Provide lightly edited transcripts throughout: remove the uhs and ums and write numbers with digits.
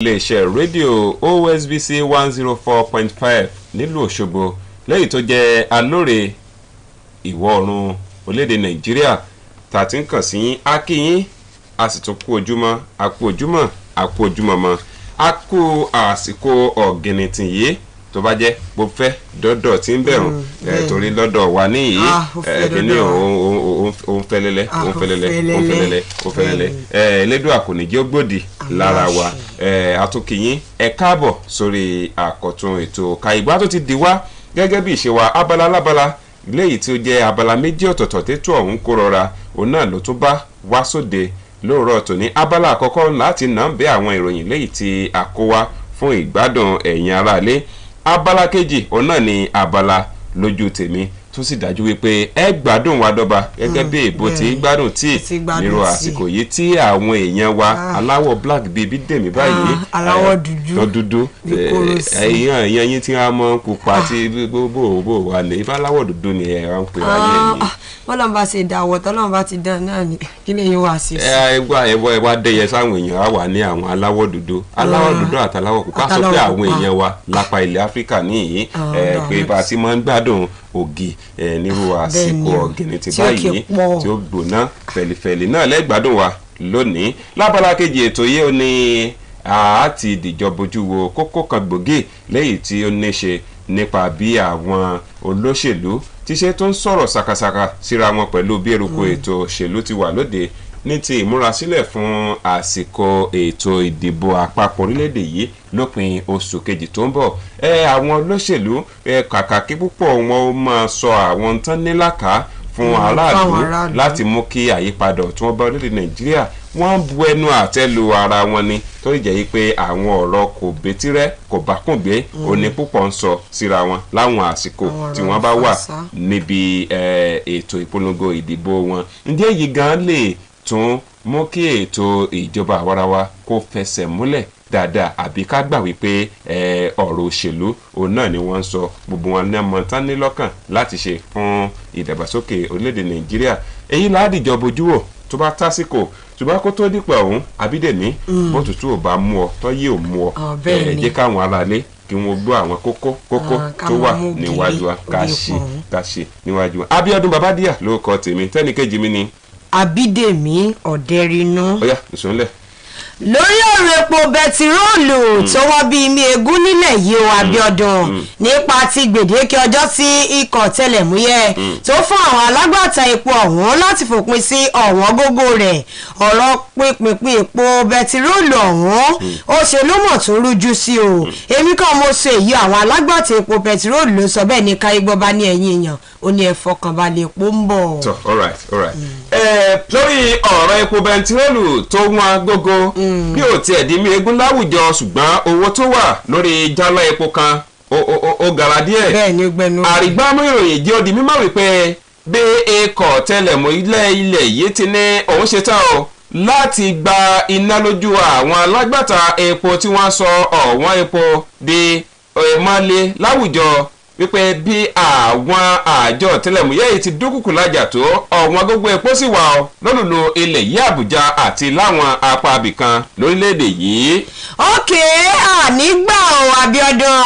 iléeṣẹ́ rédíò OSBC 104.5 nílùú Òṣogbo lẹ́yìn tó jẹ́ alóore ìwọ̀ oòrùn orílẹ̀-èdè Nàìjíríà tá ti ń kàn sí akíyín a sì tún kú ojúmọ́ a kú ojúmọ́ a kú ojúmọ́ mọ́ a kú àsìkò ọ̀gìnìtìn yìí tó bá jẹ́ bó fẹ́ dọ́dọ̀ tí ń bẹ̀rùn torí lọ́dọ̀ wà níyì kíní òun fẹ́lẹ́lẹ́ Elédùà kò ní jẹ́ ó gbòdì lára wa àtúnkìyín ẹ káàbọ̀ sórí àkọ́tún ètò Kàìgbá tó ti di wá gẹ́gẹ́ bí ìṣe wa abala lábala léyìí tí ó jẹ́ abala méjì ọ̀tọ̀ọ̀tọ̀ tètò ọ̀hún kó rọra òun náà ló tún bá wá sóde lóòrọ̀ tòní abala àkọ́kọ́ láti nà ń bẹ àwọn ìròyìn léyìí tí a kó wá fún ìgbádùn ẹ̀yin aráalé abala kejì òun náà ni abala lójú tèmi tó sì dájú wípé ẹ gbádùn wa dọ́ba gẹ́gẹ́ bí èbó tí gbádùn tí nírú àsìkò yìí tí àwọn èèyàn wa aláwọ̀ black bíi Bídèmí báyìí aláwọ̀ dúdú èèyàn yín tí wọ́n mọ̀ pupa tí gbogbo wà ní ìbáláwọ̀ dúdú ni ẹ̀ wọ́n ń pè wáyé yìí. bọ́lá bá ṣe dàwọ̀ tọ́lọ́run bá ti dán náà ni kí lè yín wá sí. ẹ wá dẹyẹ sáwọn èèyàn á wà ní àwọn aláwọ̀ dúdú àtàláwọ̀ pupa sọ pé àwọn èèyàn wa lápá ilẹ̀ Áfíríkà níyì pé bá a ti máa ń gbádùn ògì nírú àsìkò ọ̀gìnìtì báyìí tí ó gbóná fẹ̀lifẹ̀li náà lẹ́gbàdùn wa lónìí lábala kejì ètò yìí ó ní àti ìdìjọ bojú wo kókó kan gbòógì lẹ́yìn tí ó ní ṣe nípa bí àwọn olóṣèlú ti ṣe tó ń sọ̀rọ̀ ṣàkàṣàkà síra wọn pẹ̀lú bí eruku ètò òṣèlú ti wà lóde ní ti ìmúrasílẹ̀ fún àsìkò ètò ìdìbò àpapọ̀ orílẹ̀-èdè yìí lópin oṣù kejì tó ń bọ̀ àwọn olóṣèlú kàkà kí púpọ̀ wọn ó máa sọ àwọn tán nílàkà fún aráàlú láti mú kí àyípadà tí wọ́n bá orílẹ̀-èdè Nàìjíríà wọ́n bu ẹnu àtẹ́ lu ara wọn ni tó lè jẹ́ pé àwọn ọ̀rọ̀ kò betirẹ́ kò bá kùn gbé òní púpọ̀ ń sọ síra wọn láwọn àsìkò tí wọ́n bá wà níbi ètò ìpolongo ìdìbò wọn ǹjẹ́ èyí gan lè tún mú kí ètò ìjọba àwarawa kó fẹsẹ̀ múlẹ̀ dáadáa àbí ká gbà wípé ọ̀rọ̀ òṣèlú òun náà ni wọ́n ń sọ gbogbo wọn ní ọmọ tán ní lọ́kàn láti ṣe fún ìdàgbàsókè orílẹ̀-èdè Nàìjíríà èyí láàdìjọ bojú wò tó bá tásìkò ṣùgbọ́n kó tó dípò ọ̀hún Abídèmí bó tutù ò bá mú ọ tó yé ò mú ọ jẹ́ káwọn aráalé kí wọ́n gbọ́ àwọn kókó tó wà níwájú wa ká ṣe níwájú wa. Abíọ́dún Babádíà ló kọ tèmi tẹ́nìkejì mi ni Abídèmí Ọ̀dẹ́rínú. ó yá ìṣònlẹ̀. lórí ọ̀rọ̀ epo bẹtiróòlù tó wọ́n bí mi egún nílẹ̀ yìí o Abíọ́dún nípa ti gbèdéke ọjọ́ tí ikọ̀ tẹlẹ̀múyẹ́ tó fún àwọn alágbàtà epo ọ̀hún láti fòpin sí ọ̀wọ́n gógó rẹ̀ ọ̀rọ̀ pínpín epo bẹtiróòlù ọ̀hún ó ṣe ló mọ̀ tó rújú sí o èmi kan mo ṣe èyí àwọn alágbàtà epo bẹtiróòlù ló sọ bẹ́ẹ̀ ní káyégbọ́ bá ní ẹ̀yìn èèyàn ó ní ẹ fọkànbalẹ̀ epo ń bọ̀. so all right. lórí ọ̀rọ̀ epo bẹntiróòlù tó wọ́n gógó bí ó tiẹ̀ di mí egún láwùjọ ṣùgbọ́n owó tó wà lórí jálá epo kan ó gara díẹ̀. bẹ́ẹ̀ ni gbẹnu. àrígbámú ìròyìn jẹ́ ó di mímọ̀ wípé bí ikọ̀ tẹlẹ̀múyẹ́ ilẹ̀ yìí ti ní òun ṣe tán o láti gba iná lójú àwọn alágbàtà epo tí wọ́n sọ ọ̀wọ́n epo di mọ́lé láwùjọ wípé bí àwọn àjọ tẹlẹ̀múyẹ́ yìí ti dúkùkù lájà tó ọ̀wọ́n gbogbo epo sì wà ọ́ lólùlù ilẹ̀ yìí Àbújá àti láwọn apá abìkan lórílẹ̀‐èdè yìí. ókè ànígbà ò Abíọ́dún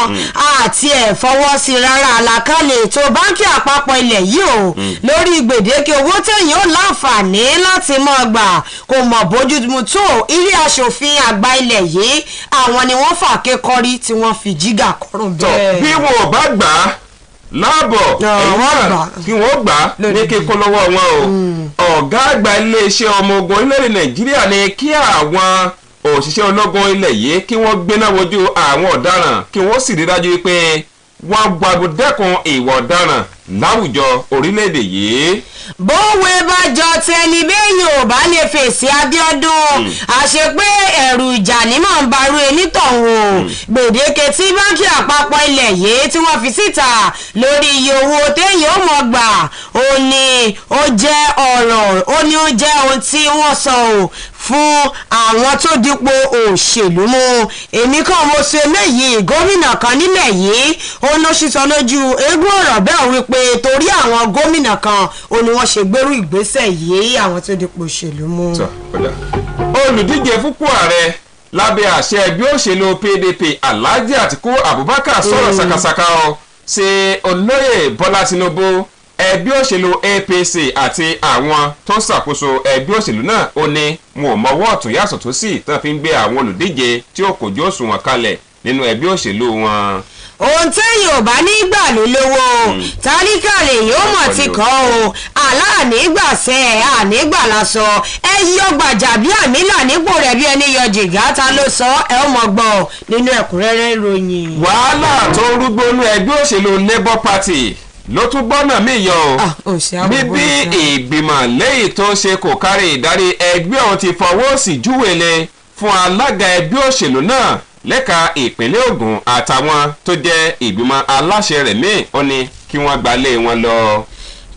àti ẹ̀ fọwọ́ sí rárá àlàkalẹ̀ ètò báńkì àpapọ̀ ilẹ̀ yìí o lórí gbèdéke owó tẹ̀yìn ó láǹfààní láti mọ̀ gbà kò mọ̀ bójúmu tó ilé aṣòfin àgbà ilẹ̀ yìí àwọn ni wọ́n fà kékọ́rí tí wọ́n fi jígà kọrùn bẹ́ẹ̀. bí wọn ò bá gbà á láàbọ̀ kí wọ́n gbà á ní kíkó lọ́wọ́ wọn o ọ̀gá àgbà iléeṣẹ́ ọmọ ogun orílẹ̀-èdè Nàìjíríà ní kí àwọn òṣìṣẹ́ ológun ilẹ̀ yìí kí wọ́n gbéná wojú àwọn ọ̀daràn kí wọ́n sì rí dájú pé wọ́n gbàgbọ́ dẹ́kun ìwà ọ̀daràn láwùjọ orílẹ̀-èdè yìí. bówe bá jọ tẹni bẹ́yìn ò bá lè fèsì Abíọ́dún àṣẹ pé ẹ̀rù ìjà ní mọ̀ ń barú ẹni tọ̀hún o gbèdéke tí báńkì àpapọ̀ ilẹ̀ yìí tí wọ́n fi síta lórí iye owó téèyàn ó mọ̀ gbà ó ní ó jẹ́ ohun tí wọ́n sọ o fún àwọn tó dípò òṣèlú mú èmi kan mo ṣe léyìí gómìnà kan nílẹ̀ yìí ó ló ṣíṣọ lójú eégún ọ̀rọ̀ bẹ́ẹ̀ wípé torí àwọn gómìnà kan ó ní wọ́n ṣe gbérú ìgbésẹ̀ yìí àwọn tó dípò òṣèlú mú. olùdíje fúnpò ààrẹ lábẹ́ àṣẹ ẹgbẹ́ òṣèlú PDP Alhaji Atiku Abubakar sọ̀rọ̀ ṣàkàṣàkà ọ sí olóyè Bọ́lá Tinubu ẹgbẹ́ òṣèlú APC àti àwọn tó ń ṣàkóso ẹgbẹ́ òṣèlú náà ó ní wọn ò mọwọ́ ọ̀tún yàtọ̀ tó sì tán fi ń gbé àwọn olùdíje tí ó kòjú òṣùwọ̀n kalẹ̀ nínú ẹgbẹ́ òṣèlú wọn. ohun téèyàn ò bá nígbà ló lówó tálíkà lèyìn ó mọ̀ ti kọ́ o aláànígbàsẹ́ ànígbà lásọ ẹ yọ gbàjà bí àmìlà nípò rẹ̀ bí ẹni yọ jìgá ta ló sọ ẹ ó mọ̀ gbọ́ nínú ẹ̀kúnrẹ́rẹ́ ìròyìn. wàhálà tó ń rúgbó nú ẹgbẹ́ òṣèlú Labour Party ló tún gbọ́nà mí yọ o níbi ìgbìmọ̀ lẹ́yìn tó ń ṣe kò kárí ìdarí ẹgbẹ́ ọ̀hún ti fọwọ́ sí júwèlé fún alága ẹgbẹ́ òṣèlú náà lẹ́ka ìpínlẹ̀ Ògùn àtàwọn tó jẹ́ ìgbìmọ̀ aláṣẹ rẹ̀ míì ó ní kí wọ́n gbalé wọn lọ.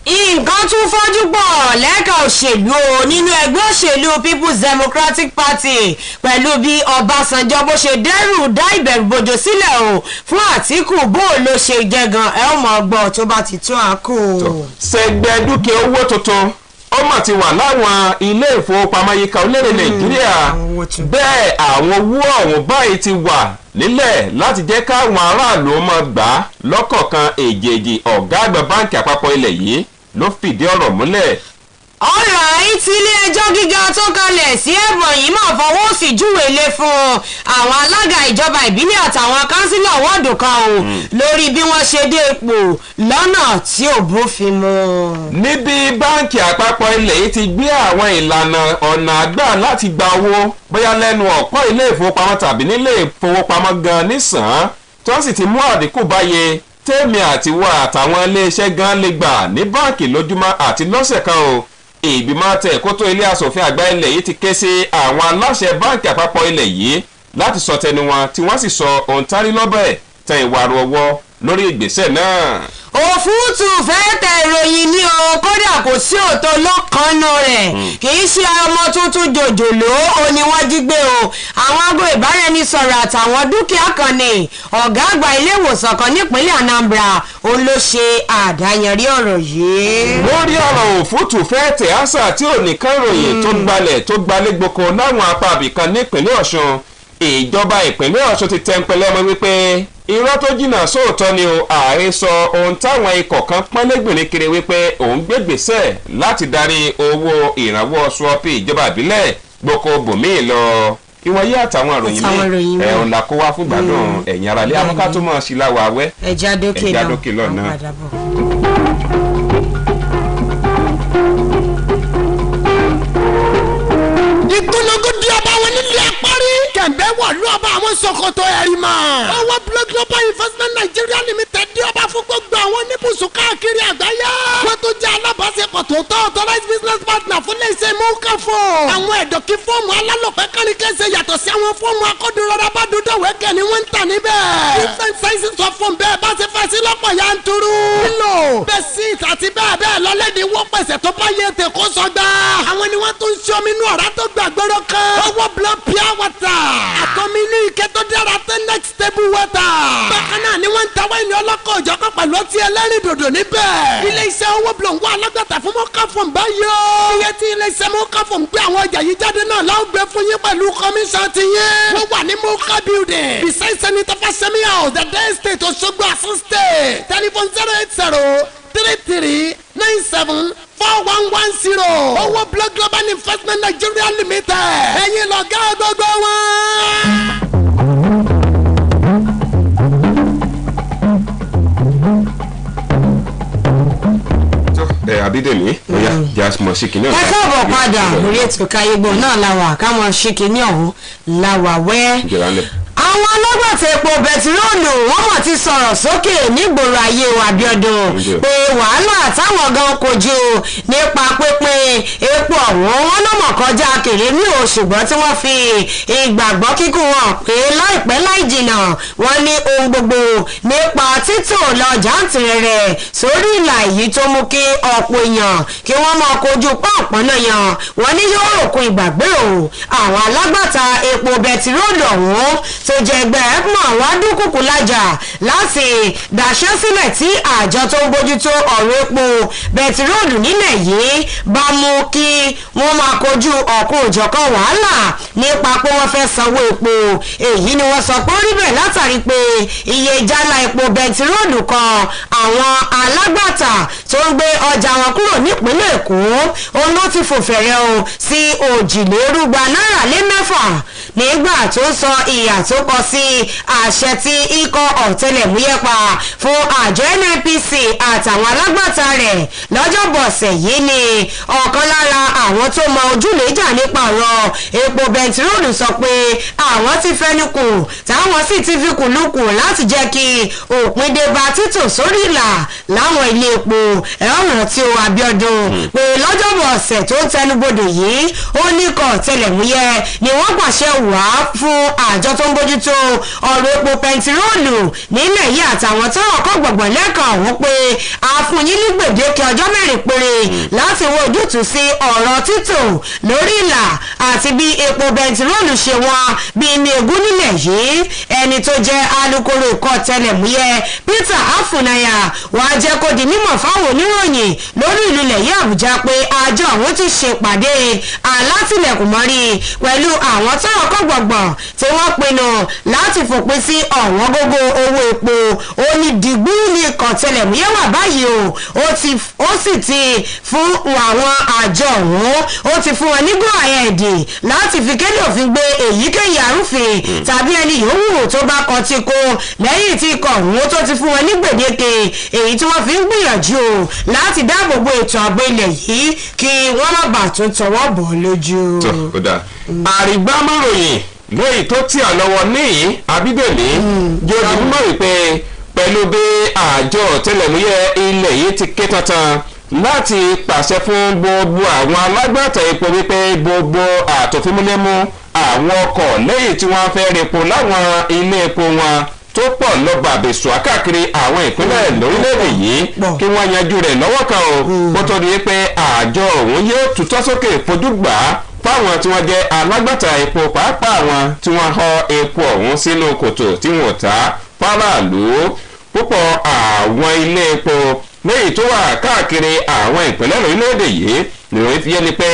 nǹkan tún fọ́jú pọ̀ lẹ́ka òṣèlú nínú ẹgbẹ́ òṣèlú People's Democratic Party pẹ̀lú bí Ọbásanjọ́ bó ṣe dẹ́rù dá ìbẹ̀rùbojo sílẹ̀ o fún Àtíkù bó ló ṣe jẹ́ gan ẹ ó mọ̀ gbọ́ tó bá ti tó àkó. ṣẹgbẹ́ dúkìá owó tuntun ó mà ti wà láwọn ilé ìfowópamọ́ yíká orílẹ̀-èdè Nàìjíríà bẹ́ẹ̀ àwọn owó ọ̀hún báyìí ti wà nílẹ̀ láti jẹ́ káwọn aráàlú máa gbà á lọ́kọ̀ọ̀kan èjèèjì ọ̀gá àgbà báǹkì àpapọ̀ ilẹ̀ yìí ló fìdí ọ̀rọ̀ múlẹ̀. alright ilé ẹjọ́ gíga tó kalẹ̀ sí Ebonyi máa fọwọ́ sí júwèlé fún àwọn alága ìjọba ìbílẹ̀ àtàwọn kánsílọ̀ wọ́ọ̀dù kan o lórí bí wọ́n ṣe dé ipò lọ́nà tí ò bófin mu. níbi báǹkì àpapọ̀ ilẹ̀ yìí ti gbé àwọn ìlànà ọ̀nà àgbà láti gba owó bóyá lẹ́nu ọ̀pọ̀ ilé ìfowópamọ́ tàbí nílé ìfowópamọ́ gan nísàn-án tó sì ti mú àdínkù báyé tèmi àtiwọ́ àtàwọn iléeṣẹ́ gan lè gbà ní báǹkì lójúmọ́ àti lọ́sẹ̀ kan o. ìgbìmọ̀ tẹ̀kótó ilé asòfin àgbà ilẹ̀ yìí ti ké sí àwọn aláṣẹ báǹkì àpapọ̀ ilẹ̀ yìí láti sọ tẹnu wọn tí wọ́n sì sọ ohun tárí lọ́bẹ̀ tẹ ìwà àrọ̀wọ́ lórí ìgbésẹ̀ náà. òfúùtù fẹ́ tẹ ìròyìn ní o kódà kò sí òótọ́ lọ́kànnú rẹ̀ kì í ṣe ọmọ tuntun jòjòló o ni wọ́n jí gbé o àwọn aago ìbáraẹnisọ̀rọ̀ àtàwọn dúkìá kan ní ọ̀gá àgbà ilé ìwòsàn kan nípínlẹ̀ Anambra òun ló ṣe àdáyanrí ọ̀rọ̀ yìí. lórí ọ̀rọ̀ òfúùtù fẹ́ tẹ̀ àṣà tí ò ní káròyìn tó gbalẹ̀ tó gbalẹ̀ gboko láwọn apá àbìkan nípínlẹ̀ Ọ̀ṣun ìjọba ìpínlẹ̀ Ọ̀ṣun ti tẹ́ńpẹ́lẹ́ mọ́ wípé irọ́ tó jìnnà sóòótọ́ ni o ààrẹ sọ ohun táwọn ikọ̀ kan pọ́nlẹ́gbìnrin kiri wípé òun gbégbèsè láti darí owó ìrànwọ́ sọ́ọ́pì ìjọba ìbílẹ̀ gboko bòmíì lọ. ìwọ̀nyí àtàwọn ìròyìn mi ẹ̀hún la kó wá fún gbádùn ẹ̀yìn ara lé amúká tó mọ̀ sí láwọ̀ awẹ́ ẹ̀já dókè lọ́nà. ìgbónagódì ọba wọn nílé àparí kẹ̀mbẹ́ wọ̀lú ọba àwọn Sokoto ẹ̀rí mọ́. owó Global Investment Nigeria Limited dí ọba fún gbogbo àwọn oníbùsùn káàkiri àgbáyé. wọ́n tó jẹ́ alábàáṣepọ̀ tó tọ́ authorized business partner fún iléeṣẹ́ mọ́ọ́kà fún. àwọn ẹ̀dọ̀kí fọ́ọ̀mù alálòpẹ́ kánikẹ́sẹ̀ yàtọ̀ sí àwọn fọ́ọ̀mù akọ́dúnrọ́dá bá dúdọ̀ wẹ́kẹ̀ ni wọ́n ń tà níbẹ̀. different sizes of fọ́ọ̀mù bẹ́ẹ̀ bá ṣe fẹ́ sí lọ́pọ̀ yanturu. kílò bẹ́sìt àti bẹ́ẹ̀ bẹ́ẹ̀ lọ́lẹ́dì wọ́ pẹ̀sẹ̀ tó bá yẹ tẹ̀ kó sọgbà. àwọn ni wọ́n tún ṣe omi inú ọ̀rá tó gbàgbọ́rọ̀ kan. owó blood pure water. àtọ́mi inú ike tó dára tẹ́ next table water. bákan náà ni wọ́n ń ta wáìnì ọlọ́kọ̀ òjọ́kọ̀ pẹ̀lú ọtí ẹlẹ́rìn dòdò níbẹ̀. ilé iṣẹ́ owó blow ń wá alágbàtà fún mọ́ká fún báyìí o. iye tí ilé iṣẹ́ mọ́ká fún gbé àwọn ọjà yìí jáde náà láwọn gbé fún yín pẹ̀lú kọmíṣán ti yín. wọ́n wà ní mọ́ká building beside senator fasemi house the day state Òṣogbo Asun state telephone 08033974110. owó blow Global Investment Nigeria Limited. ẹ̀yin lọ̀gá gbogbo wọn. Abídèmí oya jasmine ṣìkìní ọ̀hún. ẹ káàbọ̀ padà lórí ètò Káyégbò náà làwà káwọn ṣìkìní ọ̀hún làwà wẹ́. àwọn alágbàtà epo bẹtiróòlù wọ́n mọ̀ ti sọ̀rọ̀ sókè nígboro ayé Abíọ́dún pé wàhálà táwọn gan kojú nípa pínpín epo ọ̀hún wọn ló mọ̀ kọjá kèrèmí o ṣùgbọ́n tí wọ́n fi ìgbàgbọ́ kíkún wọn pé láìpẹ́ láì jìnnà wọ́n ní ohun gbogbo nípa títò lọ́jà tìrẹ̀rẹ̀ sórí ìlà èyí tó mú kí ọ̀pọ̀ èèyàn kí wọ́n máa kojú pọ́ǹpọ́n náà yan wọ́n ní yóò ròkun ìgbàgbé o àwọn alágbàtà epo bẹtiróòlù ọ̀hún tó jẹ́ ẹgbẹ́ ẹ̀pmọ̀ wá dúnkùkù lájà láti dàṣẹ́ sílẹ̀ tí àjọ tó ń bójútó ọ̀rọ̀ epo bẹtiróòlù nílẹ̀ yìí bá mú kí wọ́n máa kojú ọ̀kun òjọ̀kan wàhálà nípa pé wọ́n fẹ́ sanwó epo. èyí ni wọ́n sọ pé ó rí bẹ́ẹ̀ látàrí pé iye jálá epo bẹtiróòlù kan àwọn alágbàtà tó ń gbé ọjà wọn kúrò nípínlẹ̀ èkó òun ló ti fò fẹ̀rẹ̀ o sí òjìlérúgba náírà lé mẹ́fà nígbà tó sọ ìyà tó kọ sí àṣẹ tí ikọ̀ ọ̀tẹlẹ̀múyẹ́ pa fún àjọ nnpc àtàwọn alágbàtà rẹ̀ lọ́jọ́bọ̀ ọ̀sẹ̀ yìí ni ọ̀kan lára àwọn tó mọ ojúlẹ̀jà nípa ọ̀rọ̀ epo bẹntiróòlù sọ pé àwọn ti fẹnukù táwọn sì ti fi kùnúkù láti jẹ́ kí òpin dé bá títò sórí ìlà láwọn ilé epo ẹ̀rọ tí ó Abíọ́dún pé lọ́jọ́bọ̀ ọ̀sẹ̀ tó ń tẹnubodò yìí ó ní kọ̀ tẹlẹ̀múyẹ́ ni wọ́n pàṣẹ wá fún àjọ tó ń bójútó ọ̀rọ̀ epo bẹntiróòlù nílẹ̀ yìí àtàwọn tọ́rọ̀ kọ́ gbọ̀ngbọ̀n lẹ́ẹ̀kan ọ̀hún pé àfúnyín ní gbèdéke ọjọ́ mẹ́rin péré láti wo ojútùú sí ọ̀rọ̀ títò lórí ìlà àti bí epo bẹntiróòlù ṣe wọ́n bí ní egún nílẹ̀ yìí. ẹni tó jẹ́ alukoro ikọ̀ tẹlẹ̀múyẹ́ Peter Afunaya wàá jẹ́ kó di mímọ̀ fáwọn oníròyìn lórí ìlú ilẹ̀ yìí Àbújá pé àjọ àwọn ti ṣèpàdé alátìlẹ̀kùnmọ́rí pẹ̀lú àwọn tọ́rọ̀ kọ́ gbọ̀ngbọ̀n tí wọ́n pinnu láti fòpin sí ọ̀wọ́n gógó owó epo. ó ní dìgbù ní ikọ̀ tẹlẹ̀múyẹ́ wà báyìí ó sì ti fún àwọn àjọ ọ̀hún ó ti fún wọn nígbà ẹ̀dì láti fi kéde òfin gbé èyíkéyìí àrúfin tàbí ẹni yòówù tó bá kọ tí kò lẹ́yìn tí ikọ̀ ọ̀hún tó ti fún wọn ní gbèdéke èyí tí wọ́n fi ń gbìyànjú láti dáàbò bo ètò ààbò ilẹ̀ yìí kí wọ́n má bàa tún tọwọ́ bọ̀ lójú. àrígbámọ̀ròyìn lóyìn tó tí à lọ́wọ́ níyìn Abídèmí jẹ́ ojúmọ́ wípé pẹ̀lú bí àjọ ọ̀tẹlẹ̀múyẹ́ ilẹ̀ yìí ti ké tantan láti pàṣẹ fún gbogbo àwọn alágbàtà epo wípé gbogbo àtòfimúlẹ́mú àwọn ọkọ̀ lẹ́yìn tí wọ́n fẹ́ repo láwọn ilé epo wọn tó pọ̀ lọ́ba àbẹ̀sùn káàkiri àwọn ìpínlẹ̀ lórílẹ̀‐èdè yìí kí wọ́n yanjú rẹ̀ lọ́wọ́ kan o kó tó di pé àjọ òun yóò tutọ́ sókè fojú gbà á fáwọn tí wọ́n jẹ́ alágbàtà epo pàápàá àwọn tí wọ́n họ epo ọ̀hún sínú kòtò tí wọ́n ta fáráàlú. púpọ̀ àwọn ilé epo lẹ́yìn tó wà káàkiri àwọn ìpínlẹ̀ lórílẹ̀‐èdè yìí nìròyìn fi yé ni pé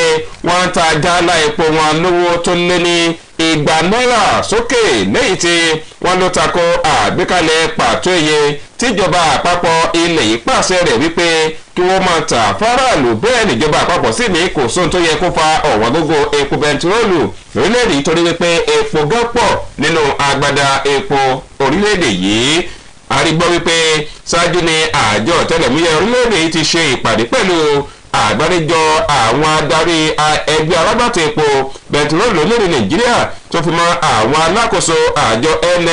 wọ́n ń ta jálá epo wọn lówó tó lé ní $200 sókè lẹ́yìn tí wọ́n ló tako àgbékalẹ̀ pàtó iye tíjọba àpapọ̀ ilẹ̀ yìí pàṣẹ rẹ̀ wípé kí wọ́n máa tà fáráàlú bẹ́ẹ̀ níjọba àpapọ̀ sì ní kò sóhun tó yẹ kó fa ọ̀wọ́n gógó epo bẹntiróòlù orílẹ̀-èdè yìí torí wípé epo gán pọ̀ nínú agbada epo orílẹ̀-èdè yìí. Àrígbọ́ wípé ṣáájú ni àjọ ọ̀tẹlẹ̀múyẹ́ orílẹ̀-èdè yìí ti ṣe ìpàdé pẹ̀lú àgbáríjọ àwọn adarí ẹgbẹ́ alágbàtà epo bẹntiróòlù lórílẹ̀ Nàìjíríà tó fi mọ́ àwọn alákòóso àjọ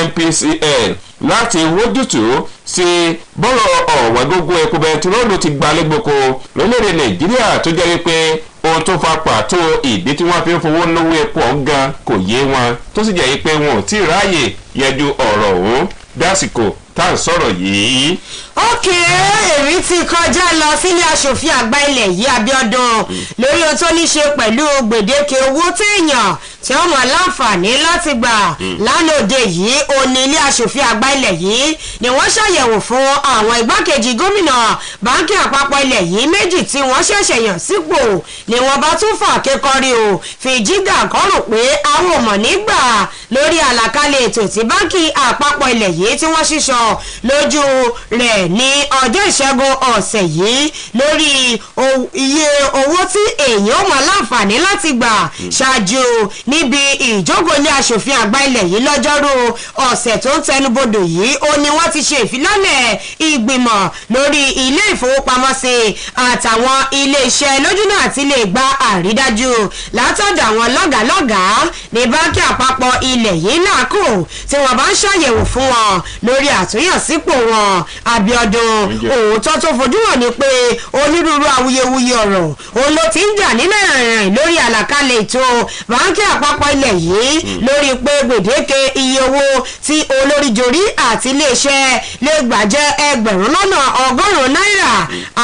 NNPCL láti wójútùú sí bọ́rọ̀ ọ̀wọ́n gógó epo bẹntiróòlù ti gbalẹ́gboko lórílẹ̀ Nàìjíríà tó jẹ́ wípé ohun tó fa pàtó ìdí tí wọ́n fi ń fowó lówó epo ọ̀gán kò yé wọn tó sì jẹ́ pé wọn ò tí ì ráàyè yẹjú ọ̀rọ̀ ọ̀hún dásìkò tá à ń sọ̀rọ̀ yìí. ókè èmi ti kọjá lọ sílé aṣòfin àgbà ilẹ̀ yìí Abíọ́dún lórí ohun tó ní ṣe pẹ̀lú gbèdéke owó téèyàn tí wọ́n mọ̀ láǹfààní láti gbà lánàá òde yìí òní ilé aṣòfin àgbà ilẹ̀ yìí ni wọ́n ṣàyẹ̀wò fún àwọn igbákejì gómìnà báńkì àpapọ̀ ilẹ̀ yìí méjì tí wọ́n ṣẹ̀ṣẹ̀ yàn sípò ni wọ́n bá tún fà kékọ́rí o fi jígà kọ́rò pé àwọn ò mọ̀ nígbà lórí àlàkalẹ̀ ètò tí báńkì àpapọ̀ ilẹ̀ yìí tí wọ́n ṣíṣọ lójú rẹ̀ ní ọjọ́ ìṣẹ́gun ọ̀sẹ̀ yìí lórí iye owó tí èèyàn mọ̀ láǹfààní láti gbà ṣáájú níbi ìjókòó ní aṣòfin àgbà ilẹ̀ yìí lọ́jọ́rú ọ̀sẹ̀ tó ń tẹnubodò yìí ó ní wọ́n ti ṣe ìfilọ́lẹ̀ ìgbìmọ̀ lórí ilé ìfowópamọ́sí àtàwọn ilé iṣẹ́ lójúnà àti lè gba àrídájú látọ̀dọ̀ àwọn lọ́gàálọ́gàá ní báńkì àpapọ̀ ilẹ̀ yìí náà kù tí wọ́n bá ń ṣàyẹ̀wò fún wọn lórí àtúntò àtúnyànsípò wọn Abíọ́dún òótọ́ tó fojú hàn ni pé onírúurú awuyewuye ọ̀rọ̀ òun ló ti ń jà nílẹ̀ rìn lórí àlàkalẹ̀ ètò báńkì àpapọ̀ ilẹ̀ yìí lórí pé gbèdéke iye owó tí olóríjorí àti iléeṣẹ́ lè gbà jẹ́ ẹgbẹ̀rún lọ́nà ọgọ́rùn-ún náírà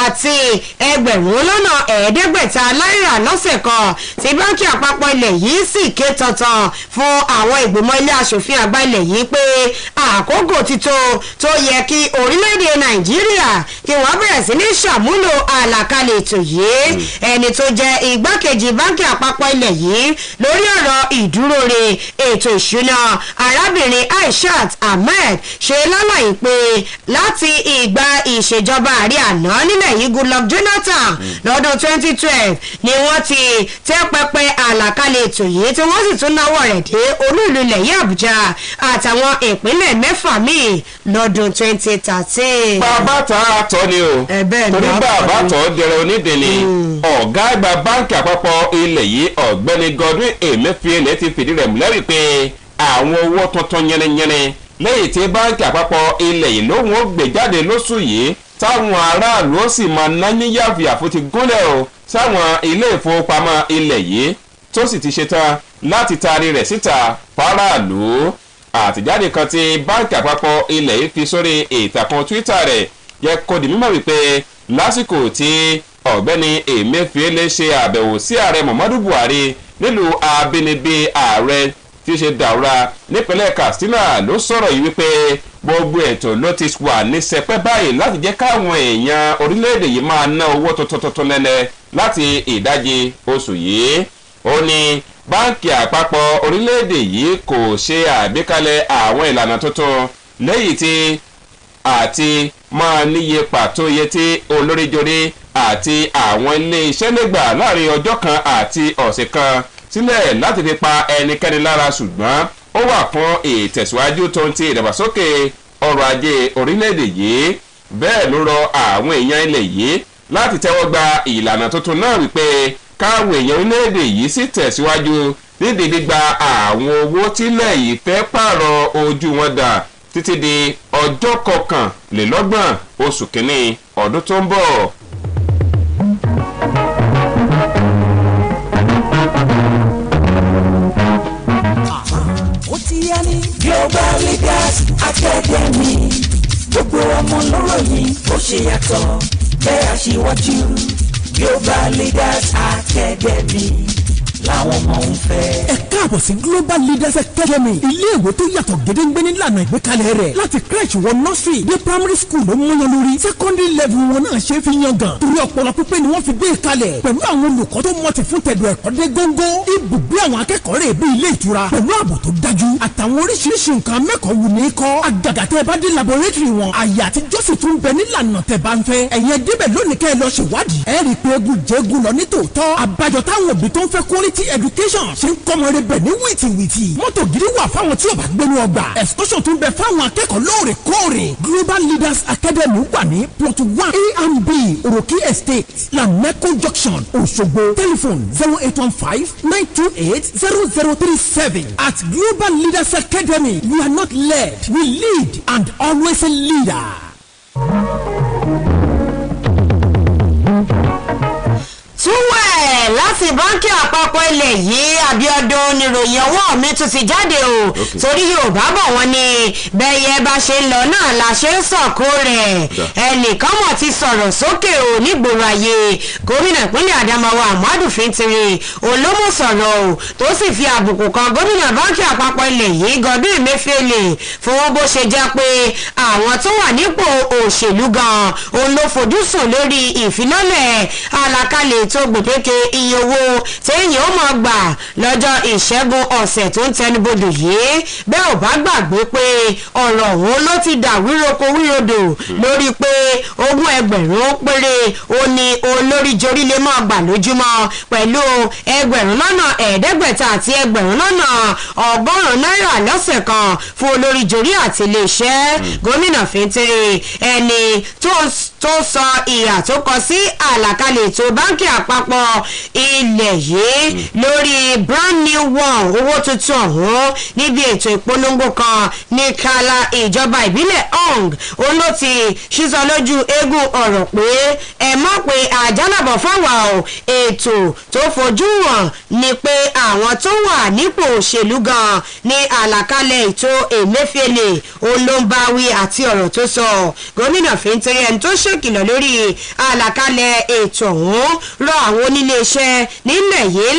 àti ẹgbẹ̀rún lọ́nà ẹ̀ẹ́dẹ́gbẹ̀ta náírà lọ́sẹ̀ kan tí báńkì àpapọ̀ ilẹ̀ yìí sì ké tantan fún àwọn ìgbìmọ̀ ilé aṣòfin àgbà ilẹ̀ yìí pé àkókò ti tó yẹ kí orílẹ̀-èdè Nàìjíríà kí wọ́n bẹ̀rẹ̀ sí ní ṣàmúlò àlàkalẹ̀ ètò yìí ẹni tó jẹ́ igbákejì báńkì àpapọ̀ ilẹ̀ yìí lórí ọ̀rọ̀ ìdúróore ètò ìṣúná arábìnrin Aishat Ahmed ṣe lálàyé pé láti ìgbà ìṣèjọba ààrẹ àná nílẹ̀ yìí Goodluck Jonathan lọ́dún 2012 ni wọ́n ti tẹ́ pẹpẹ àlàkalẹ̀ ètò yìí tí wọ́n sì tún náwó rẹ̀ dé olú ìlú ilẹ̀ yìí Àbújá àtàwọn ìpínlẹ̀ mẹ́fà míì lọ́dún 2013. bàbá ta tọ́ ni o torí bàbá tọ́ dẹrẹ onídìní ọ̀gá àgbà báńkì àpapọ̀ ilẹ̀ yìí ọ̀gbẹ́ni Godwin Emefiele ti fìdí rẹ̀ múlẹ̀ wípé àwọn owó tuntun yẹnẹyẹnẹ lẹ́yìn tí báńkì àpapọ̀ ilẹ̀ yìí lóhùn ó gbé jáde lóṣù yìí táwọn aráàlú ó sì máa ná ní yàfùyàfù ti gúnlẹ̀ o sáwọn ilé ìfowópamọ́ ilẹ̀ yìí tó sì ti ṣetán láti taari rẹ̀ síta fáráàlú. Àtìjáde kan tí báńkì àpapọ̀ ilẹ̀ yìí fi sórí ìtàkùn Twitter rẹ̀ yẹ kó di mímọ̀ wípé lásìkò tí ọ̀gbẹ́ni Emefiele ṣe àbẹ̀wò sí ààrẹ Muhammadu Buhari nílùú abínibí ààrẹ tí í ṣe Daura nípínlẹ̀ Katsina ló sọ̀rọ̀ yìí wípé gbogbo ètò ló ti wà ní sẹpẹ́ báyìí láti jẹ́ káwọn èèyàn orílẹ̀-èdè yìí máa ná owó tuntun lẹ́lẹ́ láti ìdajì oṣù yìí. Ó ní báńkì àpapọ̀ orílẹ̀-èdè yìí kò ṣe àgbékalẹ̀ àwọn ìlànà tuntun lẹ́yìn tí àti máa níye pàtó iye tí olóríjorí àti àwọn ilé iṣẹ́ lè gbà láàrin ọjọ́ kan àti ọ̀sẹ̀ kan sílẹ̀ láti fi pa ẹnikẹ́ni lára, ṣùgbọ́n ó wà fún ìtẹ̀síwájú tó ń ti ìdàgbàsókè ọrọ̀ ajé orílẹ̀-èdè yìí. Bẹ́ẹ̀ ló rọ àwọn èèyàn ilẹ̀ yìí láti tẹ́wọ́ gba ìlànà tuntun náà wípé káwọn èèyàn orílẹ̀-èdè yìí sì tẹ̀síwájú nídìí gbígba àwọn owó tílẹ̀ yìí fẹ́ pààrọ̀ ojú wọn dà títí di ọjọ́ 21 oṣù kìíní ọdún tó ń bọ̀. ó ti yá ní Global Leaders Academy gbogbo ọmọ lọ́rọ̀ yìí ó ṣe yàtọ̀ bẹ́ẹ̀ aṣíwájú Global Leaders Academy làwọn ọmọ ń fẹ́. ẹ káàbọ̀ sí Global Leaders Academy iléèwé tó yàtọ̀ gédéǹgbé nílànà ìgbékalẹ̀ rẹ̀ láti crèche wọ nursery dé primary school ló múyan lórí secondary level wọn náà ṣe fi yan gan torí ọpọlọ pípé ni wọ́n fi gbé kalẹ̀ pẹ̀lú àwọn olùkọ́ tó mọ̀ ti fún tẹ̀dọ̀ ẹ̀kọ́ dé góńgó ibùgbé àwọn akẹ́kọ̀ọ́ rẹ̀ bí ilé ìtura pẹ̀lú ààbò tó dájú àtàwọn oríṣiríṣi nǹkan mẹ́kọ̀ọ́ wù ní kọ́ àgàgà tẹ́ bá dé laboratory wọn àyà àtijọ́ sì tún bẹ nílànà tẹ́ bá ń fẹ́ ẹ̀yẹ débẹ̀ lónìí kẹ́ ẹ lọ ṣèwádìí ẹ rí i pé egun jẹ́gun lọ ní tòótọ́ àbájọ táwọn òbí tó ń fẹ́ quality education ṣe ń kọ́ ọmọ rẹ bẹ̀ ní wìtìwìtì mọ́tò gidi wà fáwọn tí ò bá gbénu ọgbà excursion tún bẹ fáwọn akẹ́kọ̀ọ́ lóòrèkóòrè Global Leaders Academy wà ní plot 1 A&B Oroki Estate Lameko Junction Òṣogbo telephone 0815-928-0037 at Global Leaders Academy we are not led we lead and always a leader. túwẹ̀ láti báńkì àpapọ̀ ilẹ̀ yìí Abíọ́dún níròyìn ọwọ́ mi tún ti jáde o torí Yorùbá bọ̀ wọ́n ní bẹ́yẹ bá ṣe ń lọ náà la ṣe ń sọ̀kò rẹ̀ ẹnìkan mọ̀ ti sọ̀rọ̀ sókè o nígboro ayé gómìnà ìpínlẹ̀ Adamawa Ahmadu Fintiri olómù sọ̀rọ̀ o tó sì fi àbùkù kan gómìnà báńkì àpapọ̀ ilẹ̀ yìí Godwin Emefiele fún bó ṣe jẹ́ pé àwọn tó wà nípò òṣèlú gan òun ló fojú sùn lórí ìfilọ́lẹ̀ àlàkalẹ̀ tó gbèdéke iye owó téèyàn ó máa gbà lọ́jọ́ ìṣẹ́gun ọ̀sẹ̀ tó ń tẹnubodò yìí bẹ́ẹ̀ ò bá gbàgbé pé ọ̀rọ̀ òun ló ti dà wíroko wírodò lórí pé 20,000 péré ó ní olórí jorí lè máa gbà lójúmọ́ pẹ̀lú 1,500 àti 1,100 náírà lọ́sẹ̀ kan fún olórí jorí àti iléeṣẹ́ gómìnà Fintiri ẹni tó sọ ìhà tó kọ sí àlàkalẹ̀ ètò báńkì àpapọ̀ ilẹ̀ yìí lórí brand new one owó tuntun ọ̀hún níbi ètò ìpolongo kan ní kala ìjọba ìbílẹ̀ ong òun ló ti ṣíṣọ lójú eégún ọ̀rọ̀ pé ẹ má pe àjálàbọ̀ fáwa o ètò tó fojú hàn ni pé àwọn tó wà nípò òṣèlú gan ní àlàkalẹ̀ ètò Emefiele olóńbáwí àti ọ̀rọ̀ tó sọ gómìnà fìntẹ́rẹ́ ẹni tó ṣèkìlọ̀ lórí àlàkalẹ̀ ètò ọ̀hún rọ àwọn oníléeṣẹ́ nílẹ̀ yìí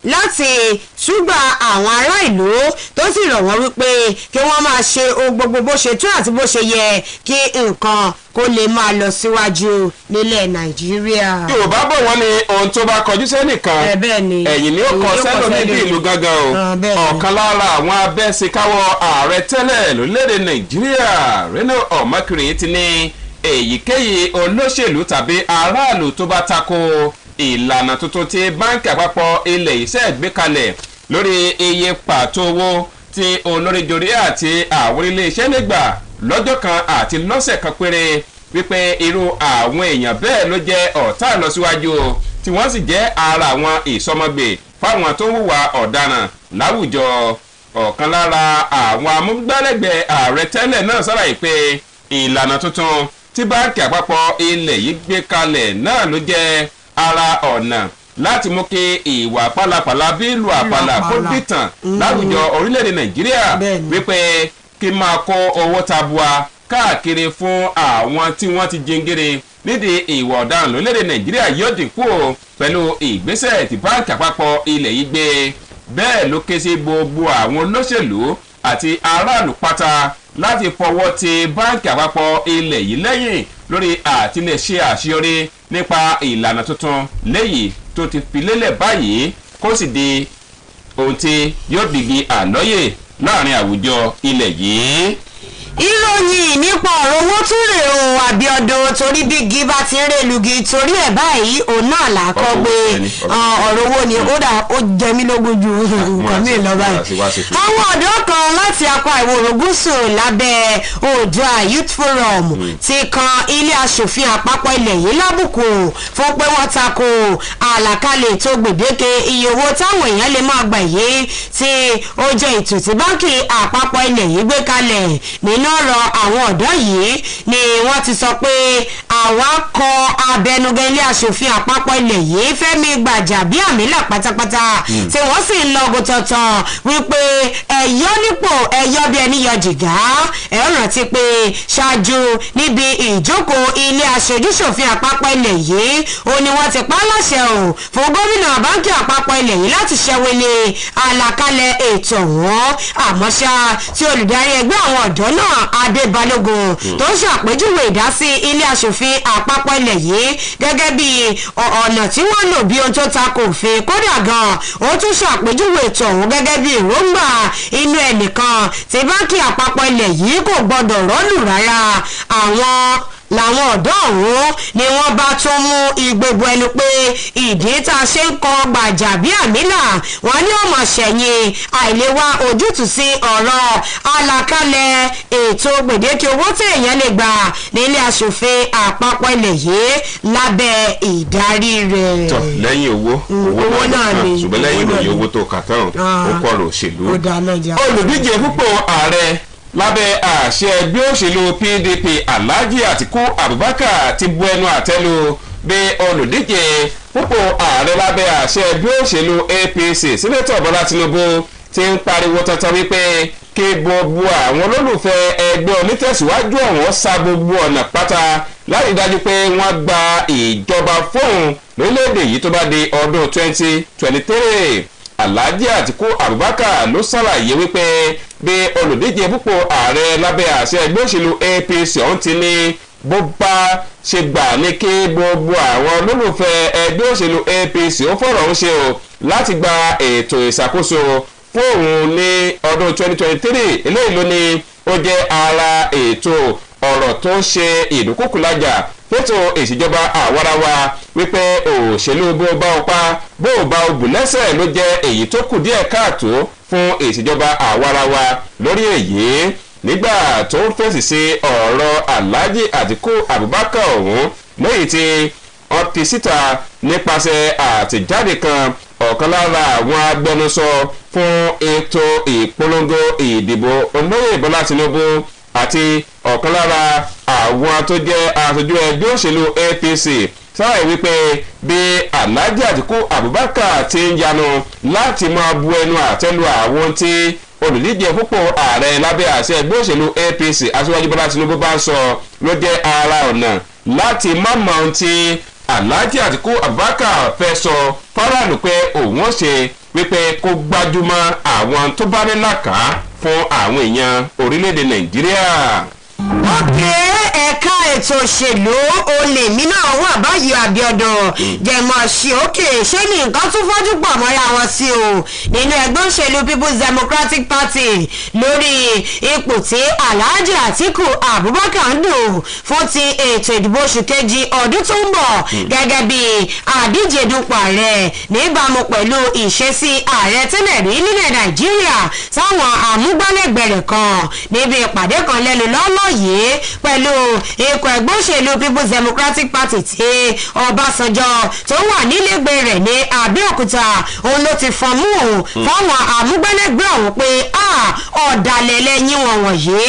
láti ṣùgbà àwọn ará ìlú tó sì rọ̀ wọ́n wípé kí wọ́n máa ṣe ohun gbogbo bó ṣe tó àti bó ṣe yẹ kí nǹkan kó lè máa lọ síwájú nílẹ̀ Nàìjíríà. Yorùbá bọ̀ wọ́n ní ohun tó bá kọjú sẹ́nìkan ẹ̀yìn ni ó kọ sẹ́lọ̀ níbi ìlú gángan o. Ọ̀kan lára àwọn abẹ́síkáwọ́ ààrẹ tẹ́lẹ̀ lórílẹ̀‐èdè Nàìjíríà Reno Ọ̀mọ́kìrì ti ní èyíkéyìí olóṣèlú tàbí aráàlú tó bá tako ìlànà tuntun tí báńkì àpapọ̀ ilẹ̀ iṣẹ́ gbé kalẹ̀ lórí iye pàtó owó tí olóríjorí àti àwọn iléeṣẹ́ lè gbà lọ́jọ́ kan àti lọ́sẹ̀ kan péré wípé irú àwọn èèyàn bẹ́ẹ̀ ló jẹ́ ọ̀tá ìlọsíwájú tí wọ́n sì jẹ́ ara àwọn ìsọmọgbè fáwọn tó ń hùwà ọ̀daràn láwùjọ. Ọ̀kan lára àwọn amúgbálẹ́gbẹ̀ẹ́ ààrẹ tẹ́lẹ̀ náà ṣàlàyé pé ìlànà tuntun tí báńkì àpapọ̀ ilẹ̀ yìí gbé kalẹ̀ náà ló jẹ́ ara ọ̀nà láti mú kí ìwà pálapàla bí ìlú àpàlà kó dìtàn láwùjọ orílẹ̀-èdè Nàìjíríà wípé kí máa kó owó tabua káàkiri fún àwọn tí wọ́n ti jingiri nídìí ìwà ọ̀daràn lórílẹ̀-èdè Nàìjíríà yóò dínkù pẹ̀lú ìgbésẹ̀ tí báńkì àpapọ̀ ilẹ̀ yìí gbé. Bẹ́ẹ̀ ló ké sí gbogbo àwọn olóṣèlú àti aráàlú pátá láti fọwọ́ ti báńkì àpapọ̀ ilẹ̀ yìí lẹ́yìn lórí àtìlẹ́ṣe àṣeyọrí nípa ìlànà tuntun léyìí tó ti fi lélẹ̀ báyìí kó sì di ohun tí yóò dìgì àlọ́yè láàrin àwùjọ ilẹ̀ yìí. ìròyìn nípa ọ̀rọ̀ owó tún rè o Abíọ́dún torí bí igi bá ti ń rèlùgì torí ẹ̀ báyìí òun náà là á kọ́ pé ọ̀rọ̀ owó ni ó jẹ mí lógún ju nǹkan mi lọ báyìí. àwọn ọ̀dọ́ kan láti apá ìwọ̀-oòrùn gúúsù lábẹ́ Oòduà Youth Forum ti kan ilé aṣòfin àpapọ̀ ilẹ̀ yìí lábùkù fún pé wọ́n tako àlàkalẹ̀ ètò gbèdéke iye owó táwọn èèyàn lè máa gbà yìí tí ó jẹ́ ètò tí báńkì àpapọ̀ ilẹ̀ yìí gbé kalẹ̀ nínú ọ̀rọ̀ àwọn ọ̀dọ́ yìí ni wọ́n ti sọ pé àwa kọ abẹnugan ilé aṣòfin àpapọ̀ ilẹ̀ yìí Fẹ́mi Gbàjàbíàmílà pátápátá tí wọ́n sì ń lọ gòtọ̀tàn wípé ẹ̀yọ́ nípò ẹ̀yọ́ bí ẹni yọ jìgá ẹ̀ rántí pé ṣáájú níbi ìjókòó ilé aṣojúṣòfin àpapọ̀ ilẹ̀ yìí ó ní wọ́n ti pa á láṣẹ o fún gómìnà báńkì àpapọ̀ ilẹ̀ yìí láti ṣẹ́wélé àlàkalẹ̀ ètò wọn àmọ́ ṣá tí olùdarí ẹgbẹ́ àwọn ọ̀dọ́ náà Adébálógun tó ṣàpèjúwe ìdásí ilé aṣòfin àpapọ̀ ilẹ̀ yìí gẹ́gẹ́ bí ọ̀nà tí wọ́n lò bí ohun tó tako òfin kódà gan ó tún ṣàpèjúwe ètò ọ̀hún gẹ́gẹ́ bí èròǹgbà inú ẹnìkan tí báńkì àpapọ̀ ilẹ̀ yìí kò gbọdọ̀ rọ́lù rárá. Làwọn ọ̀dọ́ ọ̀hún ni wọ́n bá tún mú ìgbègbè ẹnu pé ìdí tá a ṣe ń kọ Gbàjàbíàmílà wọn ní ọmọ ṣẹ̀yìn àìlèwá ojútùú sí ọ̀rọ̀ àlàkalẹ̀ ètò gbèdéke owó tí èèyàn lè gbà nílé aṣòfin àpapọ̀ ilẹ̀ yìí lábẹ́ ìdarí rẹ̀. tọ lẹ́yìn owó náà ni ṣùgbọ́n lẹ́yìn ìròyìn owó tó kà tán ó kọ̀rọ̀ òṣèlú. olùdíje púpọ̀ ààrẹ lábẹ́ àṣẹ ẹgbẹ́ òṣèlú PDP Alhaji Atiku Abubakar ti bu ẹnu àtẹ́ lu bí olùdíje púpọ̀ ààrẹ lábẹ́ àṣẹ ẹgbẹ́ òṣèlú APC Sẹ́nẹ́tọ̀ Bọ́lá Tinubu ti ń pariwo tantan wípé kí gbogbo àwọn olólùfẹ́ ẹgbẹ́ onítẹ̀síwájú ọ̀hún sa gbogbo ọ̀nà pátá láti dájú pé wọ́n gba ìjọba fóun lórílẹ̀‐èdè yìí tó bá di ọdún 2023. Alhaji Atiku Abubakar ló ṣàlàyé wípé bí olùdíje púpọ̀ ààrẹ lábẹ́ àṣẹ ẹgbẹ́ òṣèlú APC ọ̀hún ti ní bó bá ṣe gbà ní kí gbogbo àwọn olólùfẹ́ ẹgbẹ́ òṣèlú APC ó fọ̀rọ̀ ń ṣe o láti gba ètò ìṣàkóso fún òun ní ọdún 2023 eléyìí ló ní ó jẹ́ ara ètò ọ̀rọ̀ tó ń ṣe ìdúkùkùlájà fẹ́tò ìṣèjọba àwarawa wípé òṣèlú bó bá o pa bó o bá o bù lẹ́sẹ̀ ló jẹ́ èyí tó kù díẹ̀ káàtó fún ìṣèjọba àwarawa lórí èyí nígbà tó ń fèsì sí ọ̀rọ̀ Alhaji Atiku Abubakar ọ̀hún lẹ́yìn tí wọ́n fi síta nípasẹ̀ àtẹ̀jáde kan. Ọ̀kan lára àwọn agbẹnusọ fún ètò ìpolongo ìdìbò olóyè Bọ́lá Tinubu àti ọ̀kan lára àwọn tó jẹ́ aṣojú ẹgbẹ́ òṣèlú APC sọ̀rọ̀ wípé bí Alhaji Atiku Abubakar ti ń yanu láti máa bu ẹnu àtẹ́lu àwọn tí olùdíje fúnpọ̀ ààrẹ lábẹ́ àṣẹ ẹgbẹ́ òṣèlú APC aṣíwájú Bọ́lá Tinubu bá ń sọ ló jẹ́ ara ọ̀nà láti má mọ ohun tí Alhaji Atiku Abubakar fẹ́ sọ fọ́nrán pé òun ó ṣe wípé kó gbájúmọ́ àwọn tó bá ní làkàá fún àwọn èèyàn orílẹ̀-èdè Nàìjíríà. ọ̀kẹ́ ẹ̀ka ètò òṣèlú olè mí náà wà báyìí Abíọ́dún jẹ̀mọ̀ sí òkè ṣé ní nǹkan tún fọ́jú pọ̀ mọ́ra wọn sí o nínú ẹgbẹ́ òṣèlú People's Democratic Party lórí ipò tí Alhaji Atiku Abubakar ń dùn fún ti ètò ìdìbò oṣù kejì ọdún tó ń bọ̀ gẹ́gẹ́ bí àdíje dupò ààrẹ níbàámu pẹ̀lú ìṣesí ààrẹ tẹ́lẹ̀ rí nílẹ̀ Nàìjíríà táwọn àmúgbálẹ́gbẹ̀rẹ̀ kan níbi ìpàdé kan lẹ́nu lọ́lọ́ yìí pẹ̀lú ikọ̀ ẹgbẹ́ òṣèlú People's Democratic Party tí Ọbásanjọ́ tó wà nílẹ̀gbẹ́ rẹ̀ ní Abẹ́òkúta òun ló ti fọ́n mú fáwọn àmúgbálẹ́gbẹ́ ọ̀hún pé ọ̀dàlẹ̀ lẹ́yìn wọn wọ̀nyí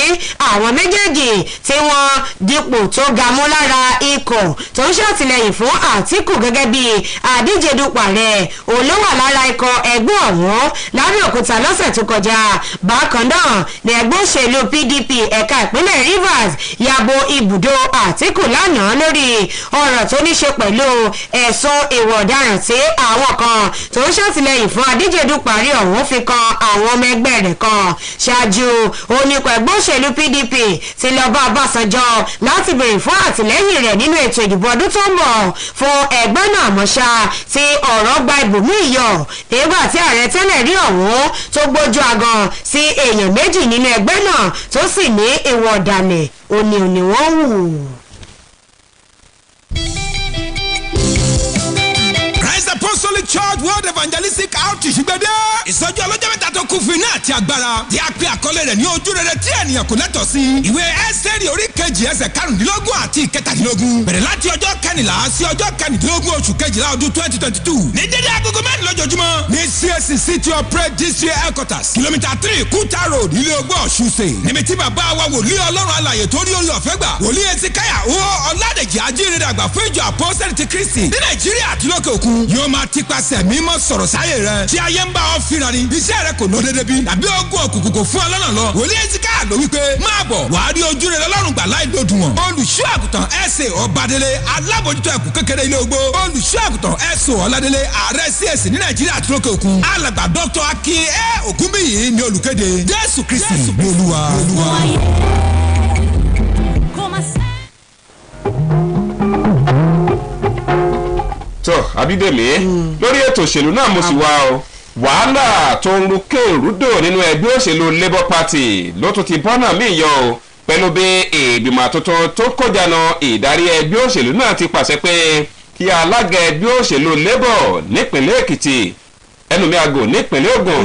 àwọn méjèèjì tí wọ́n dípò tó ga mú lára ikọ̀ tó ń ṣàtìlẹ́yìn fún Àtíkù gẹ́gẹ́ bí àdíje dupò ààrẹ òun ló wà lára ikọ̀ ẹgbẹ́ ọ̀hún lábẹ́òkúta lọ́sẹ̀ tó kọjá. Bákan náà ní ẹgbẹ́ òṣèlú PDP ẹ̀ka ìpínlẹ̀ Rivers yabo ibùdó Àtíkù lánàá lórí ọ̀rọ̀ tó ní ṣe pẹ̀lú ẹ̀sùn ìwà ọ̀daràn tí àwọn kan tó ń ṣàtìlẹ́yìn fún àdíje dupò ààrẹ ọ̀hún fi kan àwọn ọmọ ẹgbẹ́ rẹ̀ kan. Ṣáájú oníkọ̀ ẹgbẹ́ òṣèlú PDP ti lọ bá Ọbásanjọ́ láti béèrè fún àtìlẹ́yìn rẹ̀ nínú ètò ìdìbò ọdún tó ń bọ̀ fún ẹgbẹ́ náà mọ́ṣá tí ọ̀rọ̀ gba ibòmí ìyọ̀ nígbà tí ààrẹ tẹ́lẹ̀ rí ọ̀hún tó gbójú agan sí èèyàn méjì nínú ẹgbẹ́ náà tó sì ní ìwà ọ̀dàlẹ̀ òní wọ́n wù. Apostolic Church World Evangelistic Outreach gbẹdẹ. Ìsọjí ọlọ́jọ́ mẹ́ta tó kún fún iná àti agbára. Tí a pe àkọlé rẹ̀ ní ojú rere tí ènìyàn kò lẹ́tọ̀ọ́ sí. Ìwé Ẹ́sítérì orí kejì ẹsẹ̀ karùndínlógún àti ìkẹtàdínlógún. Bẹ̀rẹ̀ láti ọjọ́ kẹrìnlá sí ọjọ́ kẹrìndínlógún oṣù kejìlá ọdún 2022. Ní dédé agogo mẹ́rin lójoojúmọ́. Ní CAC City of Prayer District Headquarters. Kìlómítà 3 Kúta Road Ilé Ogbó Ọ̀ṣunṣe. Níbi tí bàbá wa wòlíì Ọlọ́run alààyè tó rí orí ọ̀fẹ́ gbà. Wòlíì Ezekiah Ọládèjì Ajínrere àgbà fún ìjọ Apostolic ti Kristi. Ní Nàìjíríà àti lókè òkun. Yóò máa tipasẹ̀ mímọ́ sọ̀rọ̀ sáyé rẹ̀. Tí ayé ń bá ọ fínra ni. Iṣẹ́ rẹ̀ kò lọ dédé bí. Tàbí ogun òkùnkùn kò fún ọ lọ́nà lọ. Wòlíì Ezekiah ló wípé máa bọ̀ wàá rí ojú rere lọ́rùn gbà láì lòdùn wọn. Olùṣọ́ àgùntàn ẹ̀sẹ̀ Ọbadélé alábòjútó ẹ̀kú kékeré ilé ogbó. Olùṣọ́ àgùntàn ẹ̀sẹ̀ Ọládélé ààrẹ CAC ní Nàìjíríà àti lókè òkun. Alàgbà Dr. Akin Ògúnbíyì ni olùkéde. Jésù Kristi ni Olúwa. tó Abídèmí lórí ètò òṣèlú náà mo sì wá o wàhálà tó ń ru kéèrúdò nínú ẹgbẹ́ òṣèlú Labour Party ló tún ti bọ́nà míì yọ o pẹ̀lú bí ìgbìmọ̀ tuntun tó kójànà ìdarí ẹgbẹ́ òṣèlú náà ti pàṣẹ pé kí alága ẹgbẹ́ òṣèlú Labour nípìnlẹ̀ Èkìtì ẹnumíàgò nípìnlẹ̀ Ògùn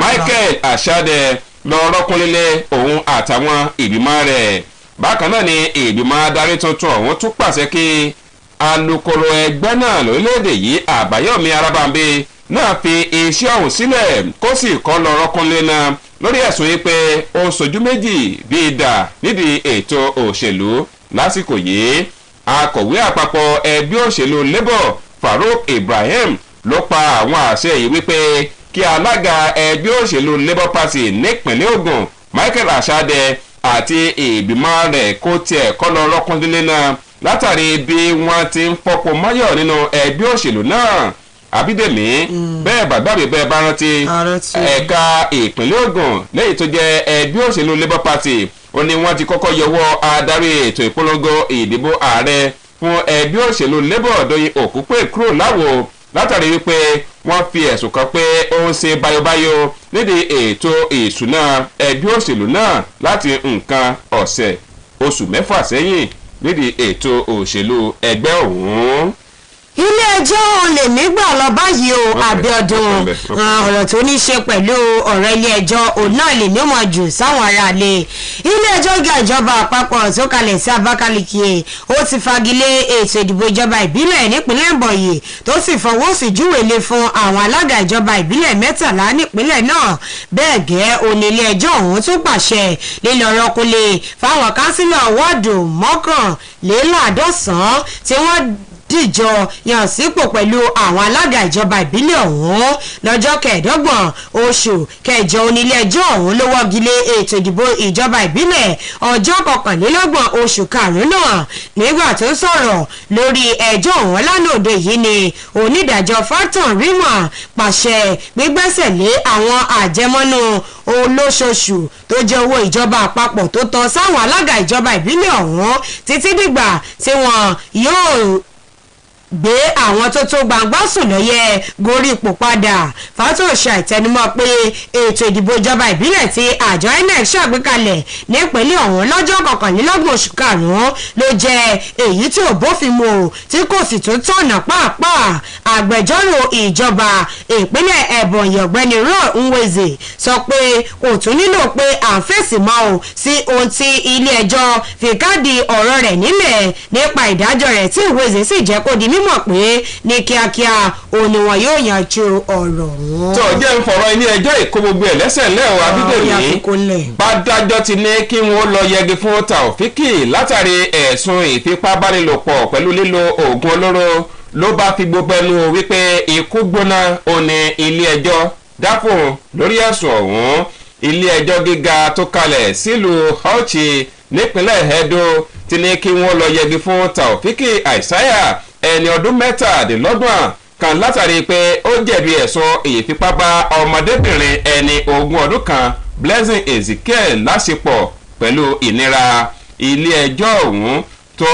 Michael Ashade lọ rọ́kúnlélẹ̀ òun àtàwọn ìgbìmọ̀ rẹ̀. Bákan náà ni ìgbìmọ̀ adarí tuntun ọ̀hún tún pàṣẹ kí alukoro ẹgbẹ́ náà lórílẹ̀‐èdè yìí Àbáyọ̀mí Arábàmbí náà fi iṣẹ́ ọ̀hún sílẹ̀ kó sì kọ́ lọ rọ́kúnlé náà lórí ẹ̀sùn yìí pé ó sojú méjì bíi dà nídìí ètò òṣèlú lásìkò yìí. Akọ̀wé àpapọ̀ ẹgbẹ́ òṣèlú Labour Farouk Ibrahim ló pa àwọn àṣẹ yìí wípé kí alága ẹgbẹ́ òṣèlú Labour Party nípìnlẹ̀ Ògùn Michael Ashade àti ìgbìmọ̀ rẹ̀ kó tiẹ̀ kọ́ lọ rọ́kúnlé náà látàrí bí wọ́n ti ń fọ́pọ̀ mọ́yọ̀ nínú ẹgbẹ́ òṣèlú náà. Abídèmí bẹ́ẹ̀ bàbá mi bẹ́ẹ̀ bá rántí ẹ̀ka ìpínlẹ̀ Ògùn lẹ́yìn tó jẹ́ ẹgbẹ́ òṣèlú Labour Party ó ní wọ́n ti kọ́kọ́ yọwọ́ adarí ètò ìpolongo ìdìbò ààrẹ fún ẹgbẹ́ òṣèlú Labour Dóyin Òkúpè kúrò láwo látàrí wípé wọ́n fi ẹ̀sùn kan pé ó ń ṣe báyọ̀báyọ̀ nídìí ètò ìṣúná ẹgbẹ́ òṣèlú náà láti nǹkan oṣù 6 sẹ́yìn nídìí ètò òṣèlú ẹgbẹ́ ọ̀hún. ilé ẹjọ́ lèmi gbà lọ báyìí o Abíọ́dún ọ̀rọ̀ tó ní ṣe pẹ̀lú ọ̀rọ̀ ilé ẹjọ́ òun náà lèmi ó máa jù sáwọn aráalé ilé ẹjọ́ gíga ìjọba àpapọ̀ tó kalẹ̀ sí Abakaliki ó ti fagilé ètò ìdìbò ìjọba ìbílẹ̀ nípínlẹ̀ Ebonyi tó sì fọwọ́ sí júwèlé fún àwọn alága ìjọba ìbílẹ̀ 13 nípínlẹ̀ náà bẹ́ẹ̀ gẹ́ òní ilé ẹjọ́ ọ̀hún tún pàṣẹ lílọ́rọ̀ kulè fáwọn kánsílọ̀ wọ́ọ̀dù 11 tí wọ́n dìjọ yàn sípò pẹ̀lú àwọn alága ìjọba ìbílẹ̀ ọ̀hún lọ́jọ́ 25 oṣù kẹjọ onílé ẹjọ́ ọ̀hún ló wọ́gilé ètò ìdìbò ìjọba ìbílẹ̀ ọjọ́ 21 oṣù karùn-ún náà nígbà tó sọ̀rọ̀ lórí ẹjọ́ ọ̀hún lánàá òde yìí ni onídàájọ́ Fátan Rímà pàṣẹ gbígbẹ́sẹ̀ lé àwọn àjẹmọ́nú olóṣooṣù tó jẹ́ owó ìjọba àpapọ̀ tó tọ́ sáwọn alága ìjọba ìbílẹ̀ ọ̀hún títí dìgbà tí wọn yóò gbé àwọn tó tó gbangba sùn lọ́yẹ̀ gorí ipò padà Fátòṣà ìtẹnumọ́ pé ètò ìdìbò ìjọba ìbílẹ̀ tí àjọ INEC ṣàgbékalẹ̀ nípínlẹ̀ ọ̀hún lọ́jọ́ 21 oṣù karùn-ún ló jẹ́ èyí tí ò bófin mu tí kò sì tó tọ̀nà pàápàá agbẹjọ́rò ìjọba ìpínlẹ̀ Ebonyi ọ̀gbẹ́ni Roy Nweze sọ pé kò tún nílò pé à ń fèsì mọ́ o sí ohun tí ilé ẹjọ́ fi káàdì ọ̀rọ̀ rẹ̀ nílẹ̀ nípa ìdájọ́ rẹ̀ tí Nweze sì jẹ́ kó di mọ̀ pé ní kíákíá òní wọn yóò yanjú ọ̀rọ̀ wọn. tó jẹ́ ń fọ̀rọ̀ ilé ẹjọ́ ìkó gbogbo ẹ̀ lẹ́sẹ̀ lẹ́wọ̀ Abídèmí bádájọ́ ti ní kí wọ́n lọ yẹgi fún Taofiki látàrí ẹ̀sùn ìfipábánilòpọ̀ pẹ̀lú lílo oògùn olóró ló bá fi gbogbo ẹnu wípé ikú gbóná òní ilé ẹjọ́ dáfún lórí ẹ̀sùn ọ̀hún ilé ẹjọ́ gíga tó kalẹ̀ sílùú Auchi nípínlẹ̀ Edo ti ní kí wọ́n lọ yẹgi fún Taofiki Aisaya ẹni ọdún 17 kan látàrí pé ó jẹ̀bi ẹ̀sùn ìfipábá ọmọdébìnrin ẹni 20 ọdún kan Blessing Ezekiel láṣepọ̀ pẹ̀lú ìnira ilé ẹjọ́ ọ̀hún tó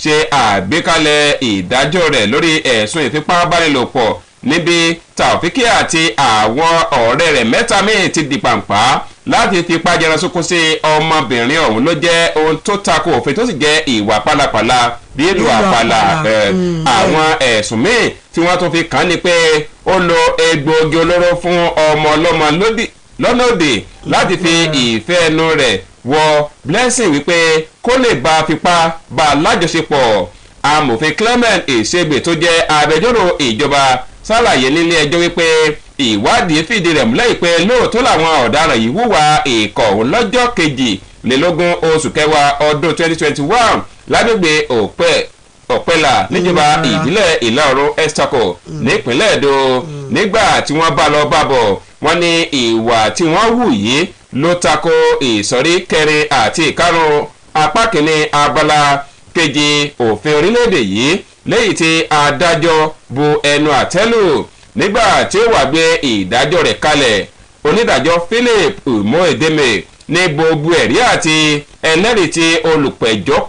ṣe àgbékalẹ̀ ìdájọ́ rẹ̀ lórí ẹ̀sùn ìfipábánilòpọ̀ níbi Taofiki àti àwọn ọ̀rẹ́ rẹ̀ 3 míì ti di pàǹpá láti fipá jẹran sókún sí ọmọbìnrin ọ̀hún ló jẹ́ ohun tó tako òfin tó sì jẹ́ ìwà pálapàla bí èlò àpàlà àwọn ẹ̀sùn míì tí wọ́n tún fi kàn ní pé ó lo egbòogi olóró fún ọmọ ọlọ́mọ lọ́nà òdì láti fi ìfẹ́ ẹnu rẹ̀ wọ Blessing wípé kó lè bá fipá bá lájọṣepọ̀ amòfin Clement Èṣègbè tó jẹ́ agbẹjọ́rò ìjọba ṣàlàyé nílé ẹjọ́ wípé ìwádìí fìdí rẹ̀ múlẹ̀ pé lóòótọ́ làwọn ọ̀daràn yìí hùwà ìkọ̀ ọ̀hún lọ́jọ́ 22 oṣù kẹwàá ọdún 2021 lágbègbè Ọ̀pẹ́là níjọba ìbílẹ̀ ìlà oòrùn Estaco nípínlẹ̀ Èdò nígbà tí wọ́n bá lọ bábọ̀ wọ́n ní ìwà tí wọ́n hù yìí ló tako ìsọ̀rí 4 àti 5 apá kìíní abala 7 òfin orílẹ̀-èdè yìí lẹ́yìn tí adájọ́ bu ẹnu àtẹ́lù nígbà tí ó wá gbé ìdájọ́ rẹ̀ kalẹ̀ onídàájọ́ Philip Umoedeme ní gbogbo ẹ̀rí àti ẹlẹ́rìí tí olùpẹ̀jọ́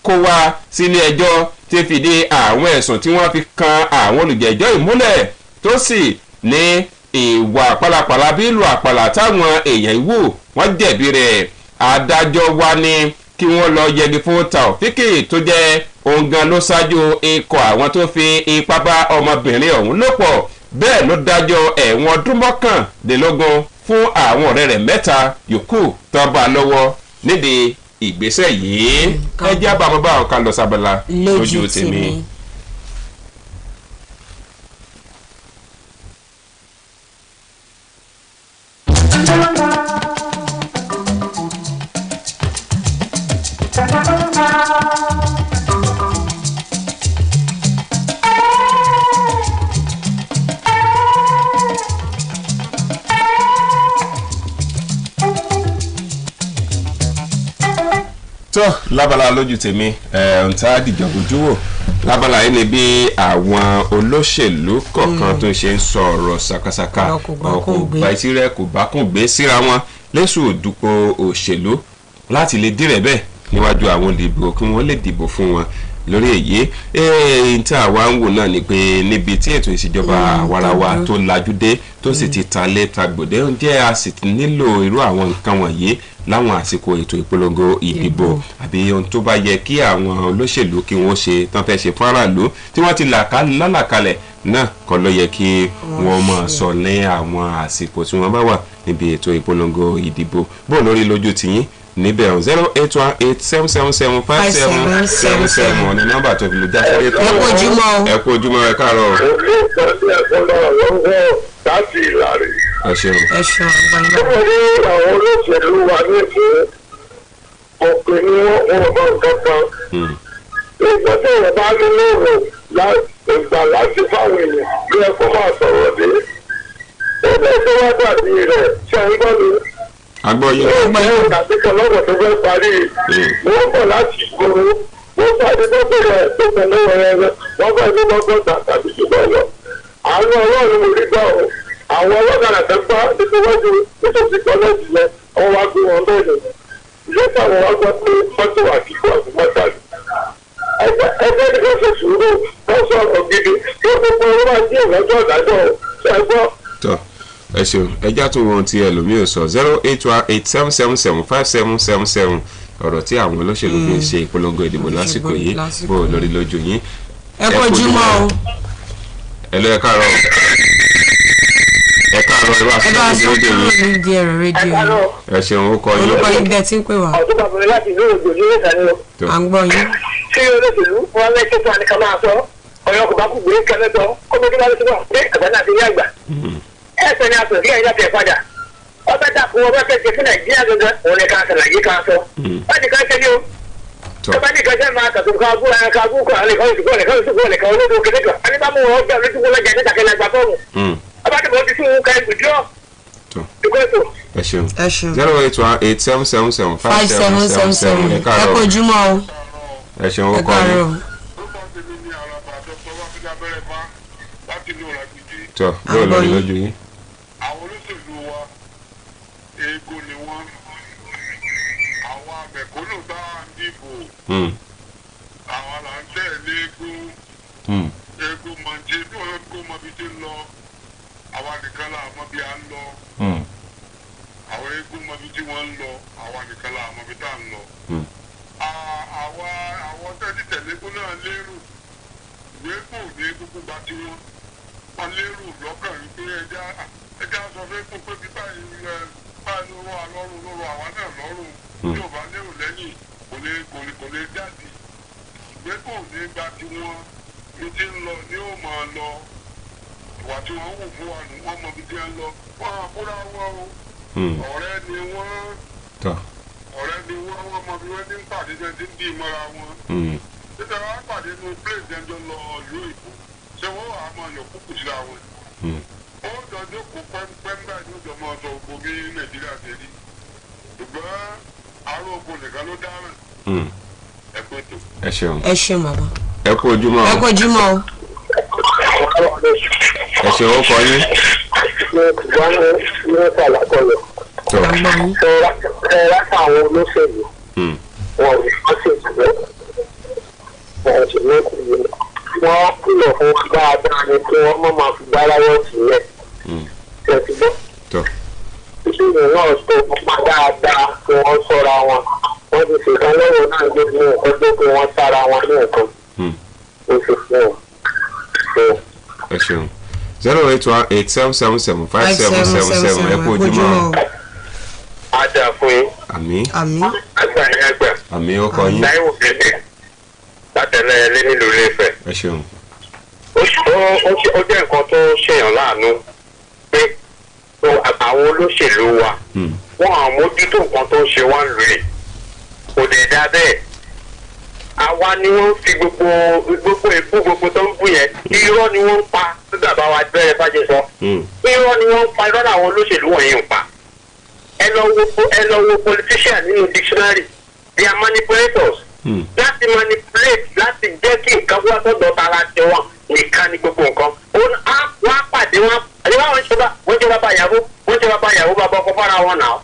kó wá sílé ẹjọ́ ti fìdí àwọn ẹ̀sùn tí wọ́n fi kan àwọn olùjẹ́jọ́ ìmúlẹ̀ tó sì ní ìwà pálapàla bí ìlú àpàlà táwọn èèyàn ìwò wọ́n jẹ̀bi rẹ̀ adájọ́ wá ní kí wọ́n lọ yẹgi fún Taofiki tó jẹ́ òun gan ló ṣáájú ikọ̀ àwọn tó fi ipá bá ọmọbìnrin ọ̀hún lò pọ̀ bẹ́ẹ̀ ló dájọ́ ẹ̀wọ̀n ọdún 19 fún àwọn ọ̀rẹ́ rẹ̀ 3 yòókù tó bá lọ́wọ́ nídìí ìgbésẹ̀ yìí ẹ jẹ́ àbámọ́ ọ̀ka lọ sábẹ́lá lójú tèmi. tó lábala lójú tèmi ǹtá dìjọ̀gbójú wò lábala yìí ni bí àwọn olóṣèlú kọ̀ọ̀kan tó ṣe ń sọ ọ̀rọ̀ ṣàkàṣàkà ọkọ̀ gbàìsírẹ́ kò bá kùn gbé síra wọn lẹ́sùn òdùpọ̀ òṣèlú láti lè dírẹ̀ bẹ́ẹ̀ níwájú àwọn olùdìbò kí wọ́n lè dìbò fún wọn lórí èyí tí àwa ń wò náà ni pé níbi tí ètò ìṣèjọba àwarawa tó lajú dé tó sì ti talé tagbòde ǹjẹ́ a sì nílò irú àwọn nǹkan wọ̀nyí láwọn àsìkò ètò ìpolongo ìdìbò àbí ohun tó bá yẹ kí àwọn olóṣèlú kí wọ́n ṣe tán fẹ́ ṣe fún aráàlú tí wọ́n ti lálàkalẹ̀ náà kọ́ ló yẹ kí wọ́n máa sọ ní àwọn àsìkò tí wọ́n bá wà níbi ètò ìpolongo ìdìbò bó lórí lójú tiyín níbẹ̀ 08187775777 ní nọ́mbà tó fi lè já sáré tó. ẹ kú ojúmọ́ ẹ káàárọ̀. láti ìlàrí. ẹ ṣeun. nítorí àwọn olóṣèlú wa ní ìfẹ́ òpin ní wọn bá nǹkan kan. nígbà tí wọn bá ní lóòrò ìgbà láti fáwọn èèyàn bí ẹ kó máa sọ̀rọ̀ dé. ó bẹ́ẹ̀ tó wá dàbí rẹ̀ ṣe ń gbọ́ mi. agbóyin. tàbí kan lọ́dọ̀ tó fẹ́ parí wọ́n bọ̀ láti ìgboro wọ́n pàdé tó bẹ̀rẹ̀ tó tẹ̀lé wẹ̀rẹ̀ wọ́n bá ní lọ́gọ́ta tàbí ṣùgbọ́n lọ. àwọn ọlọ́run mo rí gbà ọ́ àwọn ọlọ́kadà tó gbá nítorí nítòsí kọ́lẹ́jì yẹn wọ́n wá gbé wọn bẹ́ẹ̀ ni ilé táwọn wá gbọ́ pé mọ́tò àkíkú àgùnmọ́ta ni. ẹgbẹ́ ní kó ṣe sùúrù wọ́n sọ̀rọ̀ gidi tó gbogbo owó máa dín ìrọ́jọ́ ìdájọ́ ṣẹ́gbọ́. ẹ ṣeun ẹjá tó wọn ti ẹlòmíì sọ 08187775777 ọ̀rọ̀ tí àwọn olóṣèlú fi ń ṣe ìpolongo ìdìbò lásìkò yìí bó lórí lójú yín. ẹ kojúmọ́ o. ẹ lọ ẹ káàárọ̀ ẹ bá sọ rédíò yín. ẹ ṣeun ó kọ yín. orúkọ yín bẹ́ẹ̀ tí ń pè wá. ọ̀tún bàbá mi láti ìlú òjò ní ìsàlẹ̀ o. à ń gbọ́ yín. ṣé olóṣèlú wọn lẹ́kẹ́ fún àníkà máa sọ ọ̀yọ́ kò bá kú gbé kẹ́lẹ́tọ̀ kó ló dé wá lọ́sọ̀rọ̀ pé àgbà náà ti ní àgbà. ẹsẹ̀ ni àtọ̀ sí ẹ̀yìn láti ẹ̀ padà ọbẹ̀ dà fún ọbẹ̀ fẹ́ fún nàìjíríà gangan òun ni ká ṣàlàyé ká sọ. wọ́n ti ká ṣe ní o. ọba ní ìkànṣẹ́ máa tàtò ká búra ká bú kọ́ àlẹ́ kan ìṣùkọ́ ọ̀lẹ̀ kan ìṣùkọ́ ọ̀lẹ̀ kan olódò kéde kan àní bá mú wọn ọgbẹ́ olóṣùkọ́ lọ́jà ní tàkẹ́lẹ́ àgbà fọ́ọ̀mù. ọba tí mo ti fún un ká ìgbìjọ́. ẹ ṣeun 08187775777 ẹ kojúmọ́ o. ẹ ṣeun ó kọ yín. tọ bóyá lórí lójú yín. àwọn olóṣèlú wa eégún ni wọ́n àwọn àmẹ̀kúnnù bá ń dìbò àwọn là ń tẹ̀lé eégún mọ̀jẹ́ bí wọ́n kó mọ bí tí ń lọ àwa nìkan là mọ bí a ń lọ àwọn eégún mọ bí tí wọ́n ń lọ àwa nìkan là mọ bí tá ń lọ. àwọn tẹ́tí tẹ̀lé eégún náà lérò ìwé kò ní gbogbo gba tiwọn wọn lérò lọ́kàn rí pé ẹja sọ fẹ́ kó pé bíbá báyìí ló wà lọ́rùn lọ́rùn àwa náà lọ́rùn tí ò bá lérò lẹ́yìn kò lè jáde ìgbé kò ní gba tiwọn ní ti ń lọ ní ó máa lọ ìwà tí wọ́n wò fún wa nù wọ́n mọ bí tí wọ́n lọ wọ́n àbúrò wọn o ọ̀rẹ́ ni wọ́n wọ́n mọ bí wọ́n ti ń pàdé jẹ́ ti ń dì mọ́ra wọn títẹ̀ wọ́n á pàdé nu pléèsì ẹjọ́ lọ ìlú ìbò ṣé wọ́n wà á mọ ọyọ̀ kúkú síra wọn. ó dọjọ́ kó pẹ́ńpẹ́ńgbà ní ìjọba ọ̀sọ̀ ògbó bí nàìjíríà ṣe rí ṣùgbọ́n àárọ̀ ògbó nìkan ló dáràn. ẹ kú ètò. ẹ ṣeun. ẹ ṣeun bàbá. ẹ kú ojúmọ́. ẹ kú ojúmọ́ o. ẹ ṣeun ó kọ yín. ní ìsàlákọ̀lọ̀ ẹ látàwọn olóṣèlú wọn ò sì ṣètò wọn ò sì ní ìpínlẹ̀ wọ́n kúlọ̀ fún dáadáa ni kí wọ́n má máa fi gbáráwọ́ sílẹ̀ ṣètì bọ́. ìṣèlú náà tó pa dáadáa kí wọ́n sọ́ra wọn wọ́n ti ṣèkan lọ́wọ́ náà gbogbo nǹkan tó kí wọ́n sára wọn ní nǹkan ó sì fún wọn. ẹ ṣeun 08187775777 ẹ kú ojúmọ́. a dà fún yín. àmín. àgbà yín àgbà. àmín ó kọ yín. táíwò gẹ́gẹ́ látẹ̀lẹ́ ẹlẹ́ nílùú Ilé-Ifẹ̀. ẹ ṣeun. ó jẹ́ nǹkan tó ṣèyàn láàánú pé àwọn olóṣèlú wa wọ́n á mójútó nǹkan tó ń ṣe wá lù rè kò dẹ̀ dá bẹ́ẹ̀. àwa ni wọ́n fi gbogbo èkú gbogbo tó ń bù yẹn irọ́ ni wọ́n ń pa bí bàbá wa bẹ̀rẹ̀ fàjẹ́ sọ. irọ́ ni wọ́n ń pa irọ́ làwọn olóṣèlú wọ̀nyí ń pa. ẹ lọ wo politician nínú dictionary they are manipulators. láti manipulate láti jẹ́ kí nǹkan wá sọ́dọ̀ tara ti wọn nìkan ni gbogbo nǹkan. wọ́n á pàdé wọn wọ́n jọba báyàwó bàbá ọkọ̀ fara wọn náà.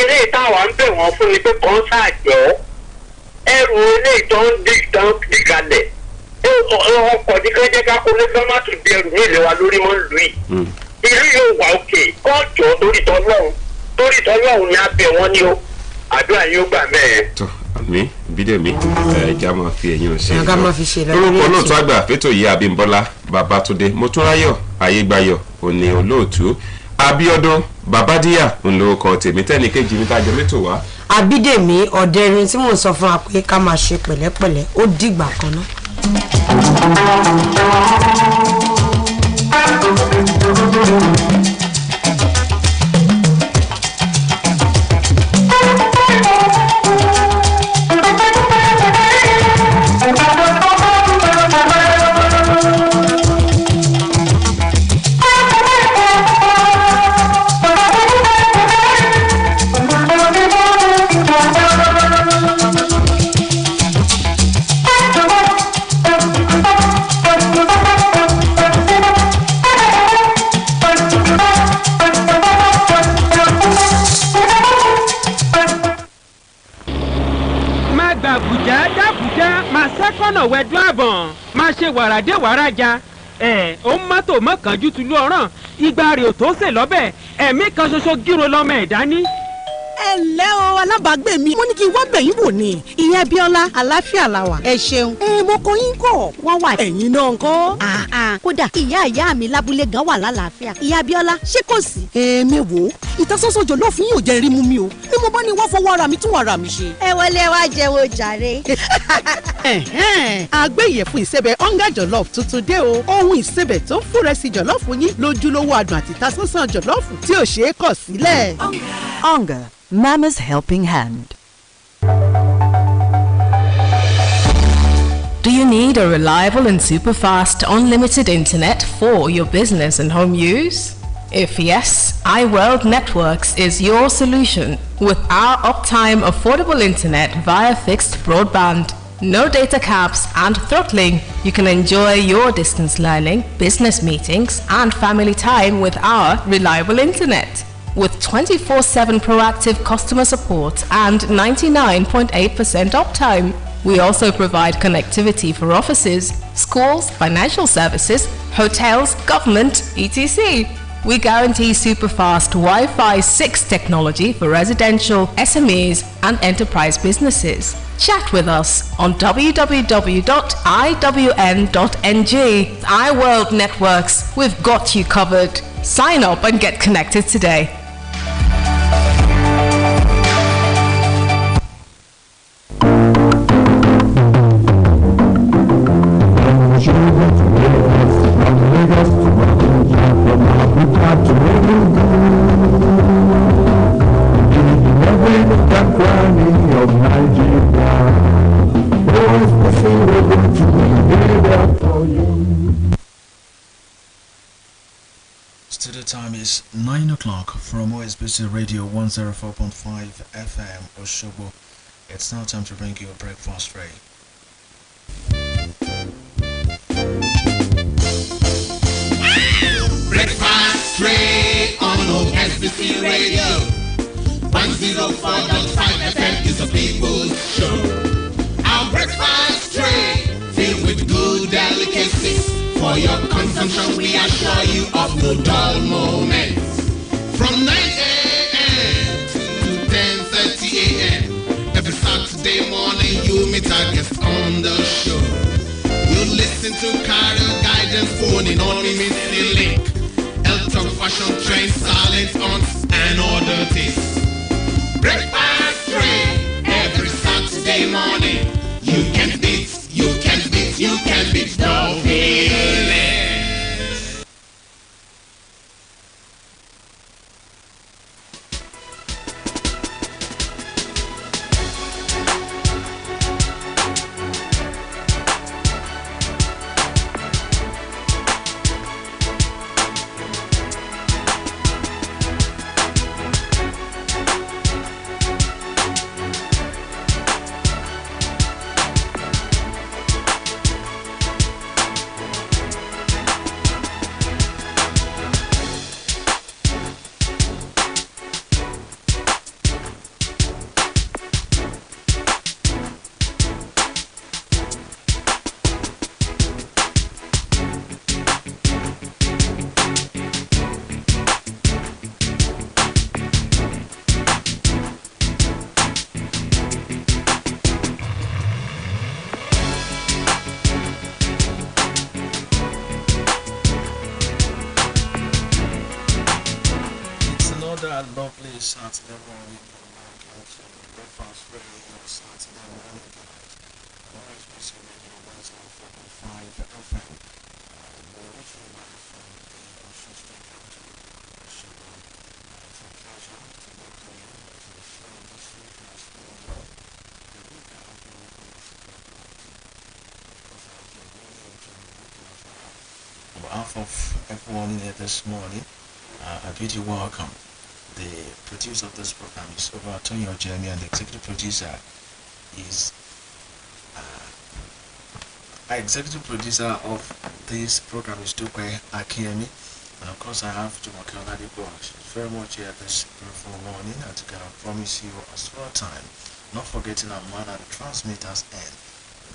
eré ìtawà ń bẹ̀ wọ́n fún ni pé kàn ṣáàjọ́ ẹ ẹrù eléyìí tó ń dìgalẹ̀ ọkọ̀ ní kẹ́jẹ́ ká kó lé sọ́mà tó di ẹrù ní ilé wa lórí mọ́ ìlú yìí ìlú yóò wà òkè kọ́ọ̀jọ́ torí tọ́lọ́run ní abẹ́ wọn ni ó àdúrà yóò gbà mẹ́ẹ̀. tó àmì bídèmí ẹja máa fi ẹ̀yìn ṣe àga máa fi ṣe lórúkọ náà tó àgbà fẹ́tò yìí Abímbọ́lá Babátúndé Motúnráyọ̀ Ayégbáyọ̀ òní olóòtú Abíọ́dún Babádíyà ńlọkọ tèmi tẹ́ni kejì mi tájọ mẹ́tò wá. Abídèmí Ọ̀dẹ́rin tí mò ń sọ fún wa pé ká máa ṣe pẹ̀lẹ́pẹ̀lẹ́ ó dìgbà kan náà. wẹ̀dún àbọ̀n máa ṣe wàràdé wàràjà ó mọ́tò mọ́kànjú tùlú ọ̀ràn igba rẹ̀ ò tó sè lọ́bẹ̀ ẹ̀mí kan ṣoṣo gírò lọ́mọ ẹ̀dá ní. ẹ ǹlẹ́ o alábàágbé mi mo ní kí n wá bẹ̀yìn wò ni ìyá Bíọ́lá àlàáfíà la wà. ẹ ṣeun. mo kọ yín kọ wọ́n wà ẹ̀yin náà ńkọ́. kódà ìyá mi lábúlé gan wà lálàáfíà ìyá Bíọ́lá ṣé kò sí. èmi wò ìtasọ́sọ́ jọ̀lọ́ fún yín ò jẹ́ rí mú mi o ni mo bá ní wá fọwọ́ ara mi tún ara mi ṣe. ẹ wọlé wá jẹ́wọ́ jàre. àgbẹ̀ ìyẹ̀fun ìsẹ̀bẹ̀ ọ̀ngá jọ̀lọ́ọ̀fù tuntun dé o ohun ìsẹ̀bẹ̀ tó ń fúnrẹ́sì jọ̀lọ́ọ̀fù yín lójúlówó adùn àti ìtasọ́sọ́ jọ̀lọ́ọ̀fù tí ò ṣeé kọ̀ sílẹ̀. Onga, Mama's helping hand. Do you need a reliable and super fast unlimited internet for your business and home use? If yes, iWorld Networks is your solution with our uptime affordable internet via fixed broadband. No data caps and throttling. You can enjoy your distance learning, business meetings, and family time with our reliable internet. With 24/7 proactive customer support and 99.8% uptime. We also provide connectivity for offices, schools, financial services, hotels, government, etc. We guarantee super-fast Wi-Fi 6 technology for residential, SMEs, and enterprise businesses. Chat with us on www.iwn.ng. iWorld Networks, we've got you covered. Sign up and get connected today. Studio time is 9 o'clock from OSBC Radio 104.5 FM Oshobo. It's now time to bring you a breakfast tray. Breakfast tray on OSBC Radio 104.5 FM is a people's show. Our breakfast tray filled with good delicacies. For your consumption, we assure you of no dull moments. From 9 a.m. to 10:30 a.m. every Saturday morning, you meet our guests on the show. You listen to career guidance, phone in on missing link, health talk, fashion trends, talent hunts, and other things. Breakfast tray every Saturday morning. You can beat the feeling. Saturday morning, welcome to Breakfast Radio Saturday morning guys. OSBC Radio 104.5 FM. We're reaching live from the Ocean State Capital, Oshobo. It's a pleasure to welcome you to the show this week as well. The week I hope you're looking forward to. Because I hope you're really enjoying the week as well. On behalf of everyone here this morning, I bid you welcome. The producer of this program is Tony Ojemi, and the executive producer is executive producer of this program is Dupe Akiemi, and of course I have Jumoke Oladipo. Very much here this beautiful morning, and to promise you a small time, not forgetting our man at the transmitter's end.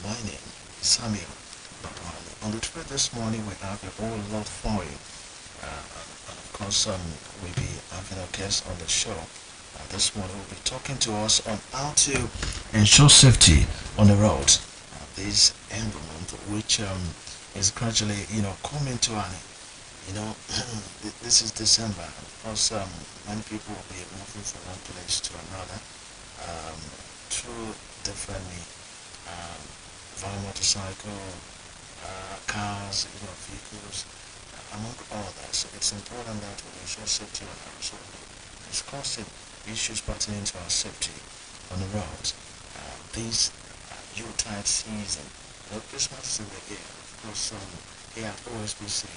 My name is Samuel Babwani. On the trip this morning we have a whole lot for you. Of course, we'll be having a guest on the show. This morning will be talking to us on how to ensure safety on the roads. This environment, which is gradually, coming to an end. This is December. Of course, many people will be moving from one place to another through differently via motorcycle, cars, vehicles. Among others, it's important that we ensure safety on our roads. So discussing issues pertaining to our safety on the roads. This Yuletide season, Christmas is in the air. Of course, here at OSBC,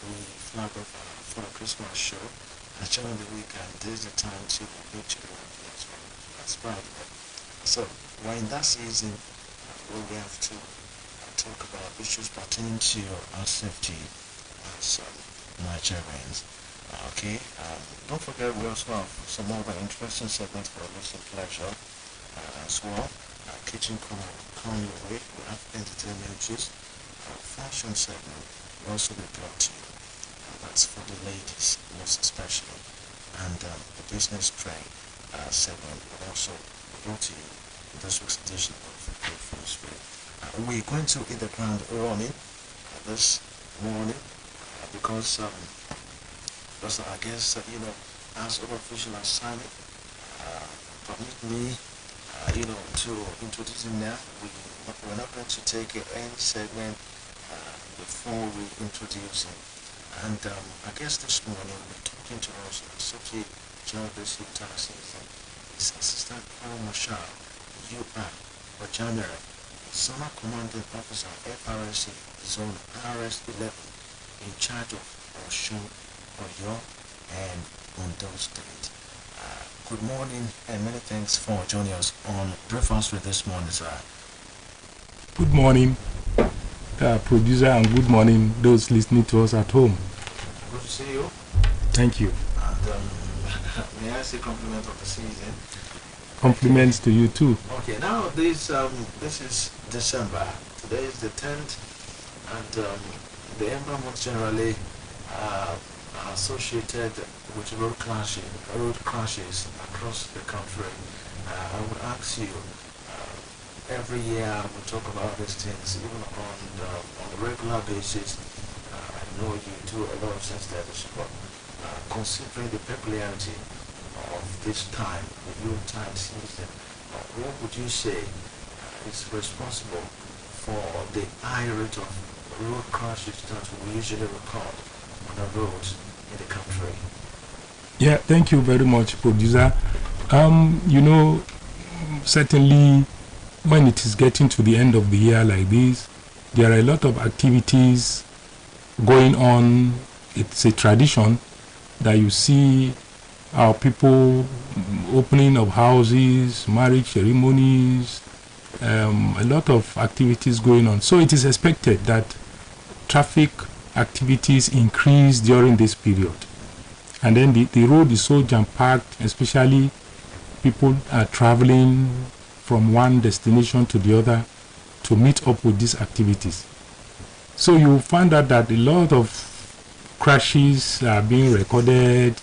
we flag off for the Christmas show. And during the weekend, this is the time to make sure that's right. So, we're in that season where we have to talk about issues pertaining to our safety as Nigerians. Okay, don't forget we also have some other interesting segments for listening pleasure as well. Kitchen corner coming your way. We have entertainment news, fashion segment will also be brought to you. That's for the ladies most especially, and the business train segment will also be brought to you in this week's edition of Breakfast Radio. We're going to hit the ground running this morning because I guess as an official assignment, permit me to introduce him now. We're not going to take any segment before we introduce him. And I guess this morning we're talking to us Safety General this entire season is Assistant Paul Marshal UI for January, Summer Commanding Officer FRSC Zone RS11 in charge of Osun, Oyo, and Ondo State. Good morning and many thanks for joining us on Breakfast with this morning, sir. Good morning, producer, and good morning those listening to us at home. Good to see you. Thank you. And may I say compliment of the season? Compliments to you too. Okay, now this is December. Today is the 10th, and the Ember months generally are associated with road crashes across the country. I would ask you, every year we talk about these things, even on a regular basis. I know you do a lot of sensitivity, but considering the peculiarity of this time, the Yuletide season, what would you say is responsible for the high rate of road crashes that we usually record on the roads in the country? Yeah, thank you very much, producer. Certainly when it is getting to the end of the year like this, there are a lot of activities going on. It's a tradition that you see our people opening of houses, marriage ceremonies, a lot of activities going on. So it is expected that traffic activities increase during this period. And then the road is so jam-packed, especially people are traveling from one destination to the other to meet up with these activities. So you find out that a lot of crashes are being recorded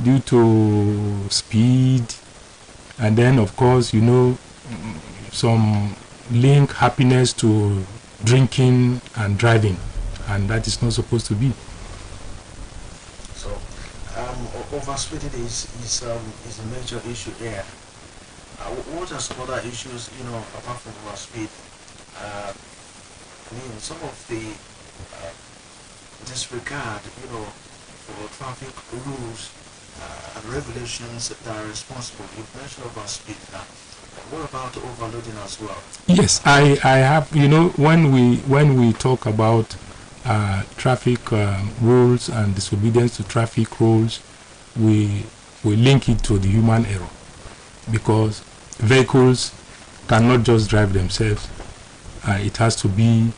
due to speed, and then of course some link happiness to drinking and driving, and that is not supposed to be. So overspeeding is a major issue here. What are some other issues, apart from overspeed? Some of the disregard, for traffic rules and regulations that are responsible. You've mentioned overspeed now. What about overloading as well? Yes, I have. When we talk about traffic rules and disobedience to traffic rules, we link it to the human error, because vehicles cannot just drive themselves. It has to be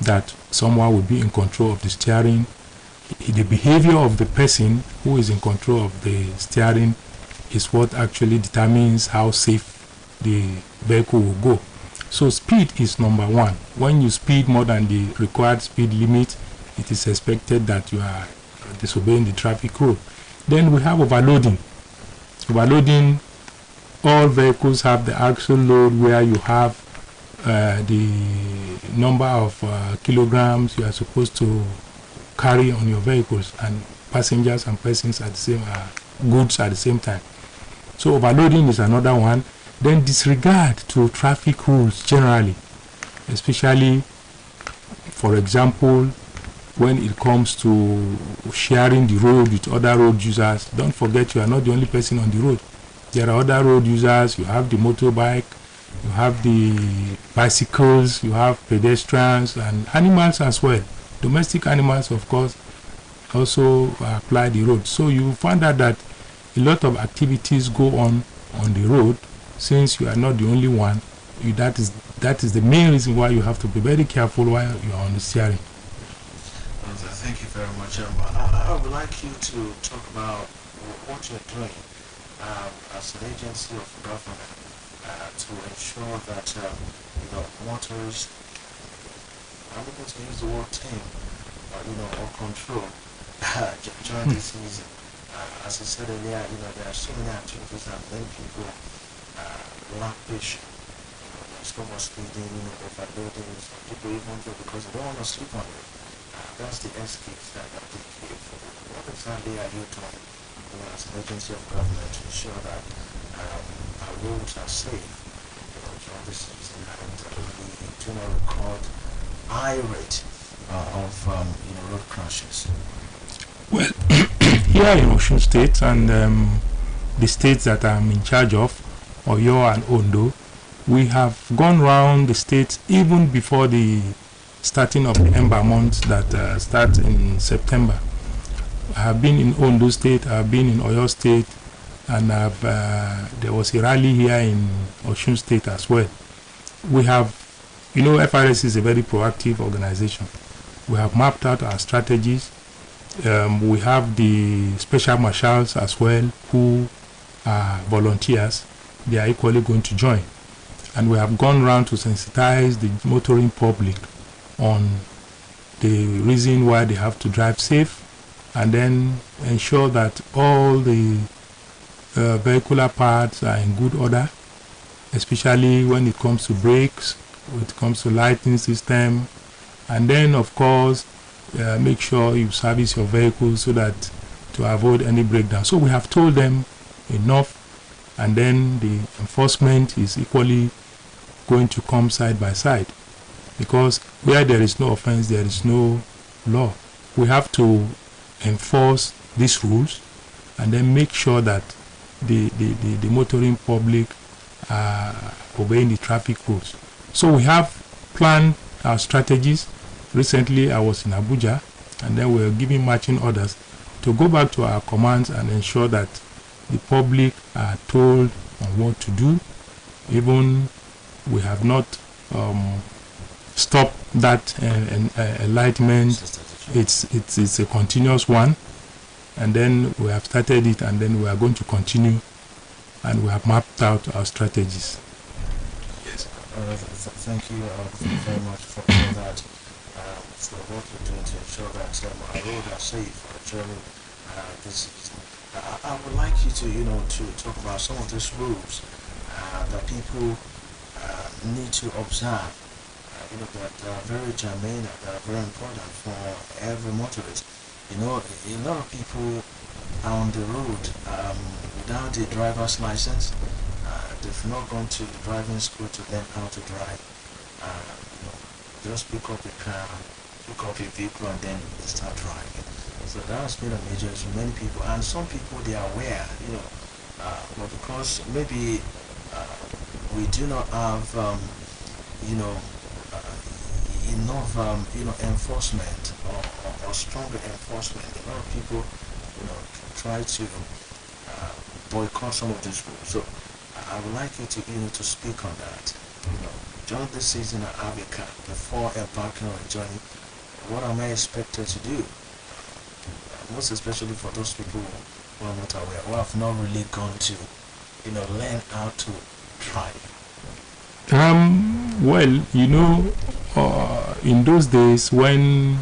that someone will be in control of the steering. The behavior of the person who is in control of the steering is what actually determines how safe the vehicle will go. So speed is number one. When you speed more than the required speed limit, it is expected that you are disobeying the traffic rule. Then we have overloading. Overloading, all vehicles have the axle load where you have the number of kilograms you are supposed to carry on your vehicles, and passengers and persons at the same goods at the same time. So overloading is another one. Then disregard to traffic rules generally, especially, for example, when it comes to sharing the road with other road users. Don't forget, you are not the only person on the road. There are other road users. You have the motorbike, you have the bicycles, you have pedestrians and animals as well. Domestic animals, of course, also apply the road. So you find out that a lot of activities go on the road. Since you are not the only one, that is the main reason why you have to be very careful while you are on the steering. Thank you very much. I would like you to talk about what you're doing as an agency of government to ensure that motorists, I'm going to use the word tame, or control during this season. As I said earlier, there are so many activities that many people lack patience. There's so much speeding, overloading. Some people even do because they don't want to sleep on it. That's the escapes that they give. What exactly are you doing as an agency of government to ensure that our roads are safe during this season, and we do not record high rate of road crashes? Well, here in Osun State and the states that I'm in charge of, Oyo and Ondo, we have gone round the states even before the starting of the Ember month that starts in September. I have been in Ondo State, I have been in Oyo State, and there was a rally here in Osun State as well. We have, FRS is a very proactive organization. We have mapped out our strategies. We have the special marshals as well who are volunteers. They are equally going to join. And we have gone around to sensitize the motoring public on the reason why they have to drive safe, and then ensure that all the vehicular parts are in good order, especially when it comes to brakes, when it comes to lighting system, and then of course make sure you service your vehicle so that to avoid any breakdown. So we have told them enough, and then the enforcement is equally going to come side by side, because where there is no offense, there is no law. We have to enforce these rules and then make sure that the motoring public are obeying the traffic rules. So we have planned our strategies. Recently I was in Abuja, and then we were giving marching orders to go back to our commands and ensure that the public are told on what to do. Even we have not stopped that enlightenment. It's a continuous one, and then we have started it, and then we are going to continue, and we have mapped out our strategies. Yes. Thank you very much for all that, for what you're doing to ensure that our roads are safe during this season. I would like you to talk about some of these rules that people need to observe. That are very germane, that are very important for every motorist. A lot of people on the road without the driver's license. They've not gone to the driving school to learn how to drive. Just pick up a car, pick up a vehicle, and then start driving. So that has been a major issue. Many people, and some people, they are aware, but because maybe we do not have, enough, enforcement or stronger enforcement. A lot of people, try to boycott some of these rules. So I would like you to speak on that. During this season at Africa, before embarking on a journey, what am I expected to do? Most especially for those people who are not aware, who have not really gone to, learn how to drive. Well, in those days when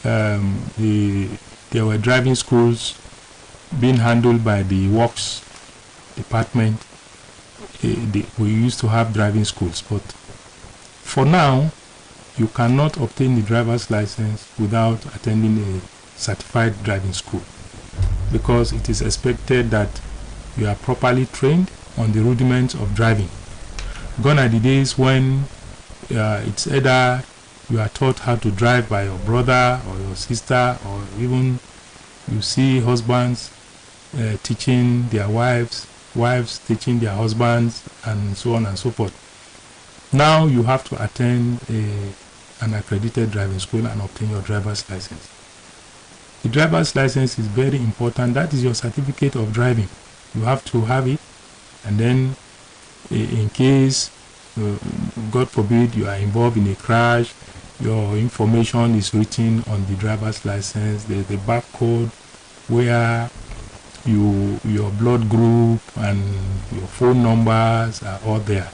there were driving schools being handled by the works department, we used to have driving schools, but for now you cannot obtain the driver's license without attending a certified driving school, because it is expected that you are properly trained on the rudiments of driving. Gone are the days when it's either you are taught how to drive by your brother or your sister, or even you see husbands teaching their wives teaching their husbands, and so on and so forth. Now you have to attend an accredited driving school and obtain your driver's license. The driver's license is very important. That is your certificate of driving. You have to have it, and then in case, God forbid, you are involved in a crash, your information is written on the driver's license. There's the barcode where your blood group and your phone numbers are all there,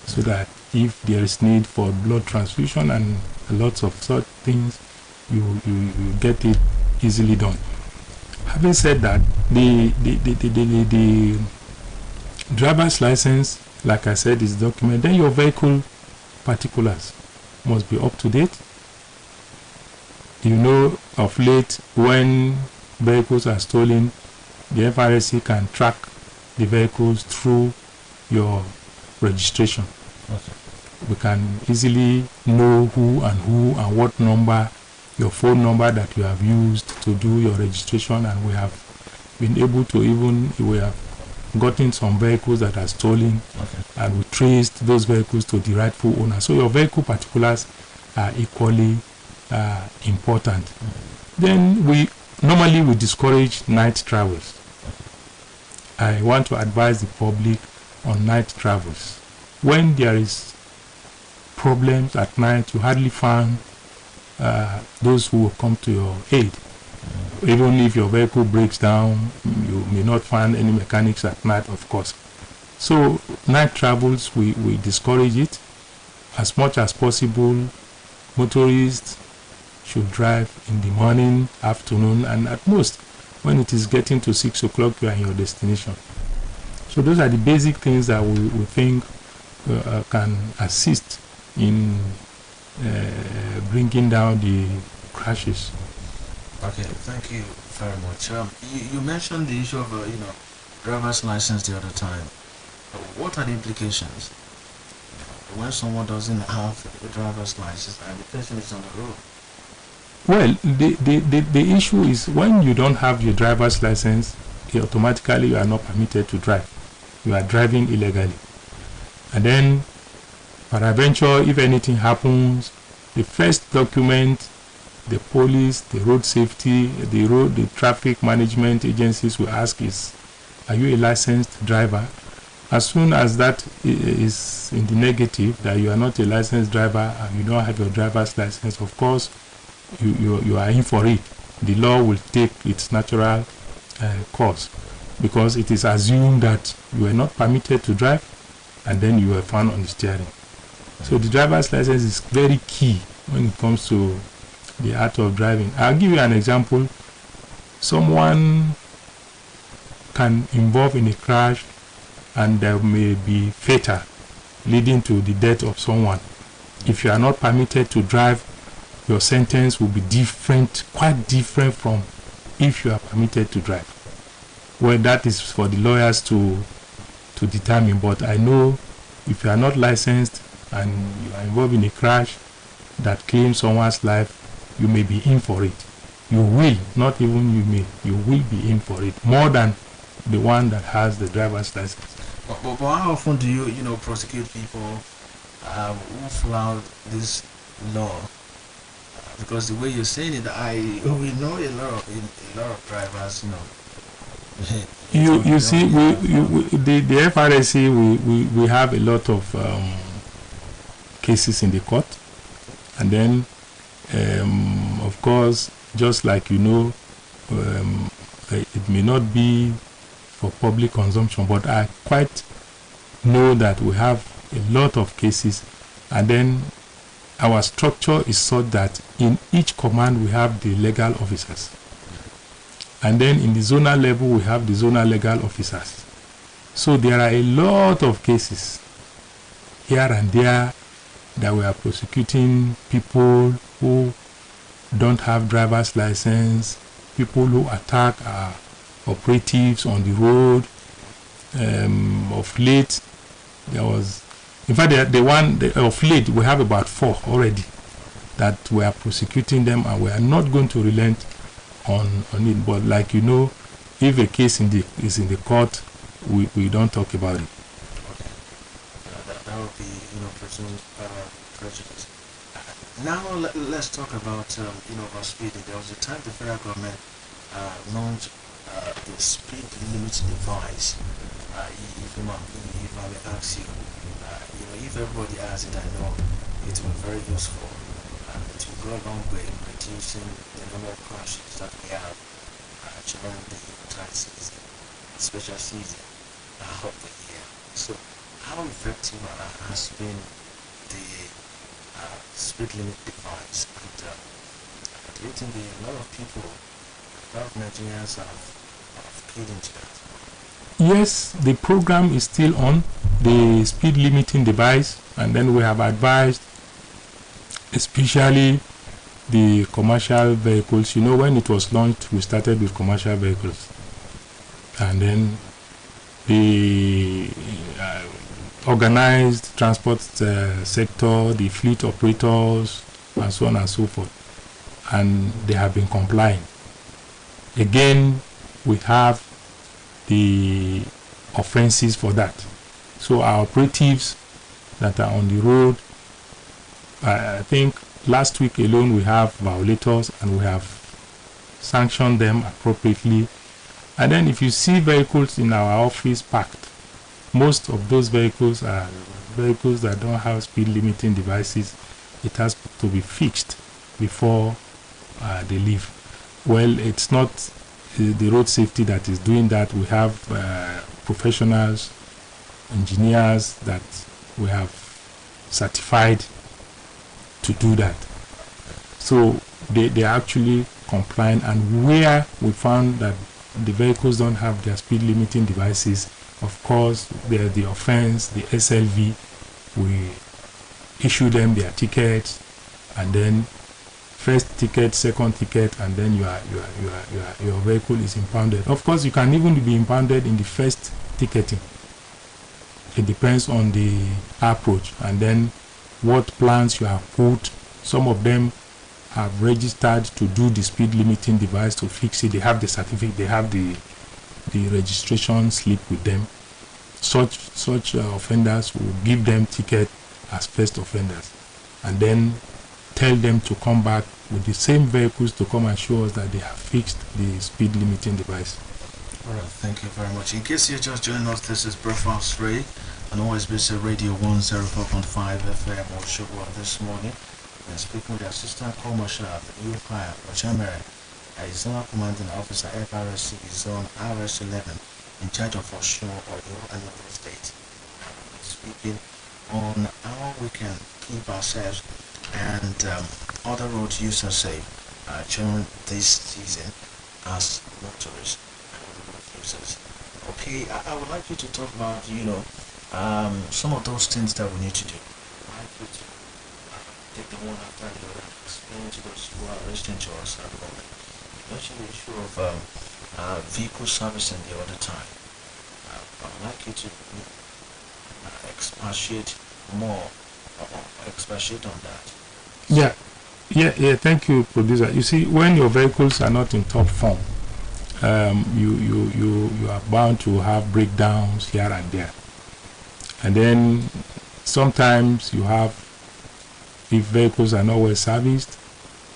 so that if there is need for blood transfusion and lots of such things, you get it easily done. Having said that, the driver's license, like I said, is documented. Then your vehicle particulars must be up to date. Of late, when vehicles are stolen, the FRSC can track the vehicles through your registration. Okay. We can easily know who and what number, your phone number that you have used to do your registration, and we have been able to we have gotten some vehicles that are stolen, okay, and we traced those vehicles to the rightful owner. So your vehicle particulars are equally important. Then we normally discourage night travels. I want to advise the public on night travels. When there is problems at night, you hardly find those who will come to your aid. Even if your vehicle breaks down, you may not find any mechanics at night, of course. So night travels, we discourage it as much as possible. Motorists should drive in the morning, afternoon, and at most when it is getting to 6 o'clock, you are in your destination. So those are the basic things that we think can assist in bringing down the crashes. Okay, thank you very much. You mentioned the issue of driver's license the other time. What are the implications when someone doesn't have a driver's license and the person is on the road? Well, the issue is when you don't have your driver's license, automatically you are not permitted to drive. You are driving illegally. And then, peradventure, if anything happens, the first document the police, the road safety, the traffic management agencies will ask is, are you a licensed driver? As soon as that is in the negative, that you are not a licensed driver and you don't have your driver's license, of course, you are in for it. The law will take its natural course, because it is assumed that you are not permitted to drive and then you are found on the steering. So the driver's license is very key when it comes to the art of driving. I'll give you an example. Someone can involve in a crash and there may be fatal, leading to the death of someone. If you are not permitted to drive, your sentence will be different, quite different from if you are permitted to drive. well, that is for the lawyers to determine. But I know if you are not licensed and you are involved in a crash that claims someone's life, you may be in for it. You will, not even you may, you will be in for it more than the one that has the driver's license. But how often do you prosecute people who flout this law? Because the way you're saying it, we know a lot of drivers, You see, the FRSC, we have a lot of cases in the court, and then of course, just like it may not be for public consumption, but I quite know that we have a lot of cases, and then our structure is such that in each command we have the legal officers, and then in the zonal level we have the zonal legal officers. So there are a lot of cases here and there that we are prosecuting people who don't have driver's license, people who attack our operatives on the road. Of late, there was, in fact, of late we have about 4 already that we are prosecuting them, and we are not going to relent on it. But like if a case is in the court, we don't talk about it. That would be presumed prejudice. Now let's talk about about speeding. There was a time the federal government launched the speed limit device. If I may ask you, if everybody has it, I know it will be very useful. It will go a long way in reducing the number of crashes that we have during the entire season, special season of the year. So, how effective has been the speed limit device? And do you think a lot of people, a lot of Nigerians have keyed into that? Yes, the program is still on, the speed limiting device, and then we have advised, especially the commercial vehicles. When it was launched, we started with commercial vehicles, and then the organized transport sector, the fleet operators, and so on and so forth, and they have been complying. Again, we have the offenses for that. So our operatives that are on the road, I think last week alone we have violators, and we have sanctioned them appropriately. And then if you see vehicles in our office parked, most of those vehicles are vehicles that don't have speed limiting devices. It has to be fixed before they leave. Well, it's not the road safety that is doing that. We have professionals, engineers that we have certified to do that. So they are actually compliant, and where we found that the vehicles don't have their speed limiting devices, of course, the offense, the SLV, we issue them their tickets, and then first ticket, second ticket, and then your vehicle is impounded. Of course, you can even be impounded in the first ticketing. It depends on the approach, and then what plans you have put. Some of them have registered to do the speed limiting device to fix it. They have the certificate, they have the registration slip with them. Such offenders will give them ticket as first offenders, and then tell them to come back with the same vehicles to come and show us that they have fixed the speed limiting device. All right, thank you very much. In case you're just joining us, this is Breakfast Ray on OSBC Radio 104.5 FM or Sugar this morning. And speaking with the Assistant Commercial of the New Fire, Ochamere, a Zonal Commanding Officer, FRSC Zone RS11, in charge of Osun, Oyo, and Oyo State. Speaking on how we can keep ourselves and other road users safe during this season as motorists and road users. Okay, I would like you to talk about, some of those things that we need to do. I'd like you to take the one after the other, explain to those who are listening to us at the moment, especially the issue of vehicle servicing the other time. I would like you to expatiate more, expatiate on that. Yeah. Thank you, producer. You see, when your vehicles are not in top form, you are bound to have breakdowns here and there, and then sometimes you have, if vehicles are not well serviced.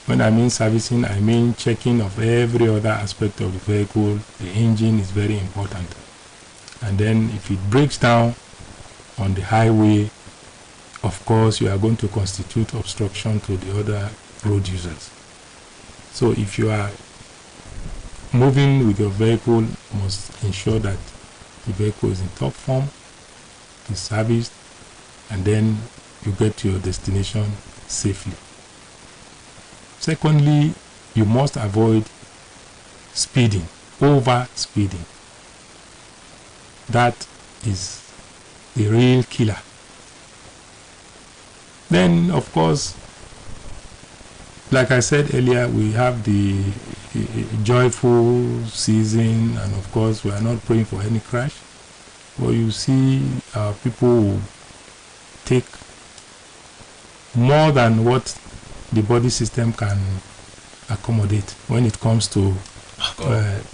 When I mean servicing, I mean checking of every other aspect of the vehicle. The engine is very important, and then if it breaks down on the highway, of course you are going to constitute obstruction to the other road users. So if you are moving with your vehicle, you must ensure that the vehicle is in top form, is serviced, and then you get to your destination safely. Secondly, you must avoid speeding, over speeding. That is the real killer. Then, of course, like I said earlier, we have the joyful season, and of course, we are not praying for any crash. But you see, people who take more than what the body system can accommodate when it comes to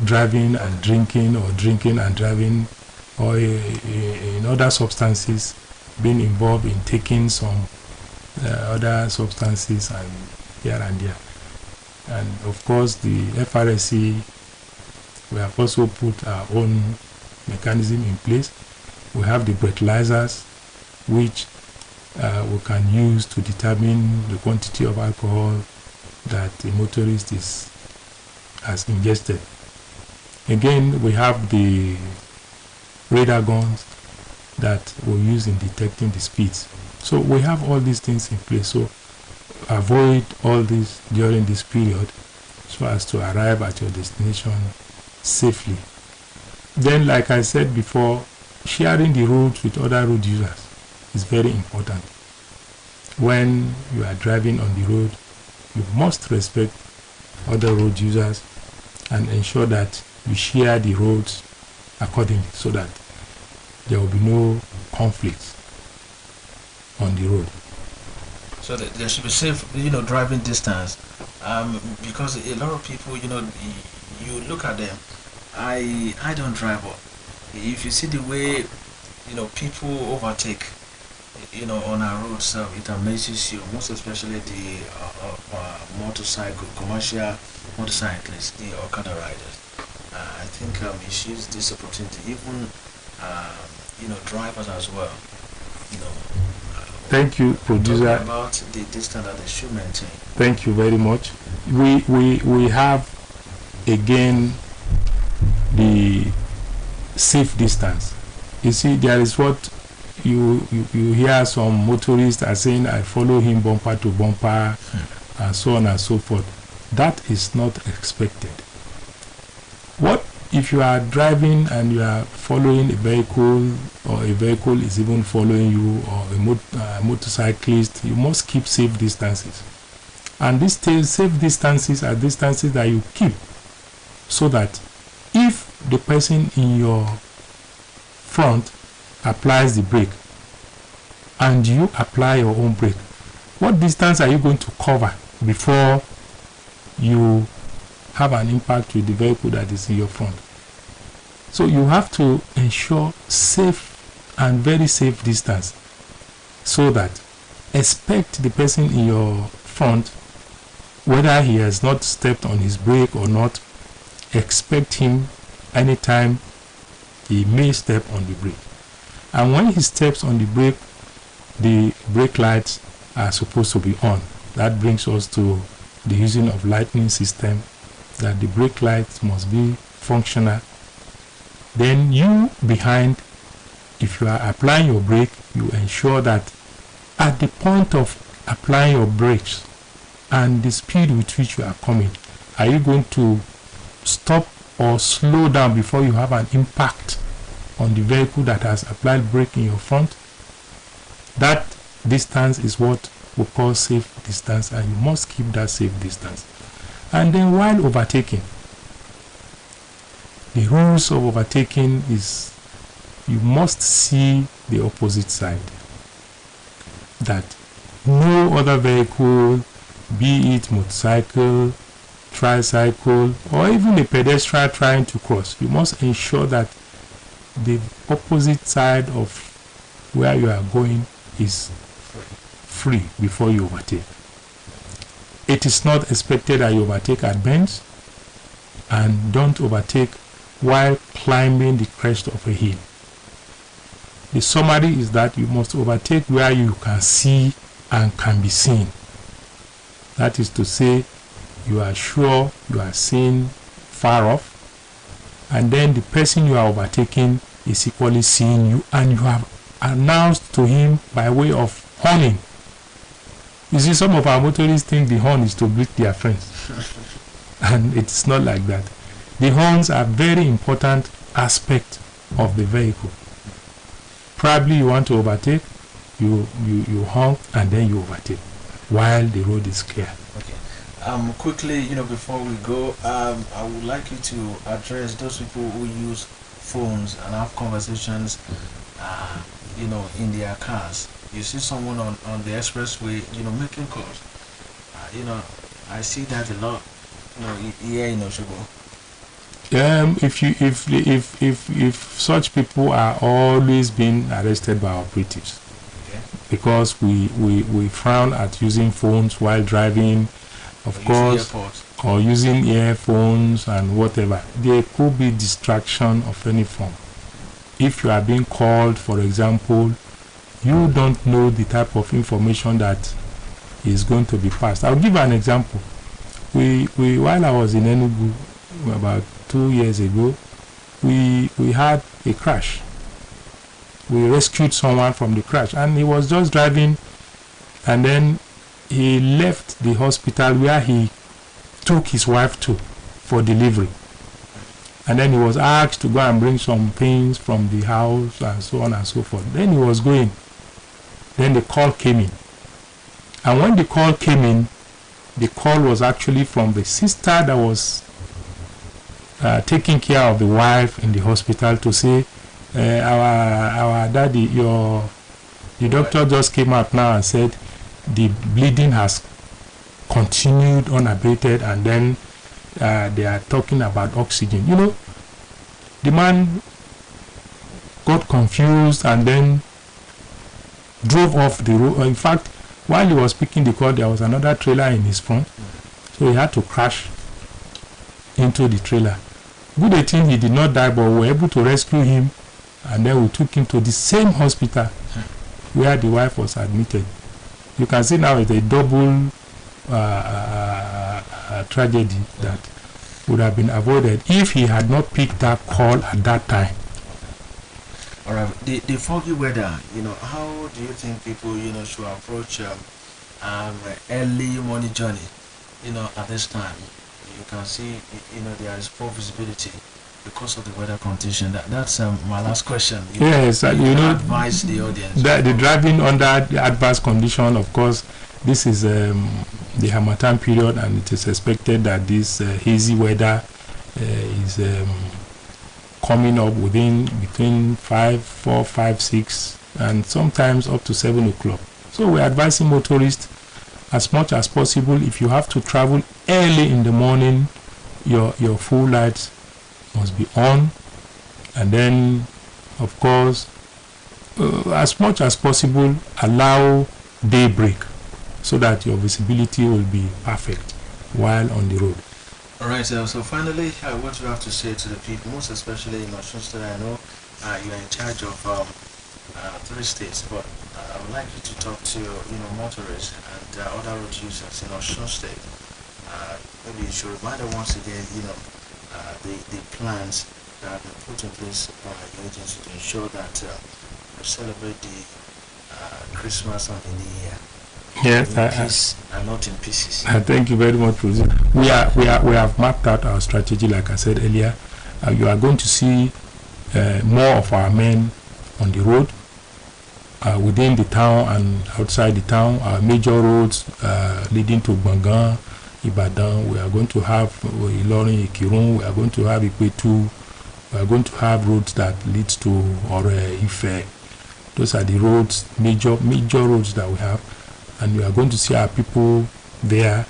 driving and drinking, or drinking and driving, or in other substances, being involved in taking some other substances and here and there. And of course, the FRSC, we have also put our own mechanism in place. We have the breathalyzers, which we can use to determine the quantity of alcohol that the motorist has ingested. Again, we have the radar guns that we use in detecting the speeds. So we have all these things in place. So avoid all this during this period so as to arrive at your destination safely. Then, like I said before, sharing the roads with other road users is very important. When you are driving on the road, you must respect other road users and ensure that you share the roads accordingly so that there will be no conflicts on the road. So that there should be safe, driving distance, because a lot of people, you look at them. I don't drive, but if you see the way, people overtake, on our roads, it amazes you. Most especially the motorcycle, commercial motorcyclists, the Okada riders. I think we should use this opportunity, even drivers as well. Thank you, producer. About the distance that they should maintain. Thank you very much. We have again the safe distance. You see, there is what you hear some motorists are saying, I follow him bumper to bumper, and so on and so forth. That is not expected. What if you are driving and you are following a vehicle, or a vehicle is even following you, or a motorcyclist? You must keep safe distances. And these safe distances are distances that you keep so that if the person in your front applies the brake and you apply your own brake, what distance are you going to cover before you have an impact with the vehicle that is in your front? So you have to ensure safe and very safe distance, so that expect the person in your front, whether he has not stepped on his brake or not, expect him anytime he may step on the brake. And when he steps on the brake lights are supposed to be on. That brings us to the using of lightning system, that the brake lights must be functional. Then you behind, if you are applying your brake, you ensure that at the point of applying your brakes and the speed with which you are coming, are you going to stop or slow down before you have an impact on the vehicle that has applied brake in your front? That distance is what we call safe distance, and you must keep that safe distance. And then while overtaking, The rules of overtaking is you must see the opposite side. That no other vehicle, be it motorcycle, tricycle, or even a pedestrian trying to cross, you must ensure that the opposite side of where you are going is free before you overtake. It is not expected that you overtake at bends, and don't overtake while climbing the crest of a hill. The summary is that you must overtake where you can see and can be seen. That is to say, you are sure you are seen far off, and then the person you are overtaking is equally seeing you, and you have announced to him by way of horning. You see, some of our motorists think the horn is to greet their friends, and it's not like that. The horns are very important aspect of the vehicle. Probably you want to overtake, you honk and then you overtake while the road is clear. Okay. Quickly, before we go, I would like you to address those people who use phones and have conversations, in their cars. You see someone on the expressway, making calls. I see that a lot. Here in Oshobo. If such people are always being arrested by operatives, okay, because we frown at using phones while driving, of course, or using earphones and whatever. There could be distraction of any form. If you are being called, for example, you don't know the type of information that is going to be passed. I'll give an example. While I was in Enugu about 2 years ago, we had a crash. We rescued someone from the crash, and he was just driving, and then he left the hospital where he took his wife to for delivery, and then he was asked to go and bring some things from the house and so on and so forth. Then he was going. Then the call came in, and when the call came in, the call was actually from the sister that was taking care of the wife in the hospital to say, our daddy, the doctor just came out now and said the bleeding has continued unabated, and then they are talking about oxygen. The man got confused and then drove off the road. In fact, while he was picking the call, there was another trailer in his front, so he had to crash into the trailer. Good thing he did not die, but we were able to rescue him, and then we took him to the same hospital where the wife was admitted. You can see now it's a double tragedy that would have been avoided if he had not picked that call at that time. All right, the foggy weather, how do you think people, should approach early morning journey, at this time? You can see, there is poor visibility because of the weather condition. That's my last question. Yes, advise the audience. The driving under the adverse condition, of course, this is the Harmattan period, and it is expected that this hazy weather is coming up between 4, 5, 6, and sometimes up to 7 o'clock. So we're advising motorists as much as possible, if you have to travel early in the morning, your full lights must be on, and then of course as much as possible allow daybreak so that your visibility will be perfect while on the road. Alright, so finally, what do you have to say to the people, most especially in Osun State? I know you are in charge of 3 states, but I would like you to talk to motorists and other road users in Osun State. Maybe you should remind them once again, the plans that have been put in place by the agency to ensure that we celebrate the Christmas and the New Year. Yes, in peace and not in pieces. Thank you very much, Rosie. We have mapped out our strategy, like I said earlier. You are going to see more of our men on the road, within the town and outside the town. Our major roads leading to Bangan, Ibadan. We are going to have Ilorin, Ikirun. We are going to have Ikwetu, We are going to have roads that leads to Ife. Those are the roads, major roads that we have, and we are going to see our people there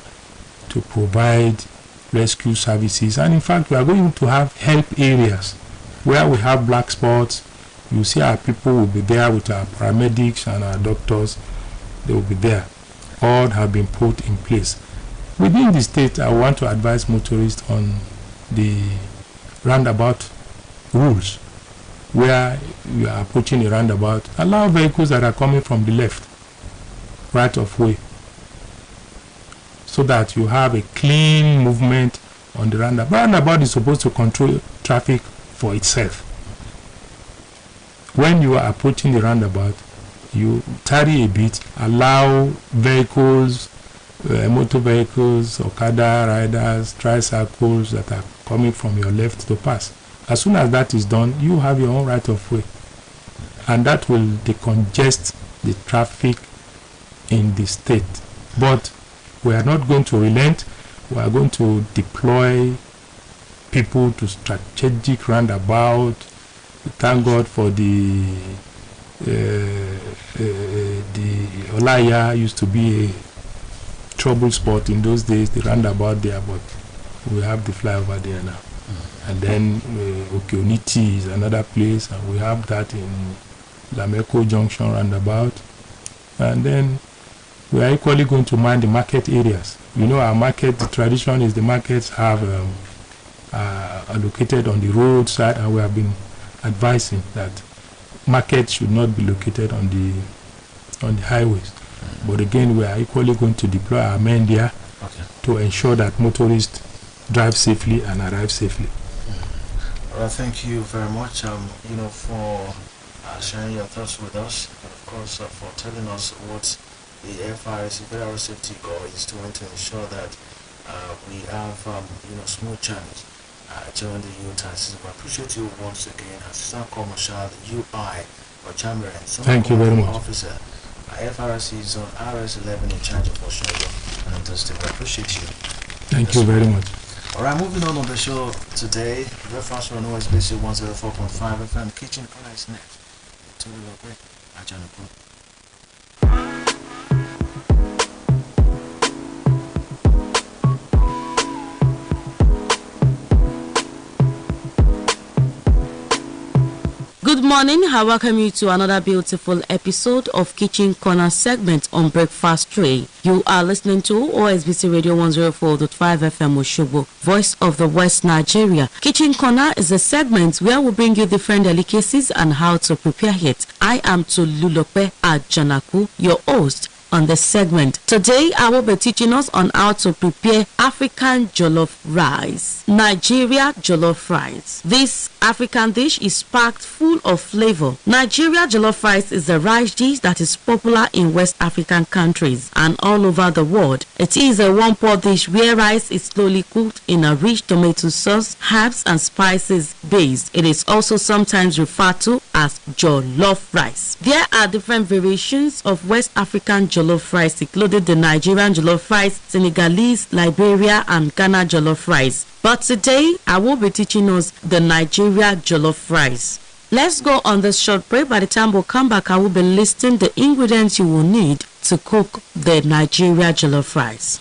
to provide rescue services. And in fact, we are going to have help areas where we have black spots. You see our people will be there with our paramedics and our doctors. They will be there. All have been put in place. Within the state, I want to advise motorists on the roundabout rules. Where you are approaching a roundabout, allow vehicles that are coming from the left, right of way, so that you have a clean movement on the roundabout. Roundabout is supposed to control traffic for itself. When you are approaching the roundabout, you tarry a bit, allow vehicles, motor vehicles, Okada riders, tricycles that are coming from your left to pass. As soon as that is done, you have your own right of way, and that will decongest the traffic in the state. But we are not going to relent. We are going to deploy people to strategic roundabout. Thank God for the Olaya used to be a trouble spot in those days, the roundabout there, but we have the flyover there now. And then Okeoniti is another place, and we have that in Lameko Junction roundabout. And then we are equally going to mind the market areas. You know, our market, the tradition is the markets have located on the roadside, and we have been advising that markets should not be located on the highways. But again, we are equally going to deploy our men there to ensure that motorists drive safely and arrive safely. Well, thank you very much, for sharing your thoughts with us, and of course for telling us what the FRC Federal Safety Corps is doing to ensure that we have smooth channels during the Utah season. I appreciate you once again, Assistant Corps Marshal UI or Chamberlain. Thank you very much. Officer, FRC is on RS11 in charge of Oshogo and Understand. I appreciate you. Thank you very much. Alright, moving on the show today, breakfast on OSBC 104.5 FM. Kitchen Corner is next. To the great Ajanaku. Good morning. I welcome you to another beautiful episode of Kitchen Corner segment on Breakfast Tray. You are listening to OSBC Radio 104.5 FM Oshobo, Voice of the West Nigeria. Kitchen Corner is a segment where we bring you different delicacies and how to prepare it. I am Tolulope Ajanaku, your host on the segment. Today, I will be teaching us on how to prepare African jollof rice. Nigeria jollof rice. This African dish is packed full of flavor. Nigeria jollof rice is a rice dish that is popular in West African countries and all over the world. It is a one-pot dish where rice is slowly cooked in a rich tomato sauce, herbs and spices base. It is also sometimes referred to as jollof rice. There are different variations of West African jollof rice, including the Nigerian jollof rice, Senegalese, Liberia and Ghana jollof rice. But today, I will be teaching us the Nigeria jollof rice. Let's go on this short break. By the time we'll come back, I will be listing the ingredients you will need to cook the Nigeria jollof rice.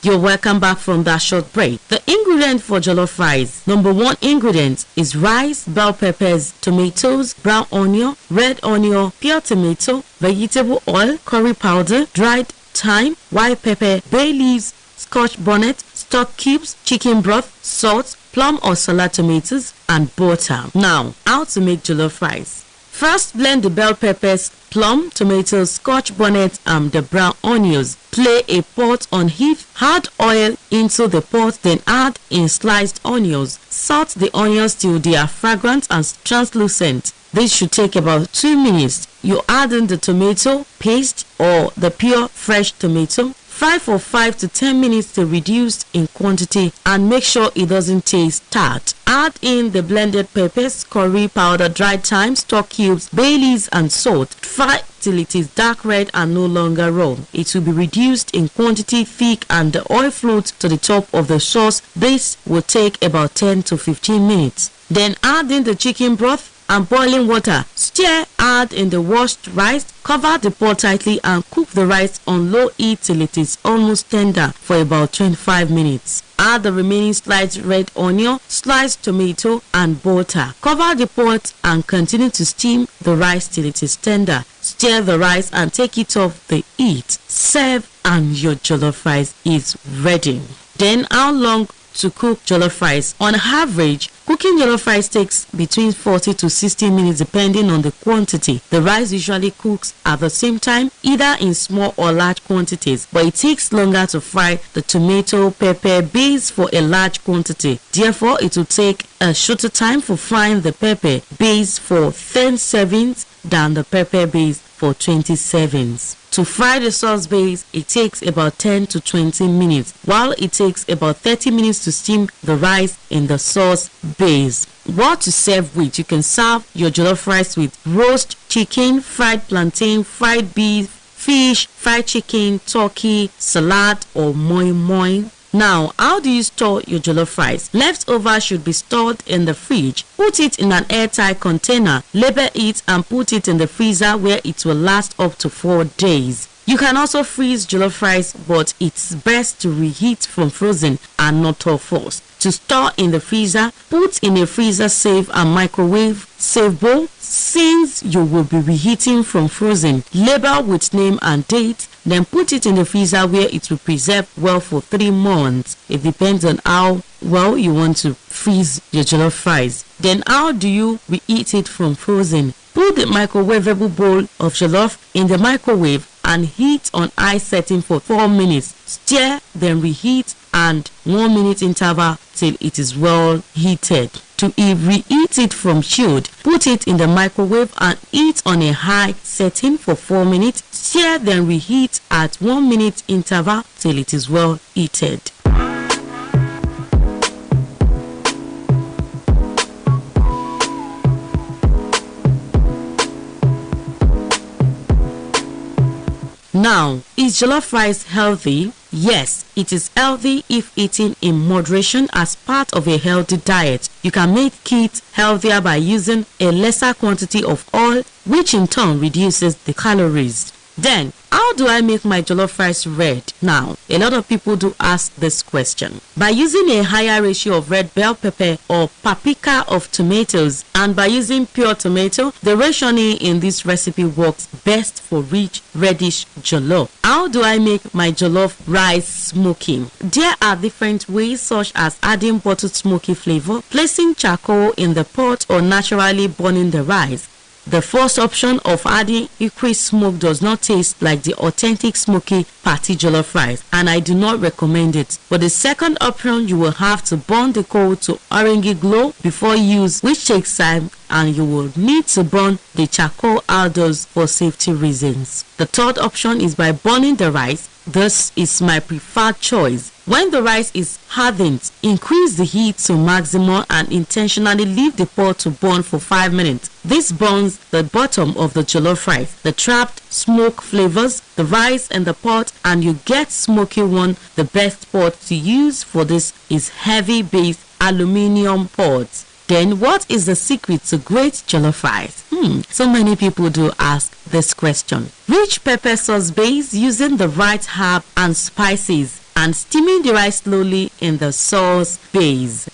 You're welcome back from that short break. The ingredient for jollof rice. Number one ingredient is rice, bell peppers, tomatoes, brown onion, red onion, pure tomato, vegetable oil, curry powder, dried thyme, white pepper, bay leaves, scotch bonnet, stock cubes, chicken broth, salt, plum or salad tomatoes, and butter. Now, how to make jollof rice. First, blend the bell peppers, plum, tomatoes, scotch bonnet, and the brown onions. Place a pot on heat, add oil into the pot, then add in sliced onions. Salt the onions till they are fragrant and translucent. This should take about 2 minutes. You add in the tomato paste or the pure fresh tomato. Fry for 5 to 10 minutes till reduced in quantity and make sure it doesn't taste tart. Add in the blended peppers, curry powder, dried thyme, stock cubes, bay leaves and salt. Fry till it is dark red and no longer raw. It will be reduced in quantity, thick, and the oil floats to the top of the sauce. This will take about 10 to 15 minutes. Then add in the chicken broth and boiling water. Stir, add in the washed rice, cover the pot tightly and cook the rice on low heat till it is almost tender for about 25 minutes. Add the remaining sliced red onion, sliced tomato and butter. Cover the pot and continue to steam the rice till it is tender. Stir the rice and take it off the heat. Serve and your jollof rice is ready. Then how long to cook jollof rice? On average, cooking jollof rice takes between 40 to 60 minutes depending on the quantity. The rice usually cooks at the same time, either in small or large quantities, but it takes longer to fry the tomato pepper base for a large quantity. Therefore, it will take a shorter time for frying the pepper base for 10 servings than the pepper base for 20 servings. To fry the sauce base, it takes about 10 to 20 minutes, while it takes about 30 minutes to steam the rice in the sauce base. What to serve with? You can serve your jollof rice with roast chicken, fried plantain, fried beef, fish, fried chicken, turkey, salad, or moi moi. Now, how do you store your jollof rice? Leftover should be stored in the fridge. Put it in an airtight container, label it and put it in the freezer where it will last up to 4 days. You can also freeze jollof rice, but it's best to reheat from frozen and not thaw first. To store in the freezer, put in a freezer safe and microwave safe bowl. Since you will be reheating from frozen, label with name and date, then put it in the freezer where it will preserve well for 3 months. It depends on how well you want to freeze your jollof rice. Then how do you reheat it from frozen? Put the microwavable bowl of jollof in the microwave and heat on high setting for 4 minutes. Stir, then reheat and 1 minute interval till it is well heated. To reheat it from chilled, put it in the microwave and heat on a high setting for 4 minutes. Stir, then reheat at 1 minute interval till it is well heated. Now, is jollof rice healthy? Yes, it is healthy if eaten in moderation as part of a healthy diet. You can make it healthier by using a lesser quantity of oil, which in turn reduces the calories. Then, how do I make my jollof rice red? Now, a lot of people do ask this question. By using a higher ratio of red bell pepper or paprika of tomatoes, and by using pure tomato, the rationing in this recipe works best for rich reddish jollof. How do I make my jollof rice smoky? There are different ways, such as adding bottled smoky flavor, placing charcoal in the pot, or naturally burning the rice. The first option of adding increased smoke does not taste like the authentic smoky party jollof rice, and I do not recommend it. For the second option, you will have to burn the coal to orangey glow before use, which takes time, and you will need to burn the charcoal outdoors for safety reasons. The third option is by burning the rice. This is my preferred choice. When the rice is hardened, increase the heat to maximum and intentionally leave the pot to burn for 5 minutes. This burns the bottom of the jollof rice. The trapped smoke flavors the rice and the pot, and you get smoky one. The best pot to use for this is heavy base aluminium pots. Then what is the secret to great jollof rice? So many people do ask this question. Rich pepper sauce base using the right herb and spices, and steaming the rice slowly in the sauce base.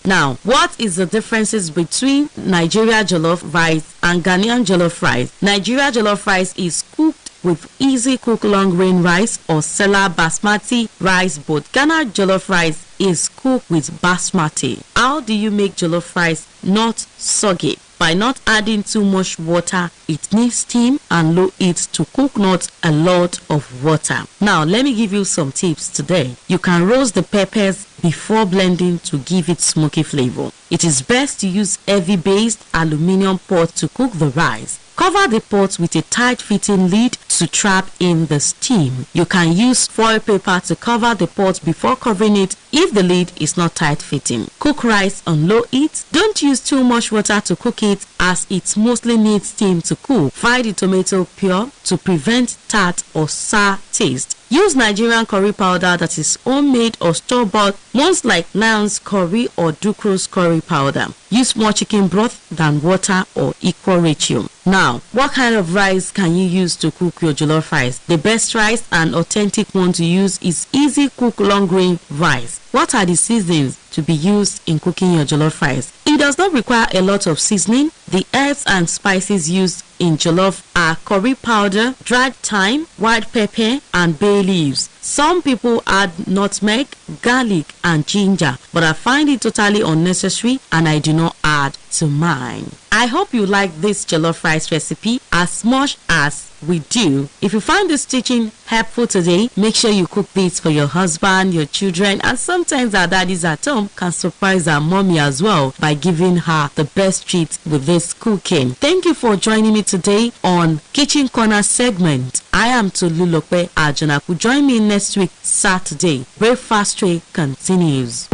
Now, what is the differences between Nigeria jollof rice and Ghanaian jollof rice? Nigeria jollof rice is cooked with easy cook long grain rice or Sela basmati rice, but Ghana jollof rice is cooked with basmati. How do you make jollof rice not soggy? by not adding too much water. It needs steam and low heat to cook, not a lot of water. Now, let me give you some tips today. You can roast the peppers before blending to give it smoky flavor. It is best to use heavy-based aluminum pot to cook the rice. Cover the pot with a tight-fitting lid to trap in the steam. You can use foil paper to cover the pot before covering it if the lid is not tight-fitting. Cook rice on low heat. Don't use too much water to cook it, as it mostly needs steam to cook. Fry the tomato pure to prevent tart or sour taste. Use Nigerian curry powder that is homemade or store-bought, ones like Lion's curry or Ducros curry powder. Use more chicken broth than water or equal ratio. Now, what kind of rice can you use to cook your jollof rice? The best rice and authentic one to use is easy cook long grain rice. What are the seasonings to be used in cooking your jollof rice? It does not require a lot of seasoning. The herbs and spices used in jollof are curry powder, dried thyme, white pepper, and bay leaves. Some people add nutmeg, garlic, and ginger, but I find it totally unnecessary and I do not add to mine. I hope you like this jollof rice recipe as much as we do. If you find this teaching helpful today, make sure you cook this for your husband, your children, and sometimes our daddies at home can surprise our mommy as well by giving her the best treat with this cooking. Thank you for joining me today on Kitchen Corner segment. I am Tolulope Ajonaku. Join me next week, Saturday. Breakfast Tray continues.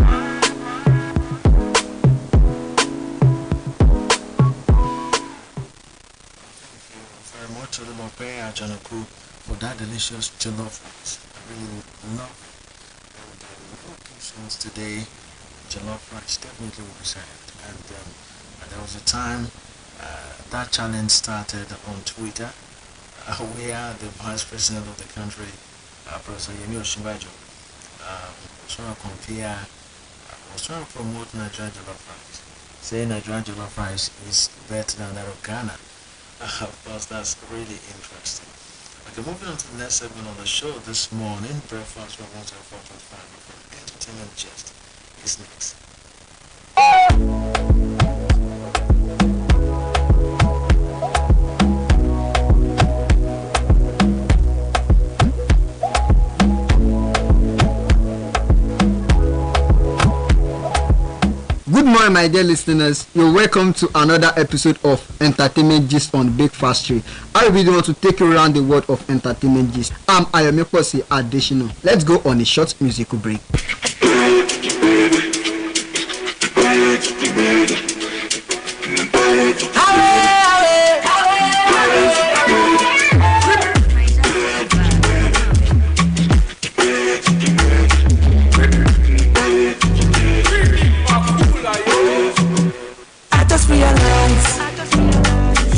Ajonaku for that delicious jollof rice. I really love it. And locations today, jollof rice definitely will be served. And there was a time that challenge started on Twitter, where the vice president of the country, Professor Yemi Osinbajo, was trying to promote Nigerian jollof rice, saying Nigerian jollof rice is better than that of Ghana. Of course, that's really interesting. Okay, moving on to the next segment on the show this morning, Breakfast with 104.5 Entertainment Gist is next. Good morning, my dear listeners. You're welcome to another episode of Entertainment Gist on Breakfast Tray. I really want to take you around the world of entertainment gist. I'm Ayomeposi Adeshino. Let's go on a short musical break.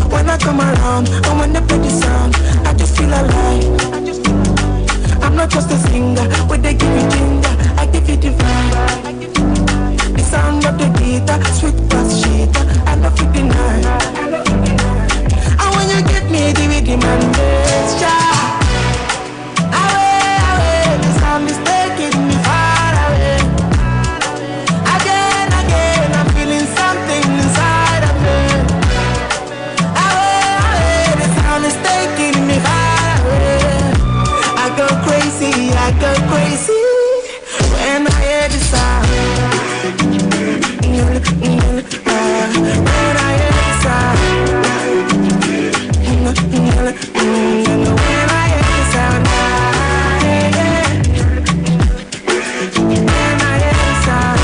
When I come around, and when they play the sound, I just feel alive. I'm not just a singer, but they give you ginger, I give you the vibe. The sound of the guitar, sweet bass shit, I love it the night. And when you give me the rhythm and bass, away, the sound is taking me far away. Again, I'm feeling something inside of me. Is taking me far away. I go crazy when I hear the sound. When I hear the sound. When I hear the sound. When I hear the sound.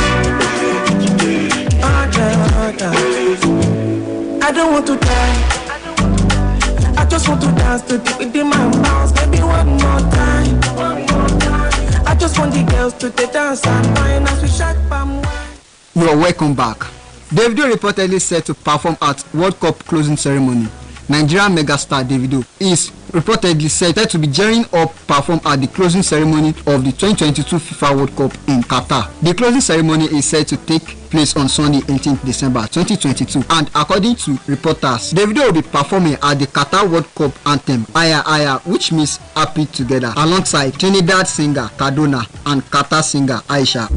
I don't want to die. I just want to dance to the rhythm and bounce, maybe one more time. I just want the girls to dance and wine as we shake palm wine. You are welcome back. Davido reportedly set to perform at World Cup closing ceremony. Nigerian megastar Davido is reportedly set to be gearing up perform at the closing ceremony of the 2022 FIFA World Cup in Qatar. The closing ceremony is set to take place on Sunday, 18th December 2022, and according to reporters, Davido will be performing at the Qatar World Cup anthem Aya Aya, which means happy together, alongside Trinidad singer Kaduna and Qatar singer Aisha.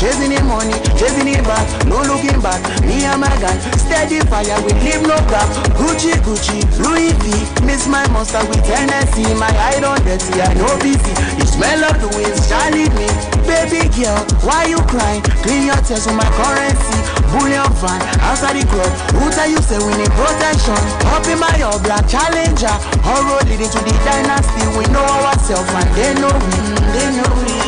chasing the money, chasing it back, no looking back. Me and my guy, steady fire, we leave no gap. Gucci, Gucci, Louis V, miss my monster with Tennessee. My eye on dirty, I know busy. You smell of the winds, shall leave me. Baby girl, why you crying? Clean your tears on my currency. Bullion van, outside the club. Who tell you say we need protection? Up in my all black challenger. All road leading to the dynasty. We know ourselves and they know we. They know we.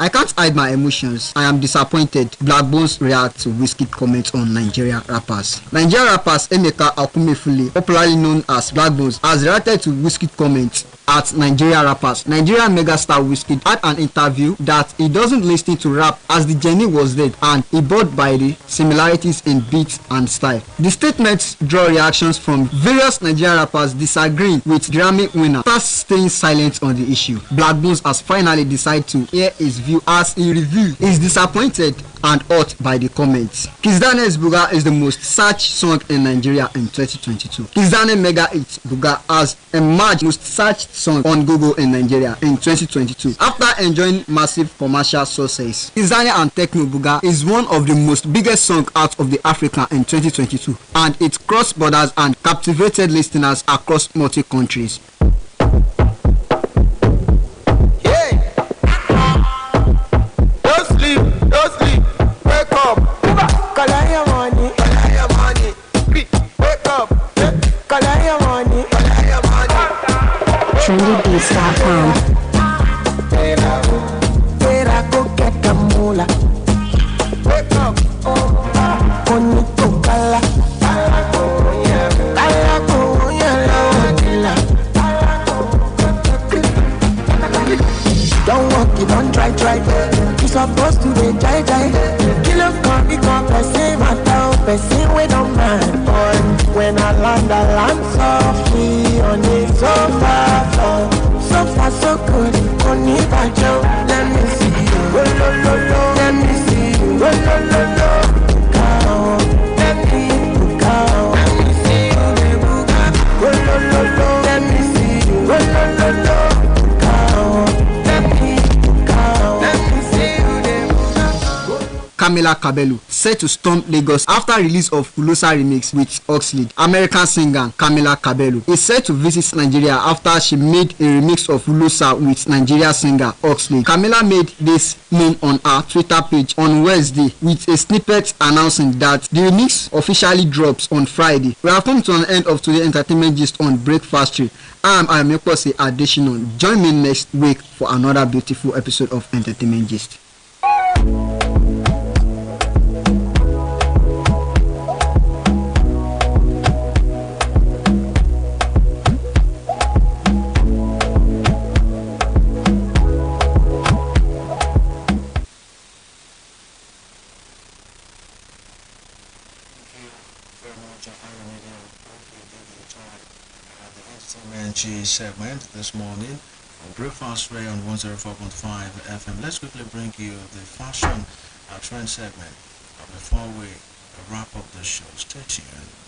I can't hide my emotions. I am disappointed. Black Bones react to Wizkid comments on Nigeria rappers. Nigeria rappers Emeka Akumefule, popularly known as Black Bones, has reacted to Wizkid comments at Nigeria rappers. Nigerian megastar Wizkid had an interview that he doesn't listen to rap as the journey was dead and he bored by the similarities in beats and style. The statements draw reactions from various Nigerian rappers disagreeing with Grammy winner after staying silent on the issue. Black Bones has finally decided to hear his view as he revealed he is disappointed and hurt by the comments. Kizzane's Buga is the most searched song in Nigeria in 2022. Kizzane Mega Hit Buga has emerged most searched song on Google in Nigeria in 2022 after enjoying massive commercial success. Kizzane and Techno Buga is one of the most biggest songs out of the Africa in 2022 and it crossed borders and captivated listeners across multi countries. trendybeats.com. Don't walk, you don't try. You supposed to be jai. Kill up, come, become person, person we don't mind. Boy, when I land softly on the sofa. So far so good, only by Joe. Let me see you, let me see you, go. Let me go. Let me see you, let me see you, go. Camila Cabello set to storm Lagos after release of Fulosa remix with Oxlade. American singer Camila Cabello is set to visit Nigeria after she made a remix of Fulosa with Nigeria singer Oxlade. Camila made this known on her Twitter page on Wednesday with a snippet announcing that the remix officially drops on Friday. We have come to an end of today's entertainment gist on Breakfast Tree. I am Ayomekose Adesina. Join me next week for another beautiful episode of Entertainment Gist. Segment this morning on Breakfast Ray on 104.5 FM. Let's quickly bring you the fashion trend segment before we wrap up the show. Stay tuned.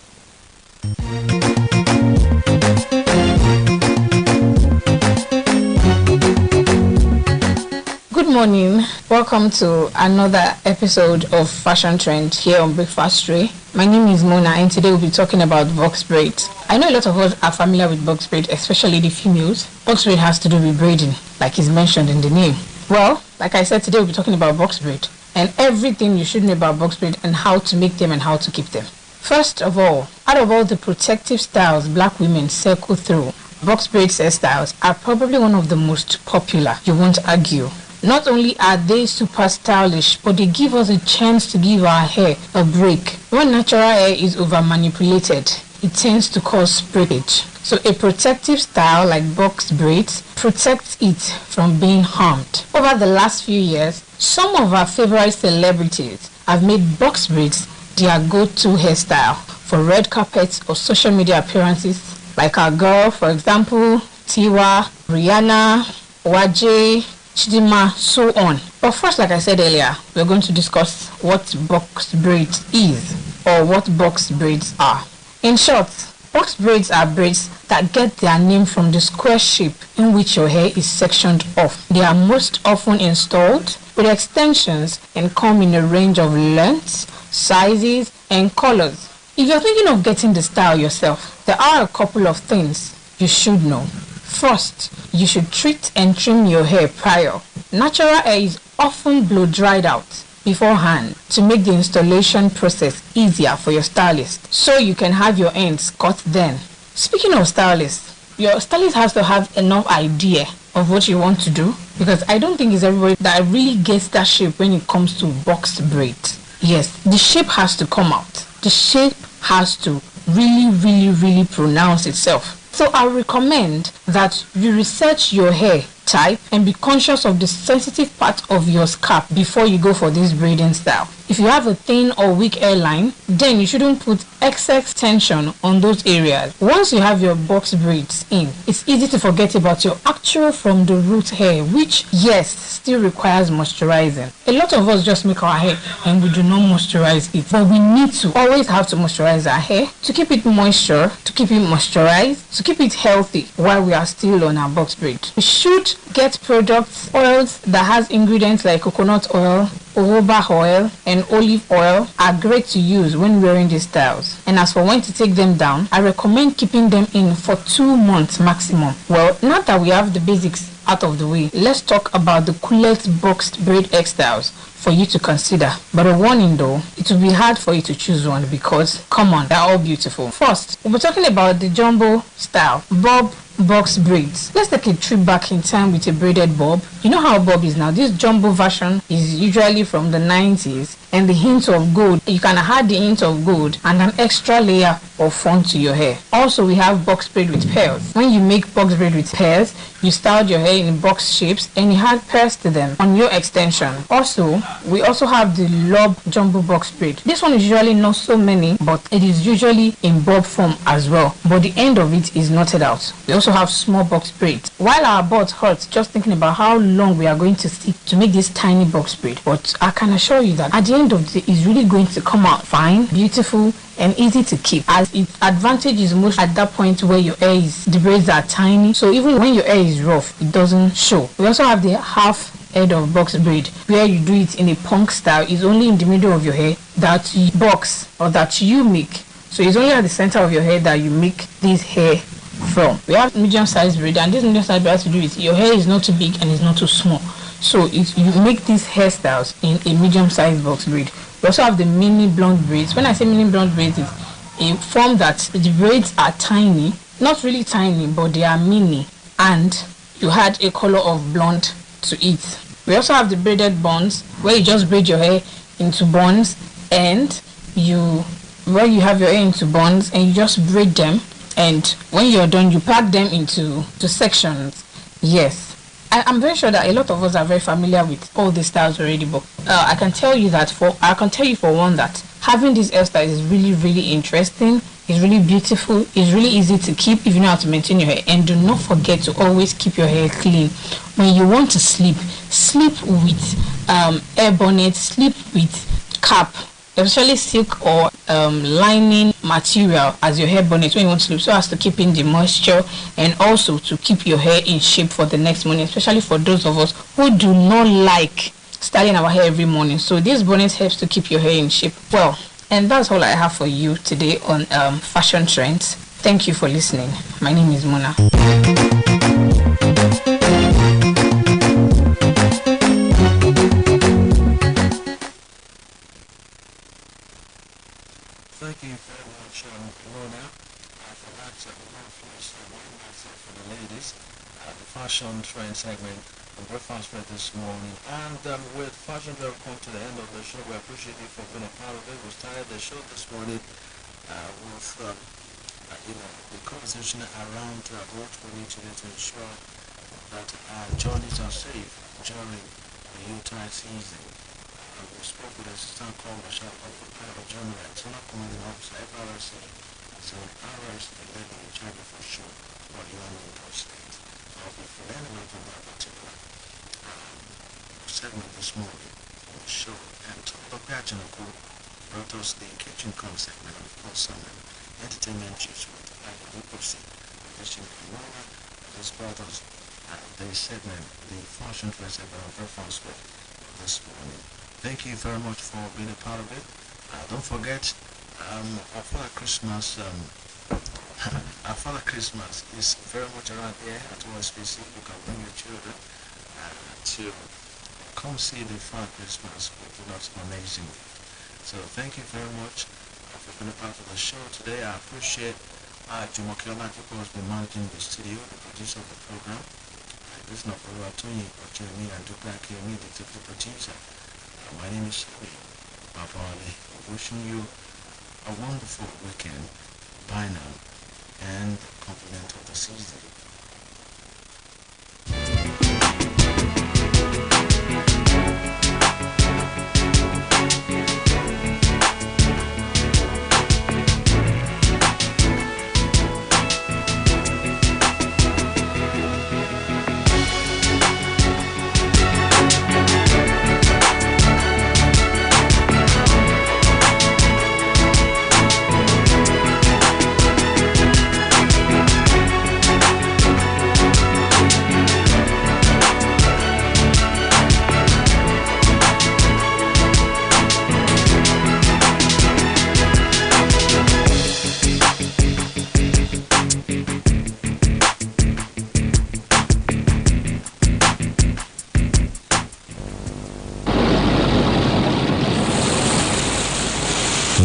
Good morning. Welcome to another episode of Fashion Trend here on Breakfast Ray. My name is Mona and today we'll be talking about box braids. I know a lot of us are familiar with box braid, especially the females. Box braid has to do with braiding, like is mentioned in the name. Well, like I said, today we'll be talking about box braid and everything you should know about box braid and how to make them and how to keep them. First of all, out of all the protective styles black women circle through, box braid hairstyles are probably one of the most popular, you won't argue. Not only are they super stylish, but they give us a chance to give our hair a break. When natural hair is over manipulated, it tends to cause breakage. So a protective style like box braids protects it from being harmed. Over the last few years, some of our favorite celebrities have made box braids their go-to hairstyle for red carpets or social media appearances, like our girl, for example, Tiwa, Rihanna, Waje, Chidima, so on. But first, like I said earlier, we're going to discuss what box braids is or what box braids are. In short, box braids are braids that get their name from the square shape in which your hair is sectioned off. They are most often installed with extensions and come in a range of lengths, sizes, and colors. If you're thinking of getting the style yourself, there are a couple of things you should know. First, you should treat and trim your hair prior. Natural hair is often blow dried out beforehand to make the installation process easier for your stylist, so you can have your ends cut then. Speaking of stylists, your stylist has to have enough idea of what you want to do, because I don't think it's everybody that really gets that shape when it comes to box braids. Yes, the shape has to come out. The shape has to really pronounce itself. So I recommend that you research your hair type and be conscious of the sensitive part of your scalp before you go for this braiding style. If you have a thin or weak hairline, then you shouldn't put excess tension on those areas. Once you have your box braids in, it's easy to forget about your actual from the root hair, which, yes, still requires moisturizing. A lot of us just make our hair and we do not moisturize it. But we need to always have to moisturize our hair to keep it moisture, to keep it moisturized, to keep it healthy while we are still on our box braid. We should get products, oils that has ingredients like coconut oil, jojoba oil, and olive oil are great to use when wearing these styles. And as for when to take them down, I recommend keeping them in for 2 months maximum. Well, now that we have the basics out of the way, let's talk about the coolest boxed braid hairstyles for you to consider. But a warning though, it will be hard for you to choose one because, come on, they're all beautiful. First, we'll be talking about the jumbo style, bob box braids. Let's take a trip back in time with a braided bob. You know how bob is now. This jumbo version is usually from the 90s, and the hint of gold, you can add the hint of gold and an extra layer of fun to your hair. Also, we have box braid with pearls. When you make box braid with pearls, you styled your hair in box shapes and you had pearls to them on your extension. Also, we also have the lob jumbo box braid. This one is usually not so many, but it is usually in bob form as well, but the end of it is knotted out. We also have small box braids. While our butt hurts just thinking about how long we are going to stick to make this tiny box braid, but I can assure you that at the end of the day, it's really going to come out fine, beautiful, and easy to keep, as its advantage is most at that point where your hair is, the braids are tiny, so even when your hair is rough, it doesn't show. We also have the half head of box braid, where you do it in a punk style. It's only in the middle of your hair that you box or that you make, so it's only at the center of your hair that you make this hair from. We have medium sized braid, and this medium sized braid has to do with your hair is not too big and it's not too small, so if you make these hairstyles in a medium sized box braid. We also have the mini blonde braids. When I say mini blonde braids, it's a form that the braids are tiny, not really tiny, but they are mini, and you add a color of blonde to it. We also have the braided buns, where you just braid your hair into buns, and where you have your hair into buns and you just braid them, and when you're done, you pack them into sections. Yes, I'm very sure that a lot of us are very familiar with all these styles already, but I can tell you for one that having this hairstyle is really interesting. It's really beautiful. It's really easy to keep if you know how to maintain your hair. And do not forget to always keep your hair clean. When you want to sleep with hair bonnet, sleep with cap, especially silk or lining material as your hair bonnet when you want to sleep, so as to keep in the moisture and also to keep your hair in shape for the next morning, especially for those of us who do not like styling our hair every morning. So this bonnet helps to keep your hair in shape. Well, and that's all I have for you today on fashion trends. Thank you for listening. My name is Mona. Thank you very much, Mona, for that marvelous myself for the ladies, the fashion trend segment on Breakfast Trend this morning. And with fashion trend, we come to the end of the show. We appreciate you for being a part of it. We started the show this morning with the conversation around what we need to do to ensure that our journeys are safe during the Utah season. We spoke with Assistant Commissioner of the Private General, Senior Commanding Officer, FRSC, Zone RS, and then in charge for sure for Utah State. So I'll be learning a lot on that particular segment this morning on the show. And Dr. Ajanaku brought us the kitchen concept and of course some entertainment juice with Luposi, Christian Kimura, just brought us the segment, the fashion dress about breakfast with this morning. Thank you very much for being a part of it. Don't forget, our Father Christmas, our Father Christmas is very much around here at OSBC. You can bring your children to come see the Father Christmas with lots of amazing. So thank you very much for being a part of the show today. I appreciate Jumoke Oladipo has been managing the studio, the producer of the program. This is not for Tony or Jeremy and Dupla Kiyemi, the executive producer. My name is Shelly Babawale. Wishing you a wonderful weekend. Bye now, and compliment of the season.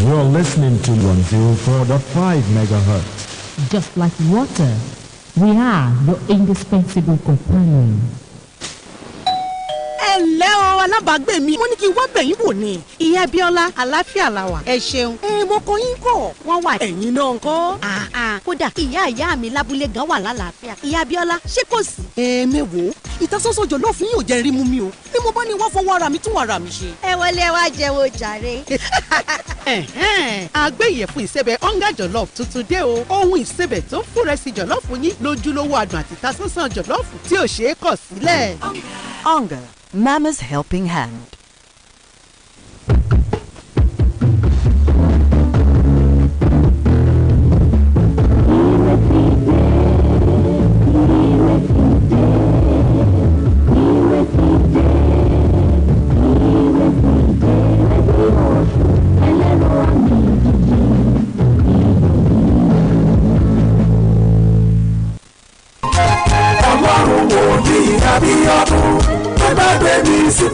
You're listening to 104.5 megahertz. Just like water, we are your indispensable companion. ẹ̀lẹ́ o alábàágbé mi mo ní kí n wá bẹ̀yìn wò ni ìyá Bíọ́lá àlàáfíà la wà ẹ ṣeun mo kọ yín kọ wọ́n wà ẹ̀yin náà ńkọ́. kódà ìyá mi lábúlé gan wà lálàáfíà ìyá Bíọ́lá ṣé kò sí. mẹ́wòó ìtasọ́sọ́ jọ̀lọ́ fún yín ò jẹ́ rí mú mi o ni mo bá ní wọ́n fọwọ́ ara mi tún ara mi ṣe. ẹ wọlé wá jẹ́wọ́ jàre. àgbéyẹ̀fun ìsẹ̀bẹ̀ ọ̀ngá jọ̀lọ́f tuntun dé o ohun ìsẹ̀bẹ̀ tó ń fúnrẹ́sì jọ̀lọ́fù yín lójúlówó adùn àti ìtasọ́sọ́ jọ̀lọ́fù tí ò ṣeé kọ̀ sílẹ̀. Onga, Mama's helping hand.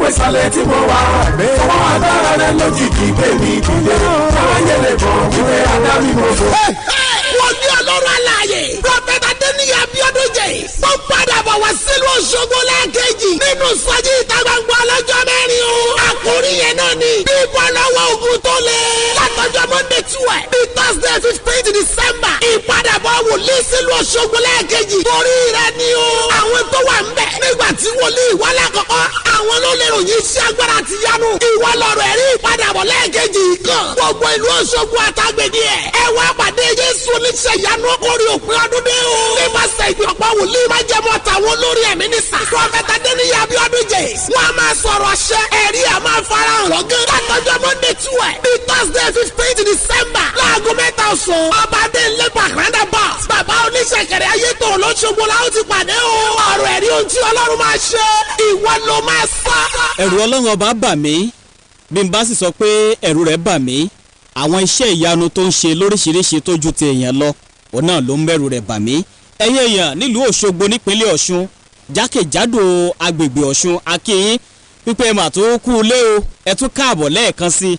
Ìsàlẹ̀ tí mo wà ọwọ́ agbára rẹ lójijì gbé mi dìde káyé lè bọ̀ wípé adá mi mo bò. wọ́n ní ọlọ́run aláàyè prọfẹ̀tà Adéníyì Abíọ́dún jẹ́ tó padà bọ̀ wá sílùú Òṣogbo lẹ́ẹ̀kejì nínú sọ́jí ìta gbangba ọlọ́jọ́ mẹ́rin o. àkórí yẹn náà ni bíbọ̀ lọ́wọ́ ogun tó lé. látọjọ́ Monday 12 bí Thursday 15 December ìpadàbọ̀ wòlíì sílùú Òṣogbo lẹ́ẹ̀kejì torí rẹ ni o. àwọn tó wà ń bẹ̀ nígbà tí wòlíì wà lákọ̀ọ́kọ́ àwọn ló lè ròyìn iṣẹ́ agbára àti yanu. ìwọ lọ̀rọ̀ ẹ̀rí ìpadàbọ̀ lẹ́ẹ̀kejì kan. gbogbo ìlú Òṣogbo àtàgbèdì ẹ̀. ẹ wá pàdé Jésù oníṣẹ́ ìyanu kórè òpin ọdún dé o. nípasẹ̀ ìgbìmọ̀ wòlíì máa jẹ́ mọ́ tàwọn olórí ẹ̀mí ní sà. prọfẹ̀tà Adéníyì Abíọ́dún jẹ́. wọ́n a máa sọ̀rọ̀ ṣẹ́ ẹ̀rí a máa farahàn lọ́gán. látọjọ́ Monday 12 bí Thursday 15 December láago 3 ọ̀sán. ọba adéǹlé pàkàndà bus. bàbá oníṣẹ̀kẹ̀rẹ̀ ayé tó lọ́ṣogbo la ó ti pàdé o. ọ̀rọ̀ ẹ̀rí ohun tí Ọlọ́run máa ṣe ìwọ ló máa sá. ẹ̀rù Ọlọ́run ọba bà mí bí n bá sì sọ pé ẹ̀rù rẹ̀ bà mí àwọn iṣẹ́ ìyanu tó ń ṣe lóríṣiríṣi tó ju ti èèyàn lọ òun náà ló ń bẹ̀rù rẹ̀ bà mí. ẹ̀yin èèyàn nílùú Òṣogbo nípínlẹ̀ Ọ̀ṣun jákèjádò agbègbè Ọ̀ṣun akínyín pípẹ́ mà tó kú lé o ẹ tún káàbọ̀ lẹ́ẹ̀kan sí i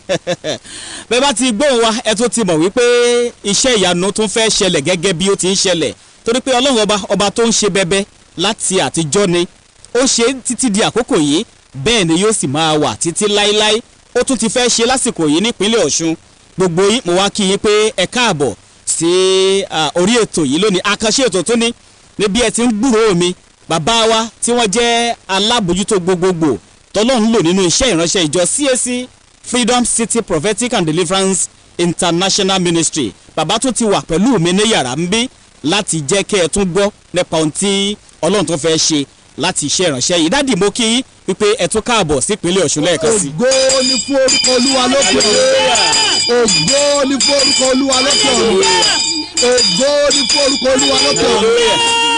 bẹ́ẹ̀ bá ti gbóhùn wa ẹ tún ti mọ̀ wípé iṣẹ́ ìyanu tún fẹ́ ṣẹlẹ̀ gẹ́gẹ́ bí ó ti ń ṣẹlẹ̀ torí pé Ọlọ́run ọba tó ń ṣe bẹbẹ láti àtijọ́ ni ó ṣe títí di àkókò yìí bẹ́ẹ̀ ni yóò sì máa wà títí láíláí ó tún ti fẹ́ ṣe lásìkò yìí nípínlẹ̀ Ọ̀ṣun gbogbo yín mo wá kí yín pé ẹ káàbọ̀ sí orí ètò yìí lónìí àkànṣe ètò tó ní níbi ẹ ti ń gbúròó mi bàbá wa tí wọ́n jẹ́ alábòjútó gbogbogbò tọ́lọ́run lò nínú iṣẹ́ ìránṣẹ́ ìjọ CAC Freedom City Prophetic and Deliverance International Ministry bàbá tó ti wà pẹ̀lú mi ní yàrá ń bí láti jẹ́ kẹ́ ẹ tún gbọ́ nípa ohun tí ọlọ́run tó fẹ́ ṣe láti iṣẹ́ ìránṣẹ́ yìí dádì mo kí wípé ẹ tún káàbọ̀ sípínlẹ̀ Ọ̀ṣun lẹ́ẹ̀kan sí. ògo ni fún orúkọ Olúwa lókè ọ̀run ògo ni fún orúkọ Olúwa lókè ọ̀run ògo ni fún orúkọ Olúwa lókè ọ̀run.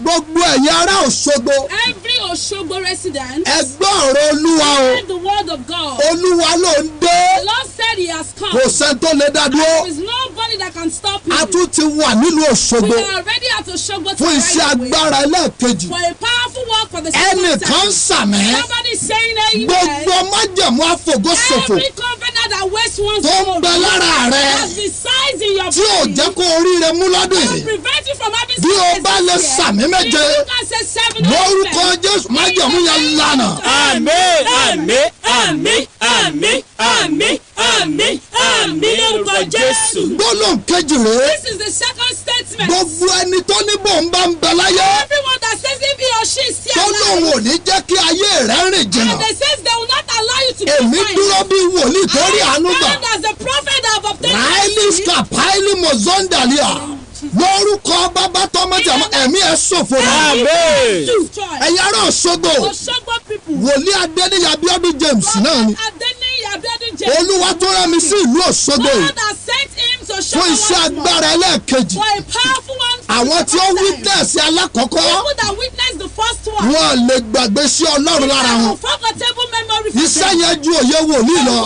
Gbogbo ẹ̀yin ará Òṣogbo. Every Òṣogbo resident. Ẹ gbọ́ ọ̀rọ̀ Olúwa o. Hear the word of God. Olúwa ló ń dé. The Lord said he has come. Kò sẹ́ni tó lè dá dúró. There is nobody that can stop him. A tún ti wà nílùú Òṣogbo. We are already at Òṣogbo to fún iṣẹ́ agbára ẹlẹ́ẹ̀kejì. For a powerful work for the second time. Ẹnìkan sàmẹ́. Somebody saying amen. Gbogbo májẹ̀mú àfògóṣòfò. Every covenant that wastes one's tó ń bẹ lára rẹ. has the size in your body. Tí ò jẹ́ kó oríire mú lọ́dún yìí. To prevent you from having bí o bá lè sàmì méje. lórúkọ Jésù májẹ̀mú yẹn lánàá. àmín àmín àmín àmín àmín àmín àmín lórúkọ Jésù. gbólóhùn kejì rèé. This is the second statement. gbogbo ẹni tó ní bò ń bá ń bẹ láyé. Everyone that says if he or she is still alive. tó lóun ò ní jẹ́ kí ayé rẹ̀ rìn jìnnà. And they says they will not allow you to be èmi dúró bí wòlíì torí àánú gbà. I stand as the prophet that have obtained Raili Skapaili Mozondalia. lórúkọ bàbá tọmọtì àmọ́ ẹ̀mí ẹ̀ ṣòfò náà. ẹ̀yin ará Òṣogbo. wòlíì Adéníyì Abíọ́dún James náà ni. Olúwa tó rán mi sí ìlú Òṣogbo yìí. fún iṣẹ́ agbára ẹlẹ́ẹ̀kejì. àwọn tí ó witness alákọ̀ọ́kọ́. wọ́n lè gbàgbé sí Ọlọ́run lára wọn. iṣẹ́ yẹn ju òye wòlíì lọ.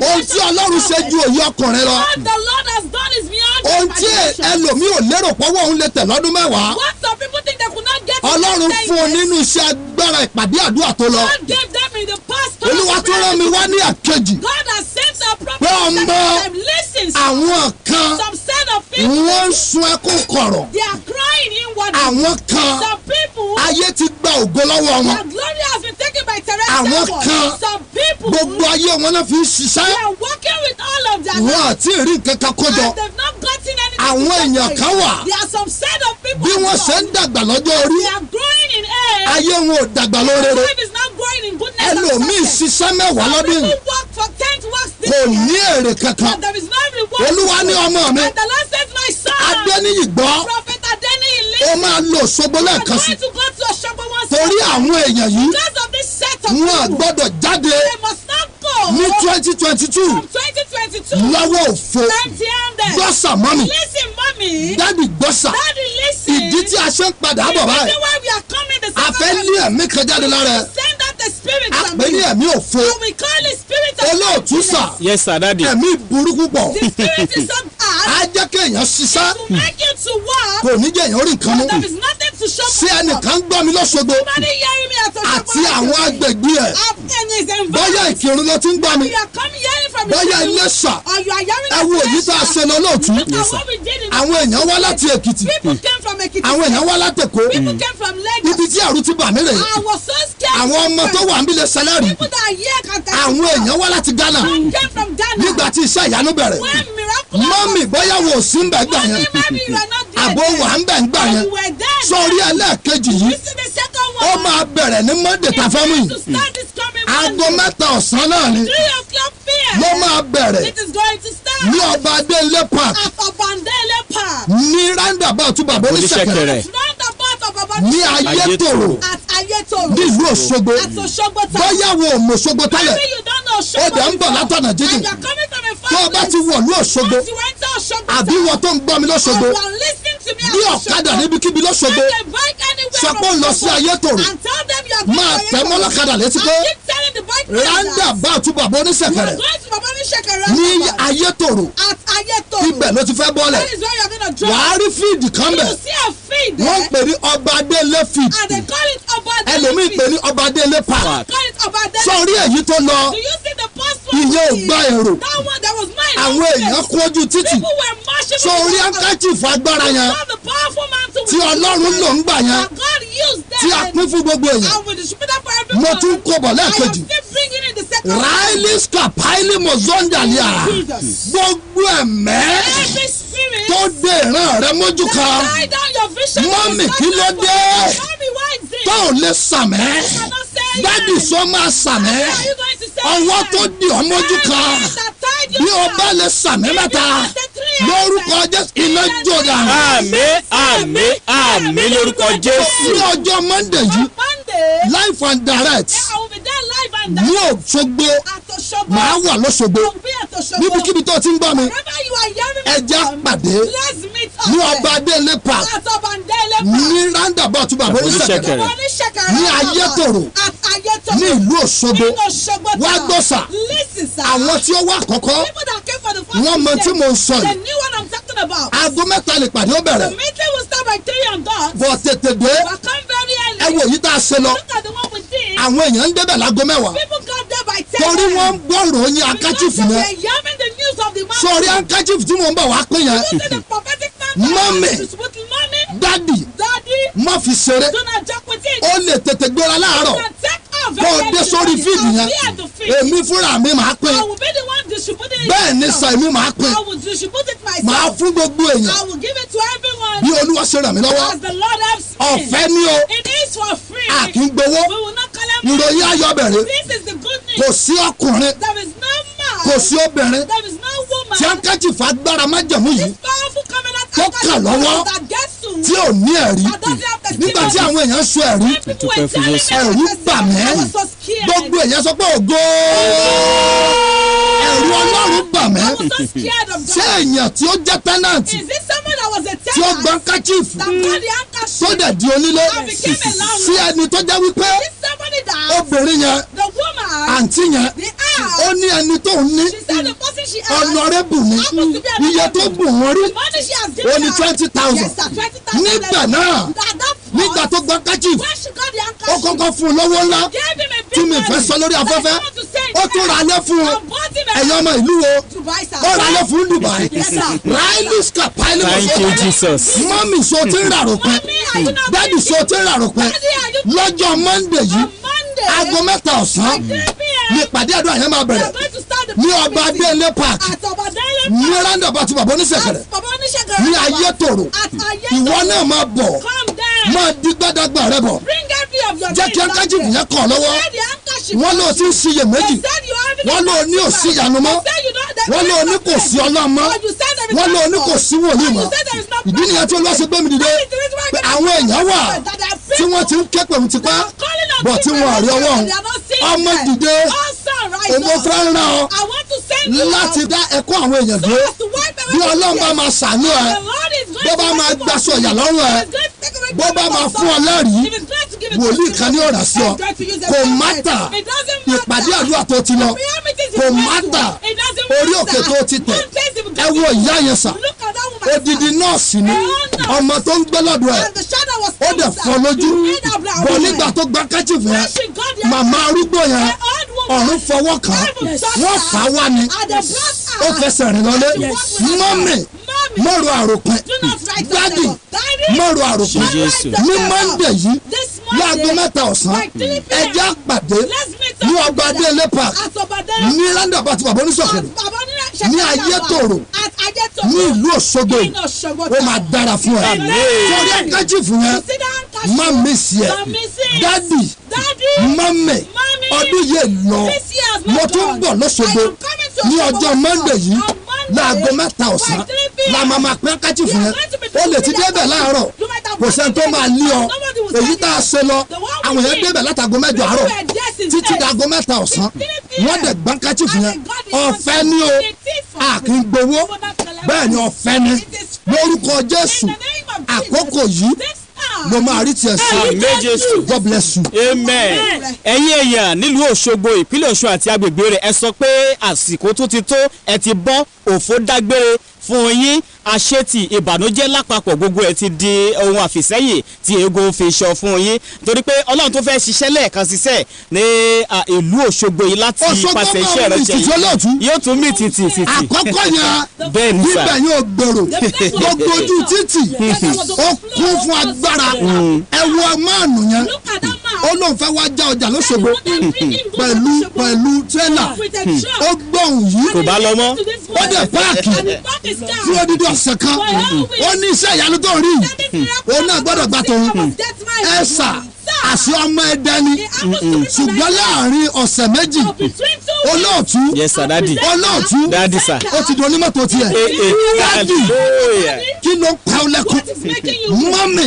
ohun tí Ọlọ́run ṣe ju òye ọkùnrin lọ. ohun tí ẹlòmíì ò lérò pọ́wọ́ òun lè tẹ̀ lọ́dún mẹ́wàá. Ọlọ́run fún un nínú iṣẹ́ agbára ìpàdé àdúrà tó lọ. Olúwa tó rán mi wá ní àkejì. pé ọmọ àwọn kan wọ́n ń sun ẹkún kọ̀rọ̀. àwọn kan ayé ti gba ògo lọ́wọ́ wọn. àwọn kan gbogbo ayé wọn náà fi ń ṣiṣẹ́. wọn àti rí nǹkan kan kó jọ. àwọn èèyàn kan wà. bí wọ́n ṣe ń dàgbà lọ́jọ́ orí. ayé wọn ò dàgbà lórere. ẹlòmíì ṣiṣẹ́ mẹ́wàá lọ́dún yìí. kò ní èrè kankan. Olúwa ní ọmọ mi. Adéníyì gbọ́. ó máa lo Òṣogbo lẹ́ẹ̀kan sí. torí àwọn èèyàn yìí. wọn gbọ́dọ̀ jáde ní 2022 lọ́wọ́ òfo. gbọ́sà mọ́mì. dádì gbọ́sà. ìdí tí a ṣe ń padà bọ̀ báyìí. a fẹ́ lé ẹ̀mí kan jáde lára ẹ̀. a pè ní ẹ̀mí òfo. olóòtú sà. yes sir daddy. ẹ̀mí burúkú pọ̀. a jẹ́ kéèyàn ṣiṣẹ́. kò ní jẹ́ èèyàn rí nǹkan mú. ṣé ẹnìkan gbọ́ mi lọ́ṣogbo. àti àwọn agbègbè ẹ̀. bóyá Ìkìrun ló ti ń gbọ́ mi. bóyá Iléṣà. ẹ wo èyí tá a ṣe lọ lóòtú. àwọn èèyàn wá láti Èkìtì. àwọn èèyàn wá láti Èkó. ibi tí àrùn ti bà mí rè. àwọn ọmọ tó wà níbi lè ṣẹlẹ̀ rí. àwọn èèyàn wá láti Ghana. nígbà tí iṣẹ́ ìyanu bẹ̀rẹ̀. mọ́mì bóyá wo sí ń bẹ̀ gbà yẹn. àbò wà ń bẹ̀ ń gbà yẹn. sórí ẹlẹ́ẹ̀kejì yìí. ó máa bẹ̀rẹ̀ ní Monday tá a fẹ́ mú yìí. aago mẹ́ta ọ̀sán náà ni. ló máa bẹ̀rẹ̀ ní ọba Adéńlé park. ní roundabout bàbá oníṣẹ̀kẹ̀rẹ̀. ní Ayétòrò. ní ìlú Òṣogbo. bóyá wo òmò Òṣogbo tẹ́lẹ̀. ó dẹ̀ ń bọ̀ látọ̀nà jíjìn. tó o bá ti wọ̀lú Òṣogbo. àbí wọ́n tó ń gbọ́ mi lọ́ṣogbo. bí ọ̀kadà níbikíbi lọ́ṣogbo. sọ pé ó lọ sí Ayétòrò. máa tẹ̀ mọ́ lọ́kadà létí pé roundabout bàbá oníṣẹ̀kẹ̀rẹ̀. ní Ayétòrò. ibẹ̀ ló ti fẹ́ bọ́lẹ̀. wàá rí fíìdì kan bẹ̀. wọ́n pè ní ọba Adéńlé fíìdì. ẹlòmíì pè ní ọba Adéńlé park. sọrí èyí tó lọ. ìyẹn ò gba èrò. àwọn èèyàn kún ojú títì. sọrí ankachifu agbára yẹn. tí Ọlọ́run lò ń gbà yẹn. tí a pín fún gbogbo èèyàn. mo tún kó bọ̀ lẹ́ẹ̀kejì. railis kapaili mozondalia gbogbo ẹ̀mẹ́ tó dé ìran rẹ mójú kan mọ́mì kí ló dé tó ò lè sàmẹ́ dádì sọ máa sàmẹ́ ọwọ́ tó di ọ́ mójú kan bí o bá lè sàmẹ́ mẹ́ta lórúkọ Jésù iná jọ̀dá. àmín lórúkọ Jésù. ní ọjọ́ Monday yìí live and direct ní Òṣogbo màá wà lọ́ṣogbo níbikíbi tó ti ń gbọ́ mi ẹjẹ́ pàdé ní ọba adélé park ní roundabout bàbá oníṣẹ̀kẹ̀rẹ̀ ní ayétòrò ní ìlú Òṣogbo wá gbọ́sà àwọn tí ó wà àkọ́kọ́ wọ́n mọ tí mo ń sọ yìí aago mẹ́ta lè pàdé ó bẹ̀rẹ̀ bọ̀ tètè dé ẹ wò yí tá a ṣe lọ àwọn èèyàn ń débẹ̀ láago mẹ́wàá torí wọ́n ń gbọ́rọ̀ yín akáchífù yẹn sọ̀rí akáchífù tí mo ń bọ̀ wá pín yẹn mọ́mì dádì má fi ṣeré ó lè tètè gbéra láàárọ̀ kó o dé sórí fíìdì yẹn èmi fúnra mi máa pín bẹ́ẹ̀ ni sọ èmi máa pín máa fún gbogbo èèyàn bí Olúwa ṣe ràn mí lọ́wọ́ ọ̀fẹ́ ni o a kì í gbowó ìròyìn ayọ̀ bẹ̀rẹ̀ kò sí ọkùnrin kò sí obìnrin tí akájì fagbára májẹ̀mú yìí tó kà lọ́wọ́ tí ò ní ẹ̀rí nígbà tí àwọn èèyàn sọ ẹ̀rí ẹ̀rí bà mí gbogbo èèyàn sọ pé ògo ẹ̀rù Ọlọ́run bà mí ṣé èèyàn tí ó jẹ́ tẹ́nàntì tí ó gbọ́n káchífù tó dẹ̀ di onílé sí ẹni tó jẹ́ wípé obìnrin yẹn àǹtí yẹn ó ní ẹni tó ń ní ọ̀nàrẹ́bù ní iye tó gùn wọ́n rí ó ní 20,000 nígbà náà nígbà tó gbọ́n káchífù ó kọ́kọ́ fún un lọ́wọ́ ńlá tí mi fẹ́ sọ lórí afẹ́fẹ́ ó tún ra alẹ́ fún un ẹ̀yọ́ ọmọ ìlú wo ó ra alẹ́ fún Dubai railis kapaili mọ́mì so ti ń ràrò pẹ́ dádì so ti ń ràrò pẹ́ lọ́jọ́ Monday yìí aago mẹ́ta ọ̀sán ní ìpàdé àdúrà yẹn máa bẹ̀rẹ̀ ní ọba adélé park ní roundabout bàbá oníṣẹ̀kẹ̀rẹ̀ ní ayétòrò ìwọ náà máa bọ̀ máa di gbàdàgbà rẹ bọ̀ jẹ́ kí akájì yẹn kàn lọ́wọ́ wọ́n lò sí ṣiyèméjì wọ́n lò ní òsì ìyanu mọ́ wọ́n lò ní kò sí ọlọ́mọ wọ́n lò ní kò sí wòlíì mọ́ ìdí nìyẹn tí olúwa ṣe gbé mi dìde pé àwọn èèyàn wà tí wọ́n ti ń ké pẹ̀lú tipá bọ̀ tí wọ́n rí ọwọ́ ọmọ dìde òmò fẹ́ ràn ọ́ láti dá ẹ̀kọ́ àwọn èèyàn dúró bí Ọlọ́run bá máa ṣàánú ẹ bó bá máa gbaṣọ ìyà lọ́rùn ẹ bó bá máa fún ọ lẹ́rìí wòlíì kan ní ọ̀rà sí ọ kò mátà ìpàdé àdúrà tó ti lọ kò mátà orí òkè tó ti tẹ̀ ẹ wo ìyá yẹn sà odidi nọ́ọ̀sì ni ọmọ tó ń gbé lọ́dọ̀ ẹ̀ ó dẹ̀ fọ́ lójú bọ̀ nígbà tó gbá káchífù yẹn màmá arúgbó yẹn ọ̀run fọwọ́ kàn wọ́n fà á wá ni ó fẹsẹ̀ rìn lọlé mọ́mì mọ́rọ̀ àròpẹ́ dádì mọ́rọ̀ àròpẹ́ ní Monday yìí láago mẹ́ta ọ̀sán ẹjẹ́ àpàdé ní ọba adélé park ní roundabout bàbá oníṣẹ̀kẹ̀rẹ̀ ní ayétòrò ní ìlú Òṣogbo ó máa dára fún ẹ torí akájìfù yẹn má mísì ẹ dádì mọ́mì ọdún yìí lọ mo tún bọ̀ lọ́ṣogbo ní ọjọ́ Monday yìí láago mẹ́ta ọ̀sán la máa máa pín akájìfù yẹn ó lè ti débẹ̀ láàárọ̀ kò sẹ́ni tó máa lé ọ èyí tá a ṣe lọ àwọn èèyàn débẹ̀ látago mẹ́jọ àárọ̀ títí dago mẹ́ta ọ̀sán wọ́n dẹ̀ gbọ́n káchífù yẹn ọ̀fẹ́ ni o a kì í gbowó bẹ́ẹ̀ ni ọ̀fẹ́ ni lórúkọ Jésù àkókò yìí mo máa rí tiẹ̀ sí God bless you. amen. ẹ̀yin èèyàn nílùú Òṣogbo ìpínlẹ̀ Ọ̀ṣun àti agbègbè rẹ̀ ẹ sọ pé àsìkò tó ti tó ẹ ti bọ́ òfò dágbére fún yín àṣetì ìbànújẹ́ lápapọ̀ gbogbo ẹ̀ ti di ohun àfìsẹ́yìn tí eégún fi sọ fún yín torí pé ọlọ́run tó fẹ́ ṣiṣẹ́ lẹ́ẹ̀kan ṣiṣẹ́ ní ìlú Òṣogbo yìí láti ipasẹ̀ iṣẹ́ rẹ̀ ṣe yóò tún mì títì. àkọ́kọ́ yẹn bẹ́ẹ̀ ni sà bíbẹ̀ yóò gbèrò gbogbo ojú títì ó kún fún agbára ẹ̀wọ̀ máàlù yẹn ó lóun fẹ́ wá já ọjà l'Óṣogbo pẹ̀lú tírélà ó gbóhùn yìí kò bá lọ mọ́ ó dẹ̀ páàkì fún odidi ọ̀sẹ̀ kan ó ní iṣẹ́ ìyanu tó rí òun náà gbọ́dọ̀ gbà tòun ẹ̀sà àṣẹ ọmọ ẹ̀dá ni ṣùgbọ́n láàrin ọ̀sẹ̀ méjì olóòtú dádì sà ó ti di onímọ̀tò tiẹ̀ dádì kí ló ń pa ọ́ lẹ́kún mọ́mì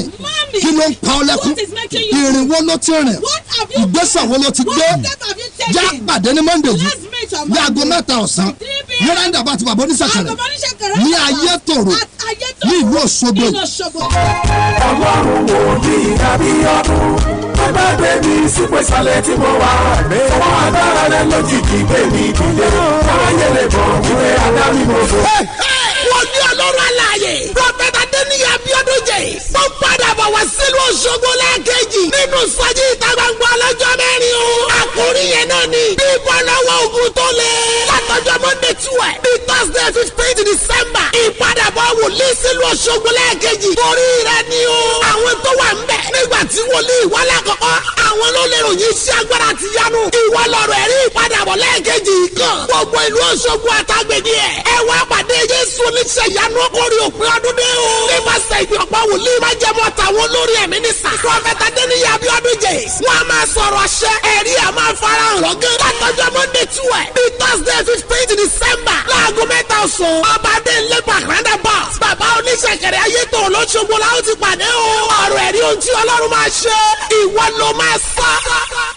kí ló ń pa ọ́ lẹ́kún ìrìn wo ló ti rìn ìgbésẹ̀ wo ló ti gbé já pàdé ní Monday yìí ní aago 3 ọ̀sán ní roundabout bàbá oníṣẹ̀kẹ̀rẹ̀ ní Ayétòrò ní ìlú Òṣogbo. Ọlọ́run wò ní ìdàbí ọdún bàbá bèbí sípò ìsàlẹ̀ tí mo wà ọwọ́ agbára rẹ lójijì gbé mi dìde káyé lè bọ̀ wúwe adámi mo bò. wọ́n ní Ọlọ́run aláàyè Prọfẹ̀tà Adéníyì Abíọ́dún jẹ́ wọ́n padà bọ̀ wá sílùú Òṣogbo lẹ́ẹ̀kejì nínú sọ́jí ìta gbangba ọlọ́jọ́ 4 o. àkórí yẹn náà ni bíbọ́ lọ́wọ́ ogun tó le. látọjọ́ Monday 12 bí Thursday 15 December ìpadàbọ̀ wòlíì sílùú Òṣogbo lẹ́ẹ̀kejì torí rẹ ni o. àwọn tó wà ń bẹ̀ nígbà tí wòlíì wọlé àkọ́kọ́ àwọn ló lè ròyìn iṣẹ́ agbára ti yanu. ìwọ lọ̀rọ̀ ẹ̀rí ìpadàbọ̀ lẹ́ẹ̀kejì kan gbogbo ìlú Òṣogbo àtàgbèdì ẹ̀ ẹ wá pàdé Jésù oníṣẹ́ ìyanu okòrí òpin ọdún dé o. nípasẹ̀ ìgbọ̀pọ̀ wòlíì máa jẹ́ mọ́ tàwọn olórí ẹ̀mí ní sà. Prọfẹ̀tà Adéníyì Abíọ́dún jẹ́ wọ́n a máa sọ̀rọ̀ àṣẹ ẹ̀rí a máa farahàn lọ́gán. látọjọ́ Monday 12 bí Thursday 15 December láago 3 ọ̀sán ọba adéǹlé pàkàndà bus bàbá oníṣẹ̀kẹ̀rẹ̀ Ayétòrò l'Óṣogbo la ó ti pàdé o. ọ̀rọ̀ ẹ̀rí ohun tí Ọlọ́run máa ṣe ìwọ ló máa sọ.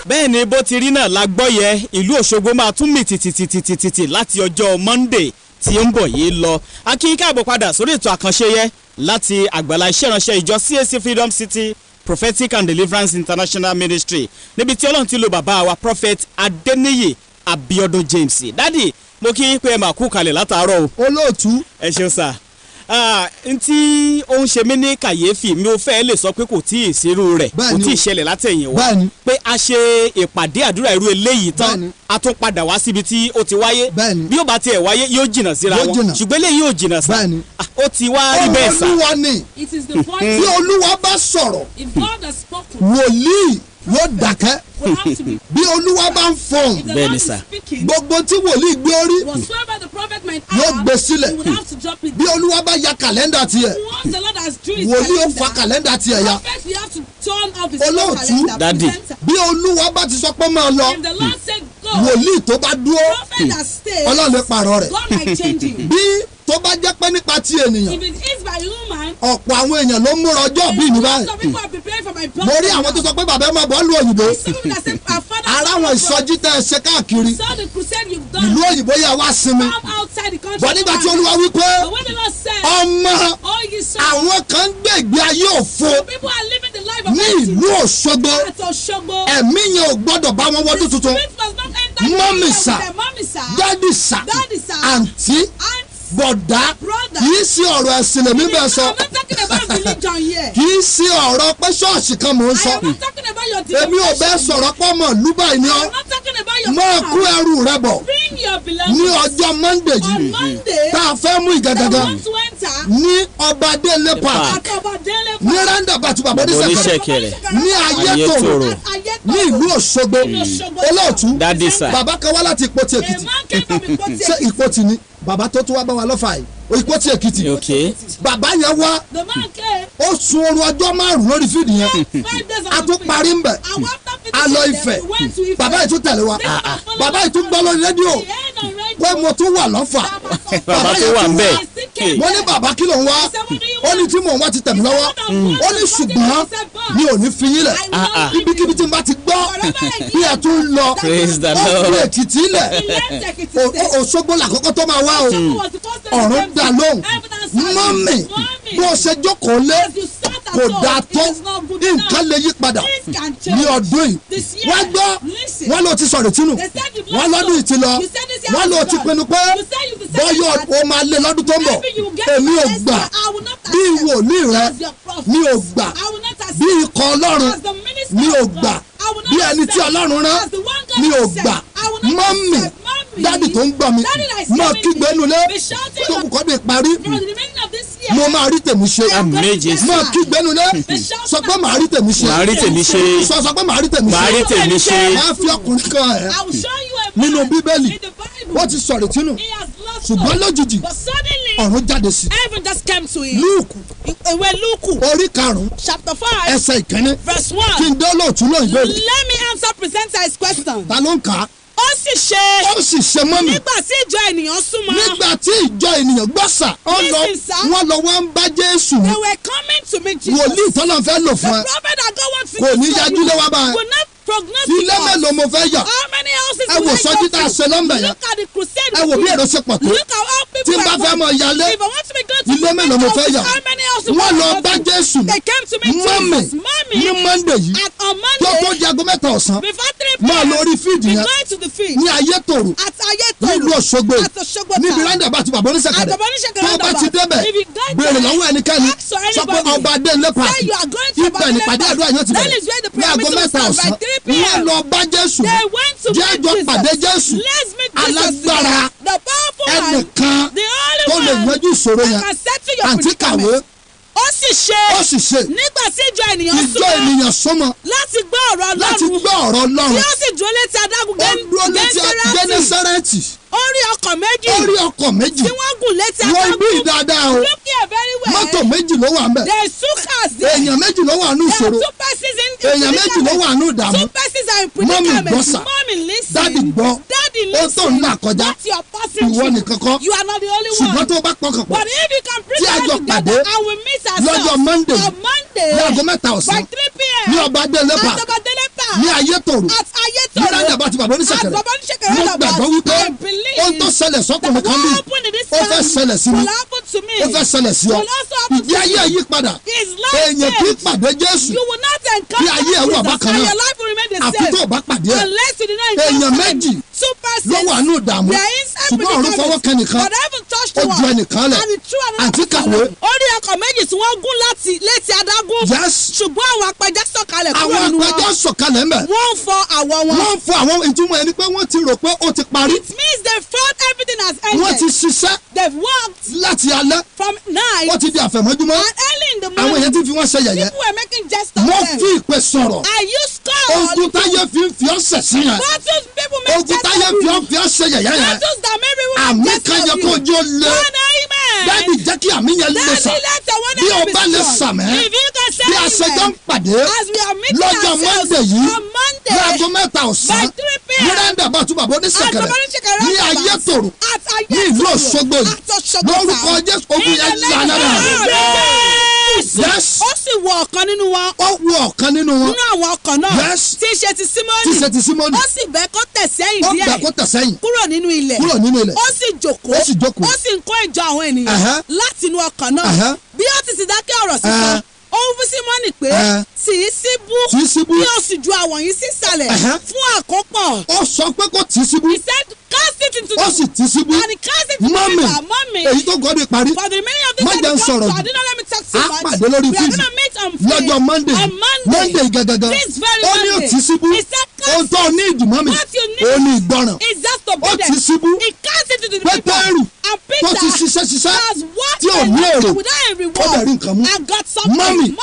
bẹ́ẹ̀ ni bó ti rí náà la gbọ́ yẹ ìlú Òṣogbo máa tún mì tìtìtìtìtì láti ọjọ́ Monday tí ń bọ̀ yìí lọ. a kí káàbọ̀ padà sórí ètò àkànṣe yẹ láti àgbàlá iṣẹ́ ìránṣẹ́ ìjọ CAC Freedom City Prophetic and Deliverance International Ministry níbi tí Ọlọ́run ti lo bàbá wa Prophet Adéníyì Abíọ́dún James. dádì mo kí pé ẹ máa kú kalẹ̀ látàárọ̀ o. olóòtú ẹ ṣeun sà. ntí ó ń ṣe mí ní kàyéfì mi ò fẹ́ lè sọ pé kò tí ì sírú rẹ̀ kò tí ì ṣẹlẹ̀ látẹ̀yìn wá pé a ṣe ìpàdé àdúrà irú eléyìí tán a tún padà wá síbi tí ó ti wáyé bí ó bá tiẹ̀ wáyé yóò jìnnà síra wọn ṣùgbọ́n eléyìí yóò jìnnà sí ó ti wá rí bẹ́ẹ̀ sà. Olúwa ni bí Olúwa bá sọ̀rọ̀ wòlíì yóò dákẹ́ bí Olúwa bá ń fọ̀n bẹ́ẹ̀ ni sà gbogbo tí wòlíì gbé orí yóò gbé sílẹ̀ bí Olúwa bá ya kàlẹ́ndà tiẹ̀ wòlíì ó fa kàlẹ́ndà tiẹ̀ ya olóòtú dádì bí Olúwa bá ti sọ pé máa lọ wòlíì tó bá dúró Ọlọ́run lè pààrọ̀ rẹ̀ bí tó bá jẹ́ pé nípa ti ènìyàn ọ̀pọ̀ àwọn èèyàn ló múra ọjọ́ bíi ní báyìí mo rí àwọn tó sọ pé bàbá ẹ máa bọ́ lu òyìnbó ara àwọn ìsọjí tẹ́ ẹ ṣe káàkiri ìlú òyìnbó yà wá sinmi bọ́ nígbà tí Olúwa wí pé ọmọ àwọn kan ń gbé ìgbé ayé òfo ní ìlú Òṣogbo ẹ̀mí yẹn ò gbọ́dọ̀ bá wọn wọ́dún tuntun mọ́mì sà dádì sà àǹtí bọ̀dá kìí sí ọ̀rọ̀ ẹ̀sìn lèmi bẹ́ẹ̀ sọ kìí sí ọ̀rọ̀ pé ṣọ́ọ̀ṣì kan mò ń sọ èmi ò bẹ́ẹ̀ sọ̀rọ̀ pọ̀ mọ̀ lúbà ní ọ́ máa kú ẹrù rẹ bọ̀ ní ọjọ́ Monday yìí tá a fẹ́ mú ìgàgàgà ní ọba délé park ní roundabout bàbá oníṣẹ̀kẹ̀rẹ̀ ní Ayétòrò ní ìlú Òṣogbo olóòtú bàbá kan wá láti Ìpotì Èkìtì ṣé Ìpotì ni bàbá tó tún wá bá wa lọ́fà yìí Ìpotì Èkìtì bàbá yẹn wá ó sun oorun ọjọ́ 5 lórí fídì yẹn a tún parí ń bẹ̀ a lọ Ifẹ̀ bàbá yìí tún tẹ̀lé wa bàbá yìí tún gbọ́ lórí rédíò pé mo tún wà lọ́fà bàbá tó wà ń bẹ̀ mo ní bàbá kí ló ń wá ó ní tí mò ń wá ti tẹ̀mí lọ́wọ́ ó ní ṣùgbọ́n mi ò ní fi yín lẹ̀ ibikíbi tí n bá ti gbọ́ bí ẹ tún lọ ó fi Èkìtì lẹ̀ Òṣogbo làkọ́kọ́ tó máa wá o ọ̀run dà lóhùn mọ́mì bó ṣe jókòó lé kò dáa tó nǹkan lè yí padà ní ọdún yìí wọ́n gbọ́ wọ́n ló ti sọ̀rọ̀ tínú wọ́n lọ́dún yìí ti lọ wọ́n lọ ti pinnu pé bọ́yọ̀ o máa lé lọ́dún tó ń bọ̀ èmi ò gbà bí wòlíì rẹ mi ò gbà bí ikọ̀ ọlọ́run mi ò gbà bí ẹni tí ọlọ́run rán mi ò gbà mọ́mì dádì tó ń gbọ́ mi máa kígbe nulẹ̀ tó kù kọ́ bí parí mo máa rí tèmi ṣe máa kígbe nulẹ̀ sọ pé màá rí tèmi ṣe sọ pé màá rí tèmi ṣe máa fi ọkùnrin kan ẹ̀ nínú bíbélì wọ́n ti sọ̀rọ̀ tínú ṣùgbọ́n lójijì ọ̀run jáde sí lúùkù orí karùn-ún ẹsẹ̀ ìkíní kí n dé lóòtú náà ìbéèrè. Let me answer presenter his question. ta ló ń kà á. ó sì ṣe mọ́mì. nígbà tí ìjọ ènìyàn súnmọ́. nígbà tí ìjọ ènìyàn gbọ́sà wọ́n lọ wọ́n ń bá Jésù ní. they were coming to meet Jesus. wòlíì tọ́lọ́ fẹ́ lò fún ẹ. the prophet that God wants to kò ní yájú lé wá báyìí. will not prognosticate. ilé mélòó mo fẹ́ yà. how many houses ẹ wò sọ́jí tá a ṣe lọ́mbẹ̀ yẹn. look at the crusade. ẹ wò bí èrò ṣe pọ̀ tó. look at how people tí n bá fẹ́ mọ ìyálé. if I want to be good to ilé mélòó mo fẹ́ yà. how many houses. wọ́n lọ bá Jésù ní. they came to meet Jesus. mọ́mì ní Monday yìí. on Monday. tó tó di aago mẹ́ta ọ̀sán. before 3 p.m. máa lọ orí fíìdì yẹn. be going to the field. ní Ayétòrò. at Ayétòrò. nílùú Òṣogbo. at Òṣogbo town. níbi randa bá ti bàbá oníṣẹ̀kẹ̀rẹ̀. at bàbá oníṣẹ̀kẹ̀rẹ̀ tó bá ti débẹ̀. béèrè lọ́wọ́ ẹnikẹ́ni. sọ pé ọba adéǹlé pàtì. ibẹ̀ nípàdé àdúrà yẹn ti bẹ̀rẹ̀. ní aago mẹ́ta ọ̀sán. wọ́n lọ bá Jésù. jẹ́jọ́ pàdé Jésù. alágbára ẹnìkan tó lè yanjú ìṣòro yẹn. àǹtí kàwé. ó sì ṣe nígbà tí ìjọ ènìyàn súnmọ́ láti gbọ́ ọ̀rọ̀ Ọlọ́run tí ó sì dúró létí adágún Gẹ́nésárẹ́tì orí ọkọ̀ méjì tí wọ́n gùn létí adágún wọ́n bí dáadáa o mọ́tò méjì ló wà ńbẹ̀ èèyàn méjì ló wà nù ìṣòro èèyàn méjì ló wà nù ìdààmú mọ́mì gbọ́sà dádì gbọ́ ó tó ń là kọjá ìwọ nìkan kọ́ ṣùgbọ́n tó bá pọkàn pọ̀ tí a jọ pàdé lọ́jọ́ Monday ní aago mẹ́ta ọ̀sán ní ọba adélépa ní Ayétòrò ní randa bá ti bàbá oníṣẹ̀kẹ̀rẹ̀ mo gbàgbọ́ wípé ohun tó ṣẹlẹ̀ sọ́kùnrin kan bí ó fẹ́ ṣẹlẹ̀ sí mi ó fẹ́ ṣẹlẹ̀ sí ọ ìdí ayé yí padà èèyàn kì í pàdé Jésù kí ayé ẹ̀ wà bákan náà àfi tó bá pàdé ẹ̀ èèyàn méjì ló wà ní ìdààmú ṣùgbọ́n ọ̀run fọwọ́ kan nìkan ó ju ẹnìkan lẹ̀ àti kàwé. orí ọkọ̀ méjì tí wọ́n gún létí adágún ṣùgbọ́n àwọn apẹja sọ̀kalẹ̀ kúrò nínú wọn. àwọn apẹja sọ̀kalẹ̀ mẹ́. wọ́n ń fọ àwọ̀ wọn. wọ́n ń fọ àwọn ìtumọ̀ ẹni pé wọ́n ti rò pé ó ti parí. it means they thought everything has ended. wọ́n ti ṣiṣẹ́. they've worked. láti alẹ́. from night. wọ́n ti di àfẹ̀mọ́júmọ́. and early in the morning. àwọn èèyàn ti fi wọ́n ṣe yẹ̀yẹ́. people were making jest of them. wọ́n fi ìpè sọ̀rọ̀. I use call. ogun táyé fi ń fi ọ́ sẹ̀ sí yẹn. battles people make jest of you. ogun táyé fi ọ́ ṣe yẹ̀yẹ́ yẹn. battles that make people àmì make jest of you. kan yẹ kó jẹ́ ó lé. dáàbì jẹ́ kí àmì yẹn lé sà. bí o bá lè sàmẹ́. bí a ṣe jọ ń pàdé. lọ́jọ́ Monday yìí. láago mẹ́ta ọ̀sán. ní randa bá tún bàbá oníṣẹ̀kẹ̀rẹ̀. ní Ayétòrò. ní ìlú Òṣogbo yìí. lórúkọ Jésù ogun yẹn lànà yes. ó sì wọ ọ̀kan nínú wọn. ó wọ ọ̀kan nínú wọn. nínú àwọn ọkọ̀ náà. yes. tí í ṣe ti Símónì. tí í ṣe ti Símónì. ó sì bẹ́ kó tẹ̀ sẹ́yìn díẹ̀. ó bẹ́ kó tẹ̀ sẹ́yìn. kúrò nínú ilẹ̀. kúrò nínú ilẹ̀. ó sì jókòó. ó sì jókòó. ó sì ń kó ìjọ àwọn ènìyàn. láti inú ọkọ̀ náà. bí ó ti sì dákẹ́ ọ̀rọ̀ sísọ. ó ń fún Símónì pé tì í síbú. bí ó sì ju àwọ̀n yìí sísàlẹ̀. fún àkópọ̀. ó sọ pé kó tì í síbú. he said cast it into the. ó sì tì í síbú. and he cast it into the river. mọ́mì èyí tó gọ́dọ̀ parí. for the remaining of the day to come so I did not let me talk too much. a pàdé lórí fíìdì. we are gonna meet on Friday. lọ́jọ́ Monday gẹ́gẹ́gẹ́. this very Monday. ó ní ó tì í síbú. he said cast it. ohun tó ní ìdùnnú mi. what you need. ó ní ìgbọràn. is just obedience. ó tì í síbú. he cast it into the river. Pétérù and Peter tó ti ṣiṣẹ́ has worked tí ò ní èrè. without a reward. ó bẹ̀rẹ̀ nǹkan mú. and got something. Mommy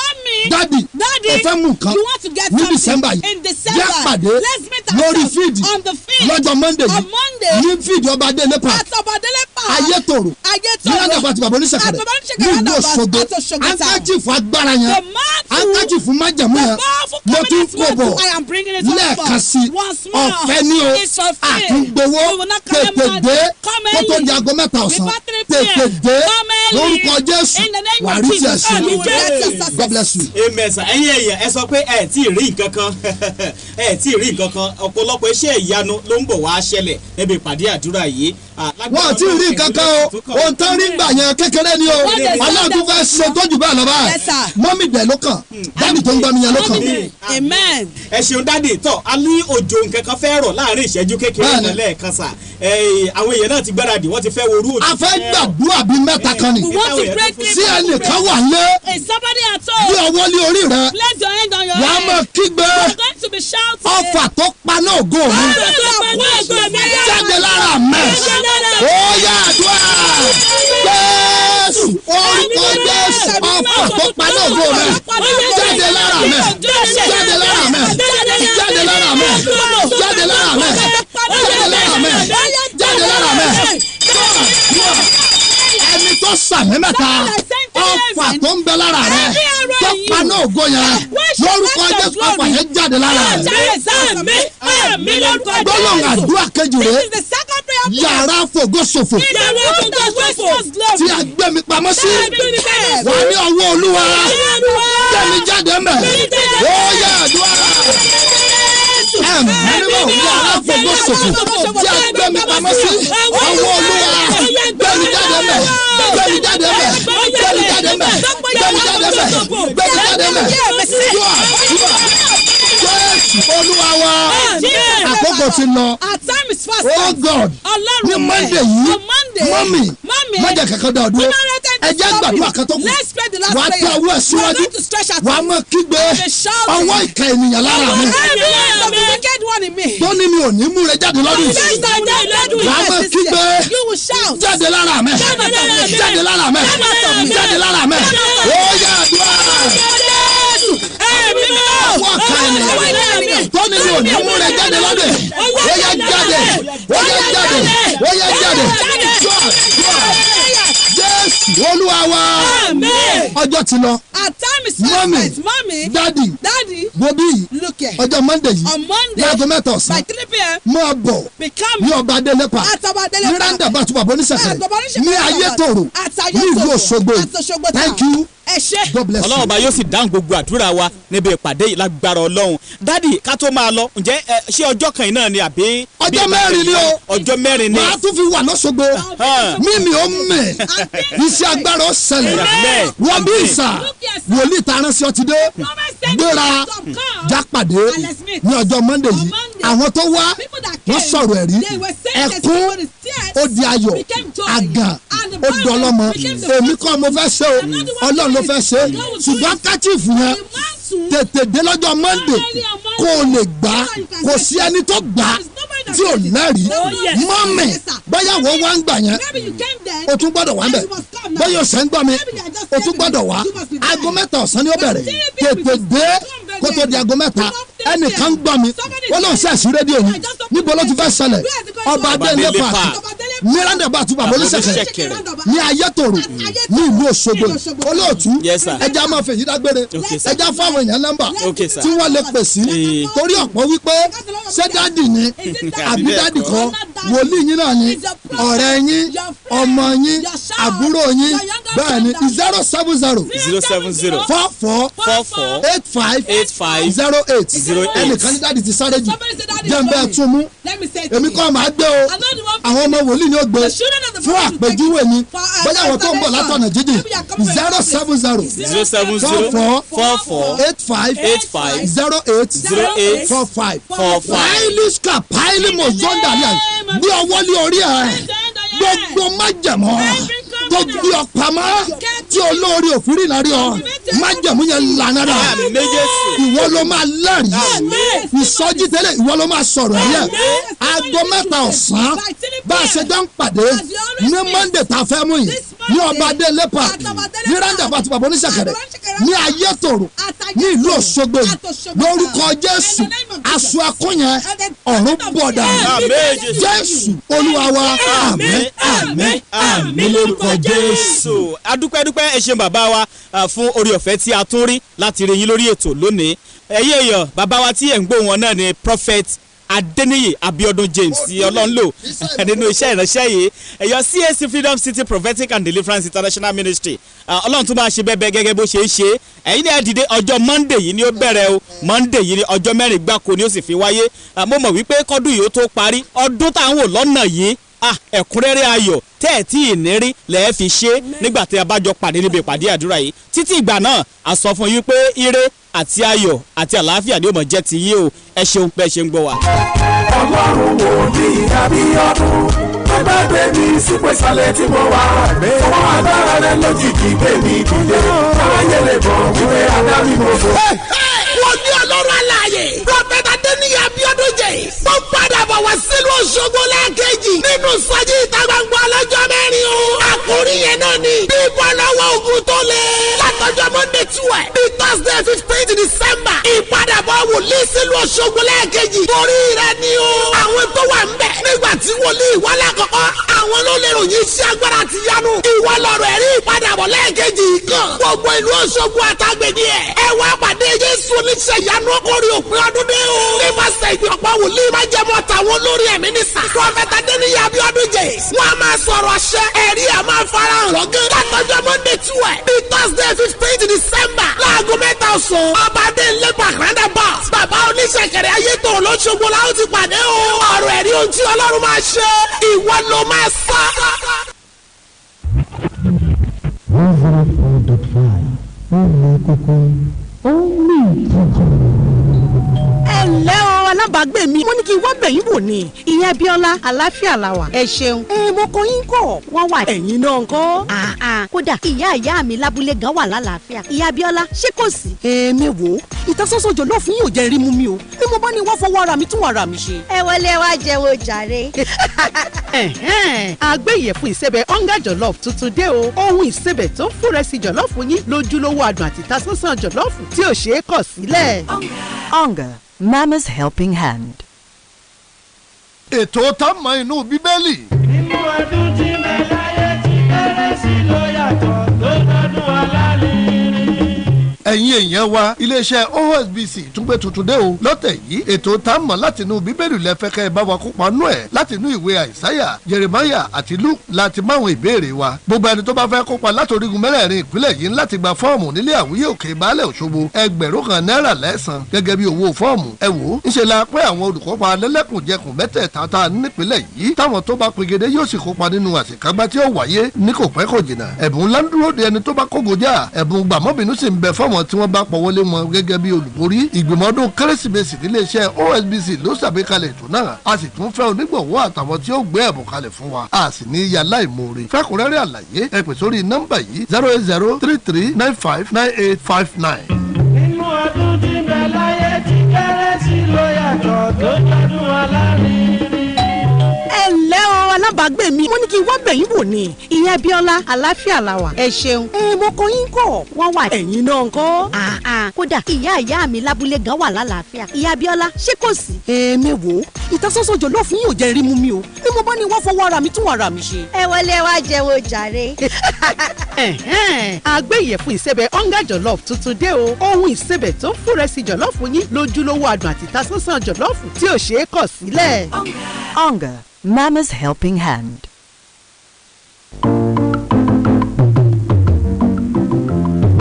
dadi ó fẹ́ mú nǹkan you want to get ní something December yìí. in December. yá pàdé let's meet lórí fíìdì on the field lọ́jọ́ Monday on yìí Monday ní fíìdì ọba adélépa Ayétòrò ní randa bá ti bàbá oníṣẹ̀kẹ̀rẹ̀ ní ìlú Òṣogbo ankachifu agbára yẹn ankachifu májẹ̀mú yẹn mo tún kó bọ̀ lẹ́ẹ̀kan sí ọ̀fẹ́ ní o àtúngbowó tètè dé kó tó di aago mẹ́ta ọ̀sán tètè dé lórúkọ Jésù wàá rí tiẹ̀ sí God bless you. amen sir. ẹ̀yin èèyàn ẹ sọ pé ẹ tí ì rí nǹkan kan ẹ tí ì rí nǹkan kan ọ̀pọ̀lọpọ̀ iṣẹ́ ìyanu ló ń bọ̀ wá ṣẹlẹ̀ níbi ìpàdé àdúrà yìí. wọ́n ti rí nǹkan kan o ohun tán rí gbà yẹn kékeré ni o aláàtú fẹ́ ṣe tójú bẹ́ẹ̀ lọ báyìí mọ́mì dẹ̀ ló kàn dáàdì tó ń gbọ́ mi yẹn ló kàn. amen. ẹ ṣeun dáàdì tọ́ a ní òjò nǹkan kan fẹ́ rọ̀ láàrin ìṣẹ́jú kékeré náà lẹ́ẹ̀kan sà àwọn èèyàn náà ti gbáradì wọ́n ti fẹ́ wo orú òjò. a fẹ́ gbàdúrà bíi mẹ́ta kan ni. tí ẹnìkan wà lé. bí ọwọ́ lé orí rẹ. wà á mọ̀ kígbe. ọfà tó paná ògo mi. jáde lára mẹ́. ó yá àdúrà. Jésù orúkọ Jésù ọfà tó paná ògo mi. jáde lára mẹ́. jáde lára mẹ́. jáde lára mẹ́. jáde lára mẹ́. jáde lára mẹ́. jáde lára mẹ́. ẹni tó sàmì mẹ́ta ọfà tó ń bẹ lára rẹ tó paná ògo yẹn lórúkọ Jésù ọfà yẹn jáde lára rẹ. gbólóhùn àdúrà kejì rẹ yàrá fògóṣòfò tí a gbé mi pamọ́ sí wà ní ọwọ́ Olúwa tẹ̀mí jáde mẹ́ ó yá àdúrà. Mímọ́ yàrá fògóṣòfò tí a gbé mi pamọ́ sí ọwọ́ Olúwa gbẹ̀mí jáde mẹ́ gbẹ̀mí jáde mẹ́ gbẹ̀mí jáde mẹ́ gbẹ̀mí jáde mẹ́ gbẹ̀mí jáde mẹ́ Jésù Olúwa wa àkókò ti lọ oh God ní Monday yìí mọ́mì mọ́jà kankan dá ọdún ẹjẹ́ gbàdúrà kan tó kù wà á tẹ ọwọ́ ẹ̀ síwájú wà á mọ kígbe ọwọ́ ìka ènìyàn lára mi tó ní mi ò ní mú rẹ jáde lọ́dún yìí wà á mọ kígbe jáde lára mi jáde lára mi jáde lára mi ó yá àdúrà ọwọ́ ìka ènìyàn tó ní mi ò ní mú rẹ jáde lọ́dún yìí ó yá jáde ó yá jáde ó yá jáde Jésù Olúwa wa ọjọ́ ti lọ mọ́mì dádì bobi ọjọ́ Monday yìí láago mẹ́ta ọ̀sán máa bọ̀ ní ọba adélépa ní randa bàtúbà bọ́nísẹ̀kẹ̀rẹ̀ ní ayétòrò ní ìlú Òṣogbo thank you. Ọlọ́run ọba yóò sì dáhùn gbogbo àdúrà wa níbi ìpàdé yìí lágbára Ọlọ́run dádì ká tó máa lọ ǹjẹ́ ṣé ọjọ́ kan yìí náà ni àbí. ọjọ́ mẹ́rin ni o ọjọ́ mẹ́rin ni. wàá tún fi wà lọ́sọ̀gbọ̀ mímì ó mẹ̀ iṣẹ́ agbára ó ṣẹlẹ̀ wọ́n bí ìsà wòlíì tààrán sí ọtí dé gbéra jápàdé ní ọjọ́ Monday yìí àwọn tó wá wọ́n sọ̀rọ̀ ẹ̀rí ẹkún ó di ayọ̀ àgàn ó dọlọ́mọ èmi kọ́ mo fẹ́ ṣe o Ọlọ́run ló fẹ́ ṣe ṣùgbọ́n káchífù yẹn tètè dé lọ́jọ́ Monday kó o lè gbà kò sí ẹni tó gbà tí ò lẹ́rìí mọ́mì bóyá wọ́n wá ń gbà yẹn o tún gbọ́dọ̀ wá ń bẹ̀ bóyá ọ̀sẹ̀ ń gbọ́ mi o tún gbọ́dọ̀ wá aago mẹ́ta ọ̀sán ni ó bẹ̀rẹ̀ tètè dé kó tó di aago mẹ́ta ẹnìkan gbọ́ mi ó lọ́n ṣe ẹ̀sìn rédíò ni níbo ló ti fẹ́ ṣẹlẹ̀ ọba adéǹdé pàtó ní randaba àti bàbá oníṣẹ̀kẹ̀rẹ̀ ní ayétòrò ní ìlú Òṣogbo olóòtú ẹja máa fèyí dágbére ẹja fáwọn èèyàn nọ́mbà tí wọ́n lè pè sí torí ọ̀pọ̀ wípé ṣé dádì ni àbí dádì kan wòlíì yín náà ni ọ̀rẹ́ yín ọmọ yín àbúrò yín bẹ́ẹ̀ ni 070 44 85 08 ẹnìkan ní dádì ti sáré jù jẹ́ǹbẹ́ tún mú èmi kọ́ máa gbé o àwọn ọmọ wòlíì ni ó gbé fún àpèjúwe ni bóyá àwọn tó ń bọ̀ látọ̀nà jíjìn 070 44 85 08 45 pàìlì ska pàìlì mọ̀ zọ́ndàlíà gbé ọwọ́ lé orí ẹ̀ gbogbo májẹ̀mọ́ tó gbé ọ pamọ́ tí olórí òfin rìn lárí ọ májẹ̀mú yẹn lànà rà ìwọ ló máa lẹ́rìí ìsọjí tẹ́lẹ̀ ìwọ ló máa sọ̀rọ̀ yẹn aago mẹ́ta ọ̀sán bá a ṣe jọ ń pàdé ní Monday tá a fẹ́ mú yìí ní ọba adéǹdé park ní randaba àti bàbá oníṣẹ̀kẹ̀rẹ̀ ní ayétòrò ní ìlú Òṣogbo lórúkọ Jésù aṣọ akóyàn ọ̀run bọ̀dà Jésù Olúwa wa àmín àmín àmín lórúkọ Jésù. adúpẹ́dúpẹ́ ẹ ṣeun bàbá wa fún orí ọ̀fẹ́ tí a tún rí láti rí yín lórí ètò lónìí ẹ̀yin èèyàn bàbá wa tí ẹ̀ ń gbọ́ wọn náà ni prophet Adeniyi Abiodun James tí Ọlọ́run lò nínú iṣẹ́ ìránṣẹ́ yìí ẹ̀yọ́ CAC Freedom City Prophetic and Deliverance International Ministry Ọlọ́run tún máa ṣe bẹ́ẹ̀ gẹ́gẹ́ bó ṣe é ṣe ẹ̀yin ní ẹ̀ dìde ọjọ́ Monday yìí ni ó bẹ̀rẹ̀ o Monday yìí ni ọjọ́ mẹ́rin gbáko ni ó sì fi wáyé mo mọ̀ wípé kọ́dún yìí ó tó parí ọdún táwọn wò lọ́nà yìí ẹ̀kúnrẹ́rẹ́ ayọ̀ tẹ́ ẹ̀ tí ìnírí lẹ́ẹ̀ fi ṣe nígbà tí a bá jọ pàdé níbi ìpàdé àdúrà yìí títí ìgbà náà a sọ fún yín pé ire àti ayọ̀ àti àlàáfíà ni ó mọ̀ jẹ́ ti yín o ẹ ṣeun bẹ́ẹ̀ ṣe ń gbọ́ wa. Ọlọ́run wò ní Abíọ́dún sípò ìsàlẹ̀ tí mo wà fọwọ́ agbára rẹ lójijì gbé mi dìde káyé lè bọ̀ wípé adámi mo bò. wọ́n ní ọlọ́run aláàyè prọfẹ̀tà Adéníyì Abíọ́dún jẹ́ tó padà bọ̀ wá sílùú Òṣogbo lẹ́ẹ̀kejì nínú sọ́jí ìta gbangba ọlọ́jọ́ mẹ́rin o. àkórí yẹn náà ni bíbọ́ lọ́wọ́ ogun tó le. látọjọ́ Monday 12 bíi Thursday 15 December ìpadàbọ̀ wòlíì sílùú Òṣogbo lẹ́ẹ̀kejì torí rẹ ni o. àwọn tó wà ń bẹ̀ nígbà tí wòlíì wálé àkọ́kọ́ àwọn ló lè ròyìn iṣẹ́ agbára ti yanu. ìwọ lọ̀rọ̀ ẹ̀rí ìpadàbọ̀ lẹ́ẹ̀kejì kan gbogbo ìlú Òṣogbo àtàgbèdì ẹ̀ ẹ wá pàdé Jésù oníṣẹ́ ìyanu orí òpin ọdún dé o. nípasẹ̀ ìgbọ̀pọ̀ wòlíì máa jẹ́ mọ́ tàwọn olórí ẹ̀mí ní sà. prọfẹ̀tà Adéníyì Abíọ́dún jẹ́ wọ́n a máa sọ̀rọ̀ àṣẹ ẹ̀rí a máa farahàn lọ́gán. látọjọ́ Monday 12 bíi Thursday 15 December láago 3 ọ̀sán ọba adéǹlé pàkàndà bus bàbá oníṣẹ̀kẹ̀rẹ̀ ayé tó lọ́ṣogbo la ó ti pàdé o. ọ̀rọ̀ ẹ̀rí ohun tí Ọlọ́run máa ṣe ìwọ ló máa sọ. 104.5 ọmọ kókó omi ìtọ́jú. ẹ ǹlẹ́ o alábàágbé mi mo ní kí n wá bẹ̀yìn wò ni ìyá Abíọ́lá àlàáfíà làwà ẹ ṣeun mo kọ yín kọ̀ wọ́n wà ẹ̀yìn náà ńkọ́. kódà ìyá mi lábúlé gan wà lálàáfíà ìyá Abíọ́lá ṣé kò sí. èmi wò ìtasọ́sọ́ jọ̀lọ́ fún yóò jẹ́ rí mú mi o bí mo bá ní wọ́n fọwọ́ ara mi tún ara mi ṣe. ẹ wọlé wá jẹ́wọ́ jàre. àgbẹ̀ ìyẹ̀fun ìsẹ̀bẹ̀ ọ̀ngá jọ̀lọ́ọ̀fù tuntun dé o ohun ìsẹ̀bẹ̀ tó ń fúnrẹ́sì jọ̀lọ́ọ̀fù yín lójúlówó adùn àti ìtasọ́sọ́ jọ̀lọ́ọ̀fù tí ò ṣeé kọ̀ sílẹ̀. Onga, Mama's helping hand. ètò tá mọ inú bíbélì. nínú ọdún tí mẹ́láyé ti kérésì ló yàtọ̀ tó lọ́dún alárinrin. ẹ̀yin èèyàn wa iléeṣẹ́ OSBC tún gbé tuntun dé o lọ́tẹ̀ yìí ètò tá mọ̀ látinú bíbélì lẹ́fẹ̀kẹ́ bá wa kópa nú ẹ̀ látinú ìwé àìsáyà jeremaya àti luke láti máwọn ìbéèrè wa gbogbo ẹni tó bá fẹ́ kópa látòrígun mẹ́rẹ̀ẹ̀rin ìpínlẹ̀ yìí láti gba fọ́ọ̀mù nílé àwíyé òkè baálẹ̀ òṣogbo 1,000 náírà lẹ́sàn gẹ́gẹ́ bí owó fọ́ọ̀mù ẹ wò ń ṣe la pé àwọn olùkópa lẹ́lẹ́kùnjẹkùn mẹ́tẹ̀ẹ̀ta tá a nípínlẹ̀ yìí táwọn tó bá pegedé yóò sì kópa nínú àṣekágbá tí ó wáyé ní kò pẹ́ kò jìnnà ẹ̀bùn ńlá ń dúró de ẹni tó bá kógojá ẹ̀bùn gbàmọ́bìnú sì ń bẹ fọ́ọ̀mù tí wọ́n bá pọ̀wọ́lé wọn gẹ́gẹ́ bí olùborí ìgbìmọ̀ ọdún kérésìmesì níléeṣẹ́ OSBC ló ṣàgbékalẹ̀ ètò náà a sì tún fẹ́ onígbọ̀wọ́ àtàwọn tí ó gbé ẹ̀bùn kalẹ̀ fún wa a sì ní ya láìmoore fẹ́kùnrẹ́rẹ́ àlàyé ẹ pè sórí nọ́mbà yìí 08033959859. nínú ọdún tí mẹ́láyé ti kérésì ló yàtọ̀ tó lọ́dún alárinrin. ẹ ǹlẹ́ o alábàágbé mi mo ní kí n wá bẹ̀yìn wò ni ìyá Abíọ́lá àlàáfíà làwà ẹ ṣeun mo kọ yín kọ̀ wọ́n wà ẹ̀yìn náà ńkọ́. kódà ìyá mi lábúlé gan wà lálàáfíà ìyá Abíọ́lá ṣé kò sí. èmi wò ìtasọ́sọ́ jọ̀lọ́ fún yóò jẹ́ rí mú mi o bí mo bá ní wọ́n fọwọ́ ara mi tún ara mi ṣe. ẹ wọlé wá jẹ́wọ́ jàre. àgbẹ̀ ìyẹ̀fun ìsẹ̀bẹ̀ ọ̀ngá jọ̀lọ́ọ̀fù tuntun dé o ohun ìsẹ̀bẹ̀ tó ń fúnrẹ́sì jọ̀lọ́ọ̀fù yín lójúlówó adùn àti ìtasọ́sọ́ jọ̀lọ́ọ̀fù tí ò ṣeé kọ̀ sílẹ̀. Onga, Mama's helping hand.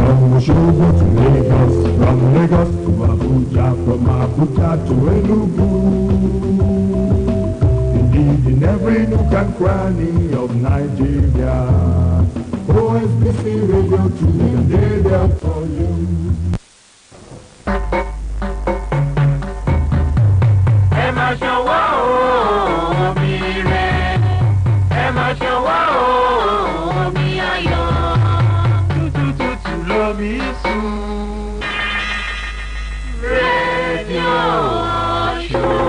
From Osogbo to Lagos, from Lagos to Abuja, from Abuja to Enugu. Indeed, in every nook and cranny of Nigeria, OSBC Radio 2 is there for you. ẹ máa ṣọwọ́ omi rẹ̀ ẹ máa ṣọwọ́ omi ayọ̀ tútùtùtù lómi sùn rédíò Ọ̀ṣun.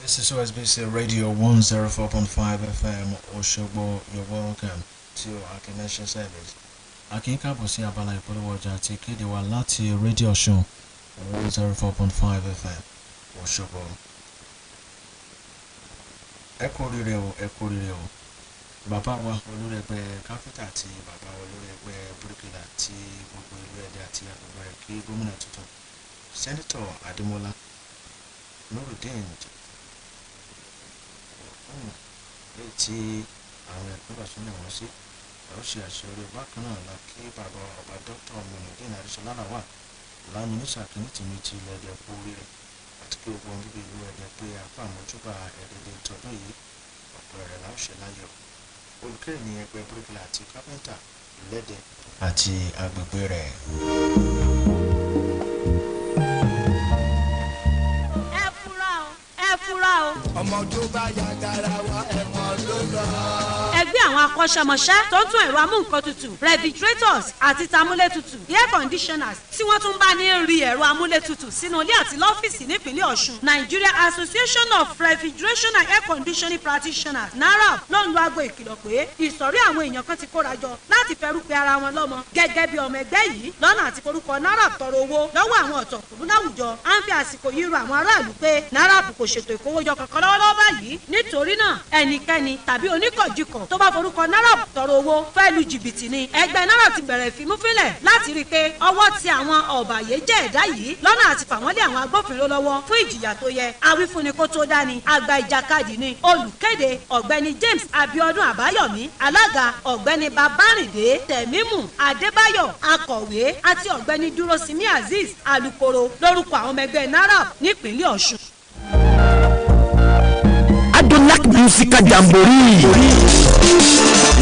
This is OSBC Radio 104.5 FM Òṣogbo. You're welcome to our connection service. Akin káàbọ̀ sí abala ìpolówó ọjà àti ìkéde wa láti Radio Ọ̀ṣun 104.5 FM Òṣogbo. Ẹ kú oríire o, ẹ kú oríire o. Bàbá wa olórí ẹgbẹ́ káfíńtà àti bàbá wa olórí ẹgbẹ́ bíríkìlà tí gbogbo ìlú Ẹdẹ àti agbègbè rẹ̀ kí gómìnà tuntun Sẹ́nitọ̀ Adémọ́lá Nurudeen lẹ́yìn tí àwọn ẹgbẹ́ bá súnmọ́ wọn sí ó ṣe àṣeyọrí bákan náà la kí bàbá ọba dókítà Muyideen Adéṣọlá wà ìlàmínísà kìíní tìmí ti lẹ́dẹ̀ kú rírẹ̀ àti kí ogun bíbí ìlú ẹ̀dẹ̀ pé apá àmójúbà ẹ̀rẹ̀dẹ̀ tọdún yìí ọ̀pọ̀ rẹ̀ láṣẹ láyọ̀ olùkéré ní ẹgbẹ́ bíríkìlà àti kápẹ́ńtà ìlẹ́dẹ̀ àti agbègbè rẹ̀. ẹ fura o. ọmọ tó bá ya garawa ẹ̀wọ̀n ló lọ. ẹgbẹ́ àwọn akọ́ṣẹ́mọṣẹ́ tó ń tún ẹ̀rọ amúnkan tutù refrigerators àti tamúlétutù air conditioners tí wọ́n tún bá ní rí ẹ̀rọ amúlétutù sínú ilé àti lọ́fíìsì nípínlẹ̀ Ọ̀ṣun Nigeria Association of Refrigeration and Air Conditioning Practitioners NARAP ló ń lo aago ìkìlọ̀ pé ìsọ̀rí àwọn èèyàn kan ti kóra jọ láti fẹ́ rúpẹ́ ara wọn lọ́mọ gẹ́gẹ́ bí ọmọ ẹgbẹ́ yìí lọ́nà àti forúkọ NARAP tọrọ owó lọ́wọ́ àwọn ọ̀tọ̀kùnrin láwùjọ à ń fi àsìkò yìí rọ àwọn aráàlú pé NARAP kò ṣètò ìkówójọ kankan lọ́wọ́lọ́wọ́ báyìí nítorí náà ẹnikẹ́ni tàbí oníkọ̀jìkọ̀ tó bá forúkọ NARAP tọrọ owó fẹ́ lu jìbìtì ni ẹgbẹ́ NARAP ti bẹ̀rẹ̀ ìfimúfínlẹ̀ láti rí i pé ọwọ́ ti àwọn ọ̀bàyéjẹ́ ẹ̀dá yìí lọ́nà àti fà wọ́n lé àwọn agbófinró lọ́wọ́ fún ìjìyà tó yẹ awífúnni kó tó dání àgbà ìjàkadì ni olùkéde ọ̀gbẹ́ni James Abiodun Àbáyọ̀mí alága ọ̀gbẹ́ni Babárìndé Tẹ̀mímù Adébáyọ̀ akọ̀wé àti ọ̀gbẹ́ni Dúrósìmí Azeez alukoro lórúkọ àwọn ọmọ ẹgbẹ́ NARAP nípínlẹ̀ Ọ̀ṣun. Adulac Musical Jamboree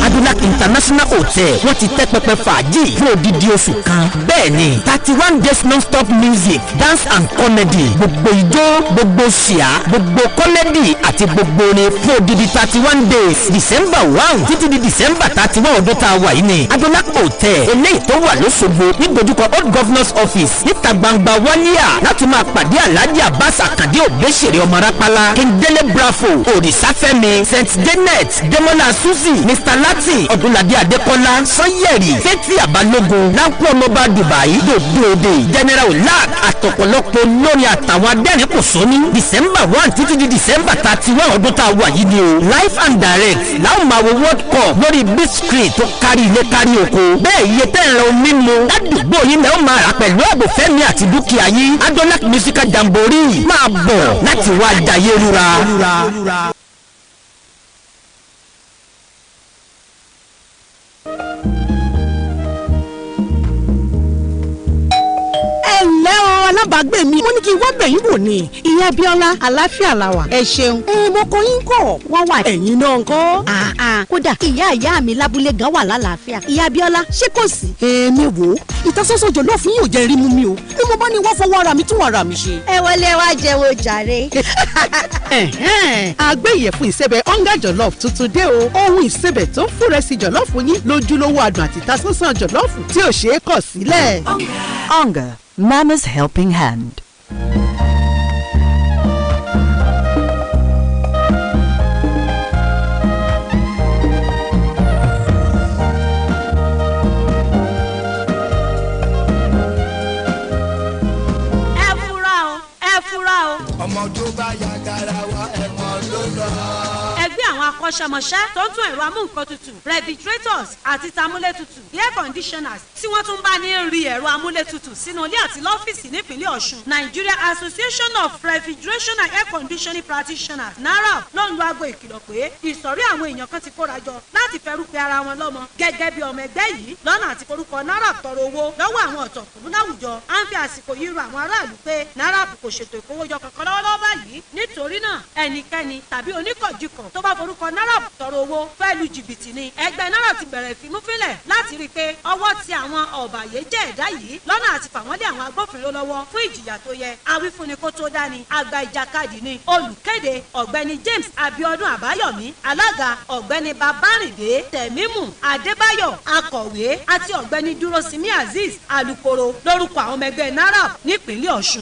Adulac International Hotel wọ́n ti tẹ́ pẹpẹ fàájì fún odidi oṣù kan bẹ́ẹ̀ ni 31 days non-stop music dance and comedy gbogbo ijó gbogbo ṣìá gbogbo comedy àti gbogbo orin fún odidi 31 days December 1 títí di December 31 ọdún tá a wà yìí ni Adulac Hotel eléyìí tó wà lóṣogbo ní dojúkọ Old Governors Office níta gbangba wálíà láti máa pàdé Alhaji Abbas Akande Òbẹ́sẹ̀rẹ̀ ọmọ rápálá Kindele Bravo Òrìṣàfẹ́mi St Janet Demola Suzy Mr Latin Ọdúnladé Adékọ́lá Sanyẹ̀rì Fẹ́tì Àbálógun Láńpọ̀ ọmọọba Dubai Dòdòdè General Olak àtọ̀pọ̀lọpọ̀ lórí àtàwọn adẹ́rìnpòṣónú December 1 títí di December 31 ọdún tá a wà yìí ni o live and direct láwọn máa wo World Cup lórí big screen tó kárí ilé kárí oko bẹ́ẹ̀ iye tẹ́ ẹ̀rọ omi mu ládùúgbò yìí náà máa rà pẹ̀lú ààbò fẹ́mi àti dúkìá yìí Adulac Musical Jamboree máa bọ̀ láti wá jayé rúra. ẹ̀lẹ́ o alábàágbé mi mo ní kí n wá bẹ̀yìn wò ni ìyá Abíọ́lá àlàáfíà la wà. ẹ ṣeun mo kọ yín kọ wọ́n wà ẹ̀yin náà ńkọ́. kódà ìyá mi lábúlé gan wà lálàáfíà ìyá Abíọ́lá ṣé kò sí. èmi wò ìtasọ́sọ́ jọ̀lọ́ fún yóò jẹ́ rí mú mi o ni mo bá ní wọ́n fọwọ́ ara mi tún ara mi ṣe. ẹ wọlé wá jẹ́wọ́ jàre. àgbẹ̀ ìyẹ̀fun ìsẹ̀bẹ̀ ọ̀ngá jọ̀lọ́ọ̀fù tuntun dé o ohun ìsẹ̀bẹ̀ tó fúnrẹ́sì jọ̀lọ́ọ̀fù yín lójúlówó adùn àti ìtasọ́sọ́ jọ̀lọ́ọ̀fù tí ò ṣeé kọ̀ sílẹ̀. Onga, Mama's helping hand. ọmọ tó bá ya garawa ẹ̀wọ̀n ló lọ. ẹgbẹ́ àwọn akọ́ṣẹ́mọṣẹ́ tó ń tún ẹ̀rọ amúnkan tutù refrigerators àti tamúlétutù air conditioners tí wọ́n tún bá ní rí ẹ̀rọ amúlétutù sínú ilé àti lọ́fíìsì nípínlẹ̀ Ọ̀ṣun Nigeria Association of Refrigeration and Air Conditioning Practitioners NARAP ló ń lo aago ìkìlọ̀ pé ìsọ̀rí àwọn èèyàn kan ti kóra jọ láti fẹ́ rúpẹ́ ara wọn lọ́mọ gẹ́gẹ́ bí ọmọ ẹgbẹ́ yìí lọ́nà àti forúkọ NARAP tọrọ owó lọ́wọ́ àwọn ọ̀tọ̀kùnrin láwùjọ à ń fi àsìkò yìí rọ àwọn aráàlú pé NARAP kò ṣètò ìkówójọ kankan lọ́wọ́lọ́wọ́ báyìí nítorí náà ẹnikẹ́ni tàbí oníkọ̀jìkọ̀ tó bá forúkọ NARAP tọrọ owó fẹ́ lu jìbìtì ni ẹgbẹ́ NARAP ti bẹ̀rẹ̀ ìfimúfínlẹ̀ láti rí i pé ọwọ́ ti àwọn ọ̀bàyéjẹ́ ẹ̀dá yìí lọ́nà àti fà wọ́n lé àwọn agbófinró lọ́wọ́ fún ìjìyà tó yẹ awífúnni kó tó dání àgbà ìjàkadì ni olùkéde ọ̀gbẹ́ni James Abiodun Àbáyọ̀mí alága ọ̀gbẹ́ni Babárìndé Tẹ̀mímù Adébáyọ̀ akọ̀wé àti ọ̀gbẹ́ni Dúrósìmí Azeez alukoro lórúkọ àwọn ọmọ ẹgbẹ́ NARAP nípínlẹ̀ Ọ̀ṣun.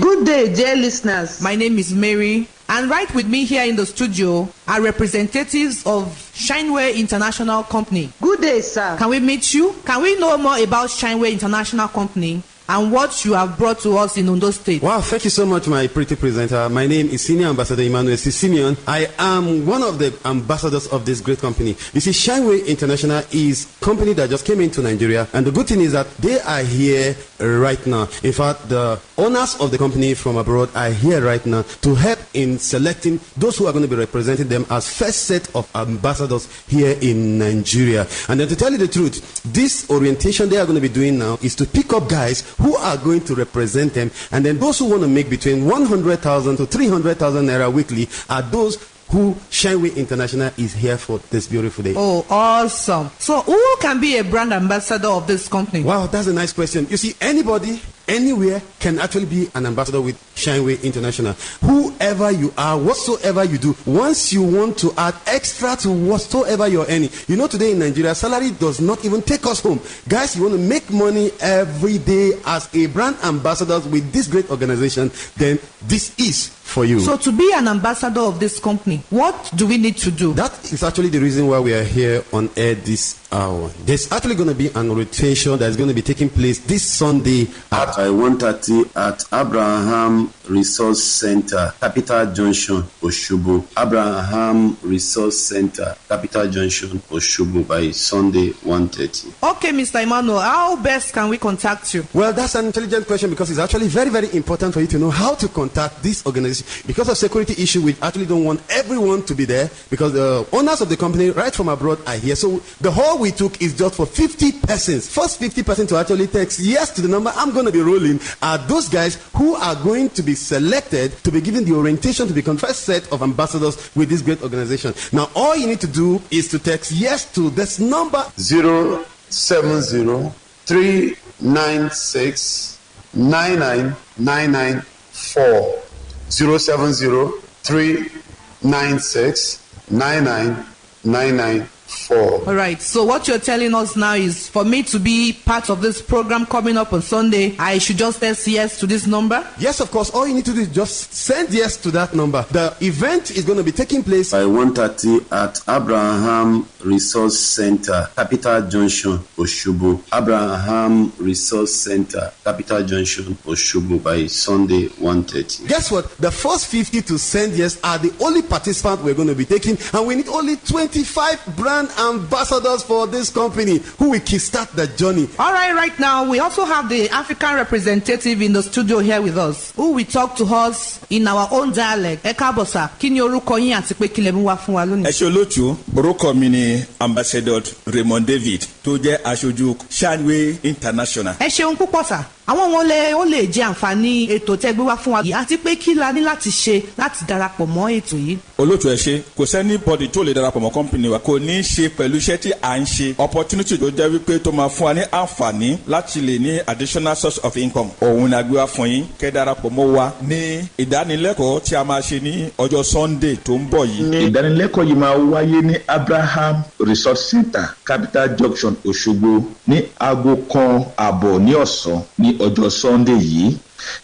Good day, dear listeners. My name is Mary, and right with me here in the studio are representatives of Shineway International Company. Good day, sir. Can we meet you? Can we know more about Shineway International Company and what you have brought to us in Ondo State? Wow, thank you so much, my pretty presenter. My name is Senior Ambassador Emmanuel C. Simeon. I am one of the ambassadors of this great company. You see, Shineway International is a company that just came into Nigeria, and the good thing is that they are here right now. In fact, the owners of the company from abroad are here right now to help in selecting those who are going to be representing them as first set of ambassadors here in Nigeria. And then to tell you the truth, this orientation they are going to be doing now is to pick up guys who are going to represent them, and then those who want to make between 100,000 to 300,000 naira weekly are those who Shineway International is here for this beautiful day. Oh, awesome. So who can be a brand ambassador of this company? Wow, that's a nice question. You see, anybody, anywhere can actually be an ambassador with Shineway International. Whoever you are, whatsoever you do, once you want to add extra to whatsoever you're earning. You know, today in Nigeria, salary does not even take us home. Guys, you want to make money every day as a brand ambassador with this great organization, then this is for you. So to be an ambassador of this company, what do we need to do? That is actually the reason why we are here on air this hour. There's actually going to be an rotation that's going to be taking place this Sunday at 1:30 at Abraham Resource Center, Capital Junction, Oshobo. Abraham Resource Center, Capital Junction, Oshobo, by Sunday 1:30. Okay, Mr. Emmanuel, how best can we contact you? Well, that's an intelligent question, because it's actually very, very important for you to know how to contact this organization. Because of security issue, we actually don't want everyone to be there, because the owners of the company right from abroad are here. So the whole we took is just for 50 persons. First 50 persons to actually text yes to the number I'm going to be rolling are those guys who are going to be selected to be given the orientation to become first set of ambassadors with this great organization. Now, all you need to do is to text yes to this number 070-396-99994. 070-396-99994. All right, so what you're telling us now is for me to be part of this program coming up on Sunday, I should just say yes to this number? Yes, of course. All you need to do is just send yes to that number. The event is going to be taking place by 1:30 at Abraham Resource Center, Capital Junction, Oshobo. Abraham Resource Center, Capital Junction, Oshobo, by Sunday 1:30. Guess what? The first 50 to send yes are the only participants we're going to be taking, and we need only 25 brand ambassadors for this company who will kickstart the journey. All right now we also have the African representative in the studio here with us, who will talk to us in our own dialect. Ẹ káàbọ̀ sà, kí ni orúkọ yín àti pé kí lẹ mú wá fún wa lónìí? Ẹ ṣé olóòtú, orúkọ mi ni Ambassador Raymond David tó jẹ́ aṣojú Shineway International. Ẹ ṣeun púpọ̀ sà. Àwọn wọn ó lè jẹ àǹfààní ètò tẹ́gbé wá fún wa yìí, àti pé kí la ní láti ṣe láti darapọ̀ mọ́ ètò yìí. Olóòtú ẹ ṣé, kò sẹ́ni bọ́dì tó lè darapọ̀ mọ́ company wa, kò ní í ṣe pẹ̀lú iṣẹ́ tí à ń ṣe. Opportunity tó jẹ́ wípé tó máa fún wa ní àǹfààní láti lè ní additional source of income. Òun ni a gbé wá fún yín, kẹ́ darapọ̀ mọ́ wa ní ìdánilẹ́kọ̀ọ́ tí a máa ṣe ní ọjọ́ Sunday tó ń bọ̀ yìí. Ìdánilẹ́kọ̀ọ́ yìí máa wáyé ní Abraham Resource Center, Capital Junction, Òṣogbo ní aago 1:30 ní ọ̀sán ní ọjọ́ Sunday yìí.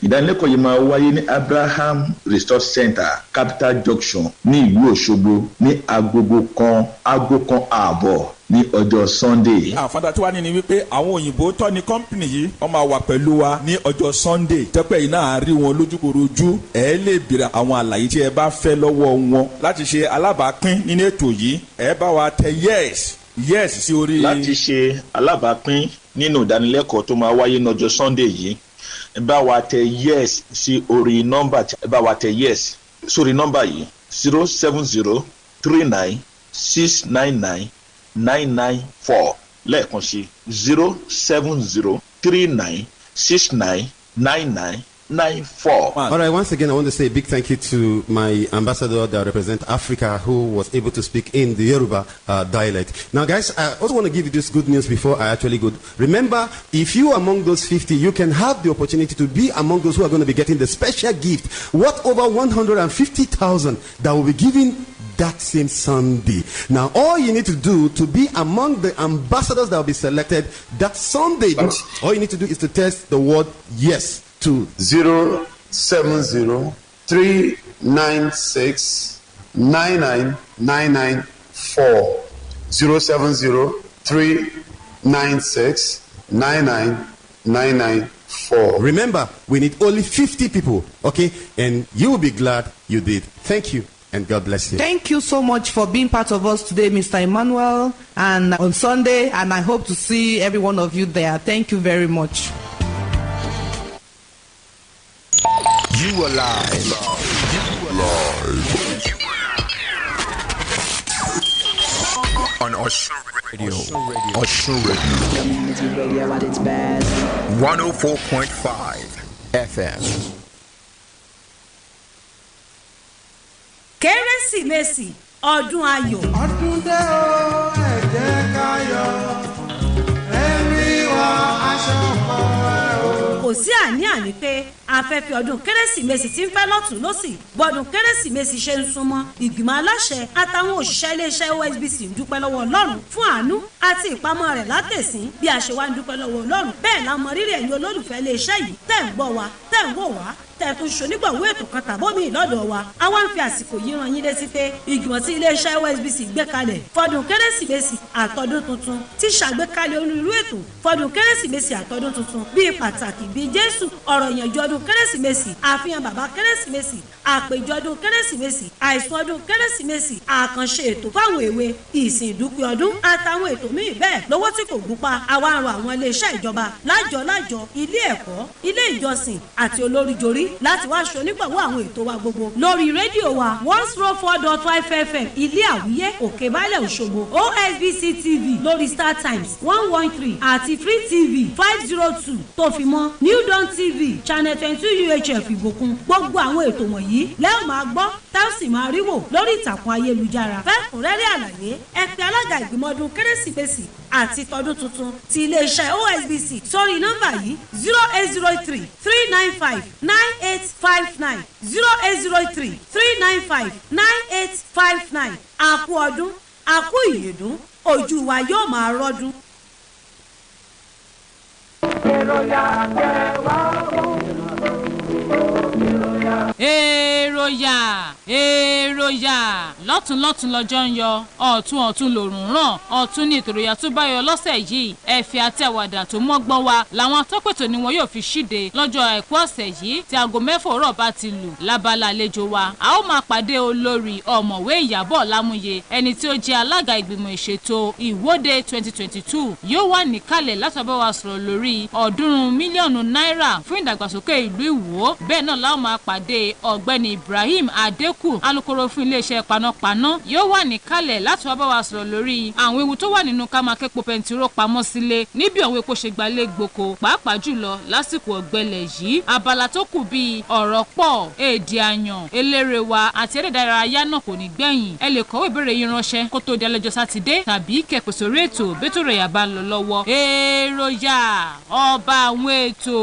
Ìdánilẹ́kọ̀ọ́ yìí máa wáyé ní Abraham Resource Center, Capital Junction ní ìlú Òṣogbo ní aago 1:30 ní ọjọ́ Sunday. Àǹfààní tí wàá ní ni wípé àwọn òyìnbó tó ní company yìí wọ́n máa wà pẹ̀lú wa ní ọjọ́ Sunday. Tẹ́pẹ́ yìí náà rí wọn lójúkorojú. Ẹ lè béèrè àwọn àlàyé tí ẹ bá fẹ́ lọ́wọ́ wọn láti ṣe alábàápín nínú ètò yìí. Ẹ bá wa tẹ yes sí orí. Láti ṣe alábàápín nínú ìdánilẹ́kọ̀ọ́ tó máa wáyé ní ọjọ́ Sunday yìí, ẹ bá wa tẹ yes sí orí nọ́mbà, ẹ bá wa tẹ yes sórí nọ́mbà yìí 070-39-699-994 lẹ́ẹ̀kan sí 070-39-699-994. All right, once again, I want to say a big thank you to my ambassador that represents Africa, who was able to speak in the Yoruba dialect. Now, guys, I also want to give you this good news before I actually go. Remember, if you are among those 50, you can have the opportunity to be among those who are going to be getting the special gift worth over 150,000 that will be given that same Sunday. Now, all you need to do to be among the ambassadors that will be selected that Sunday, all you need to do is to text the word yes to 070-396-99994. 070-396-99994. Remember, we need only 50 people, okay? And you will be glad you did. Thank you. And God bless you. Thank you so much for being part of us today, Mr. Emmanuel, and on Sunday, and I hope to see every one of you there. Thank you very much. You are live. On Osun Radio. Osun Radio. Community radio at its best. 104.5 FM. Kérésìmesì ọdún ayọ̀. Ọdún dé o, ẹ jẹ́ ká yọ̀, ẹ̀rí wa aṣọ kan o. Kò sí àní-àní pé afẹ́fẹ́ ọdún kérésìmesì tí ń fẹ́ lọ́tún lọ́sì bọ́dún kérésìmesì ṣe ń súnmọ́ ìgbìmọ̀ aláṣẹ àtàwọn òṣìṣẹ́ iléeṣẹ́ OSBC ń dúpẹ́ lọ́wọ́ Ọlọ́run fún àánú àti ìpamọ́ rẹ̀ látẹ̀sín bí a ṣe wá ń dúpẹ́ lọ́wọ́ Ọlọ́run bẹ́ẹ̀ la mọ rírì ẹ̀yin olólùfẹ́ iléeṣẹ́ yìí tẹ̀ ń gbọ́ wa tẹ̀ ń wò wá tẹ̀tún ṣonígbàwó ètò kan tàbómi lọ́dọ̀ wa a wá ń fi àsìkò yìí rán yín létí pé ìgbìmọ̀ tí iléeṣẹ́ OSBC gbé kalẹ̀ fọdún kérésìmesì àtọdún tuntun ti ṣàgbékalẹ̀ onírúurú ètò fọdún kérésìmesì àtọdún tuntun bíi pàtàkì bíi Jésù ọ̀rọ̀ ìyànjú ọdún kérésìmesì àfihàn bàbá kérésìmesì àpèjọ ọdún kérésìmesì àìsùn ọdún kérésìmesì àkànṣe ètò fáwọn èwe ìsìn ìdúpẹ́ ọdún àtàwọn ètò míì bẹ́ẹ̀ lówó tí kò gúnpá àwa ń rọ àwọn iléeṣẹ́ ìjọba lájọ ilé ẹ̀kọ́ ilé ìjọsìn àti olóríjorí láti wá aṣọ onígbàwọ́ àwọn ètò wa gbogbo lórí rédíò wa 104.5 FM ilé àwíyé òkè bálẹ̀ òṣogbo OSBC TV lórí Star Times 113 àti Free TV 502 tó fi mọ́ New Dawn TV channel 22 UHF ìbòkun gbogbo àwọn ètò wọ̀nyí lẹ́ẹ̀ máa gbọ́ tá ó sì máa rí wò lórí ìtàkùn ayélujára fẹ́kùnrẹ́rẹ́ àlàyé ẹ pè alága ìgbìmọ̀ ọdún kérésìmesì àti tọdún tuntun ti iléeṣẹ́ OSBC sórí nọ́mbà yìí 0803 395 9859 0803 395 9859 àkú ọdún àkú ìyèdún ojú wa yóò máa rọ́dún. èròyà lọ́tún lọ́jọ́ ń yọ ọ̀tún lòrùn ràn ọ̀tún ní ìtòròyà tó bá yọ lọ́sẹ̀ yìí ẹ̀fẹ̀ àti àwàdà tó mọ́gbọ́n wa làwọn atọ́pẹ̀tò ni wọn yóò fi ṣíde lọ́jọ́ àìkú ọ̀sẹ̀ yìí tí aago 6 òwúrọ̀ bá ti lù lábala àlejò wa a ó máa pàdé olórí ọ̀mọ̀wé Ìyábọ̀ Lámúyè ẹni tí ó jẹ́ alága ìgbìmọ̀ ìṣètò ìwọ́de 2022 yóò wà níkàlẹ̀ láti bá wa sọ̀rọ̀ lórí 300 mílíọ̀nù náírà fún ìdàgbàsókè ìlú Ìwó bẹ́ẹ̀ náà la ó máa pàdé ọ̀gbẹ́ni Ibrahim Adékù alukoro fún iléeṣẹ́ panápaná yóò wà níkàlẹ̀ láti wá bá wa sọ̀rọ̀ lórí àwọn ewu tó wà nínú ká máa képo pẹntiró pamọ́ sílé níbi àwọn epo ṣe gbalẹ̀ gboko pàápàá jùlọ lásìkò ọ̀gbẹlẹ̀ yìí abala tó kù bíi ọ̀rọ̀ pọ̀ èdè àyàn eléré wa àti eré ìdárayá náà kò ní gbẹ̀yìn ẹ lè kọ̀wé ìbéèrè yín ránṣẹ́ kó tó di ọlọ́jọ́ sátidé tàbí kẹ̀pẹ̀ sórí ètò bẹ́tò rẹ̀ yà bá ń lọ lọ́wọ́ èròyà ọba àwọn ètò.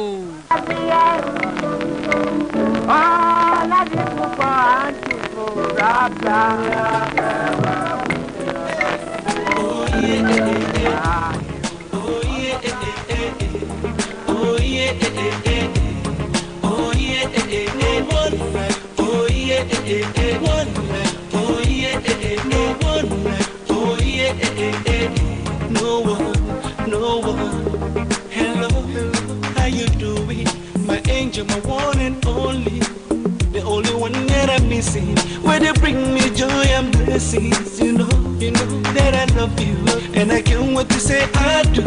No one. Hello, how you doing? My angel, my one and only. The only one that I'm missing. Where they bring me joy and blessings. You know that I love you. And I can't wait to say I do.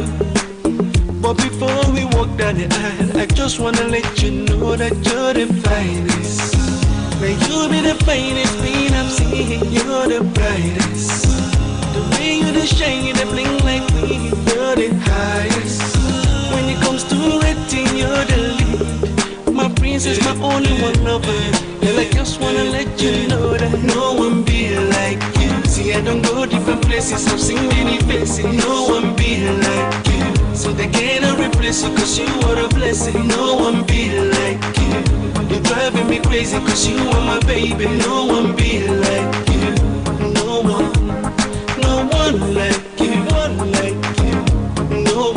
But before we walk down the aisle, I just wanna let you know that you're the finest. May you be the finest thing I've seen. You're the brightest. The way you the shine, you the bling like me. You're the highest. When it comes to rating, you're the lead. My princess, my only one lover. And I just wanna let you know that no one be like you. See, I don't go different places, I've seen many faces. No one be like you. So they cannot replace you, cause you are a blessing. No one be like you. You're driving me crazy, cause you are my baby. No one be like you. No one like you, one like you. No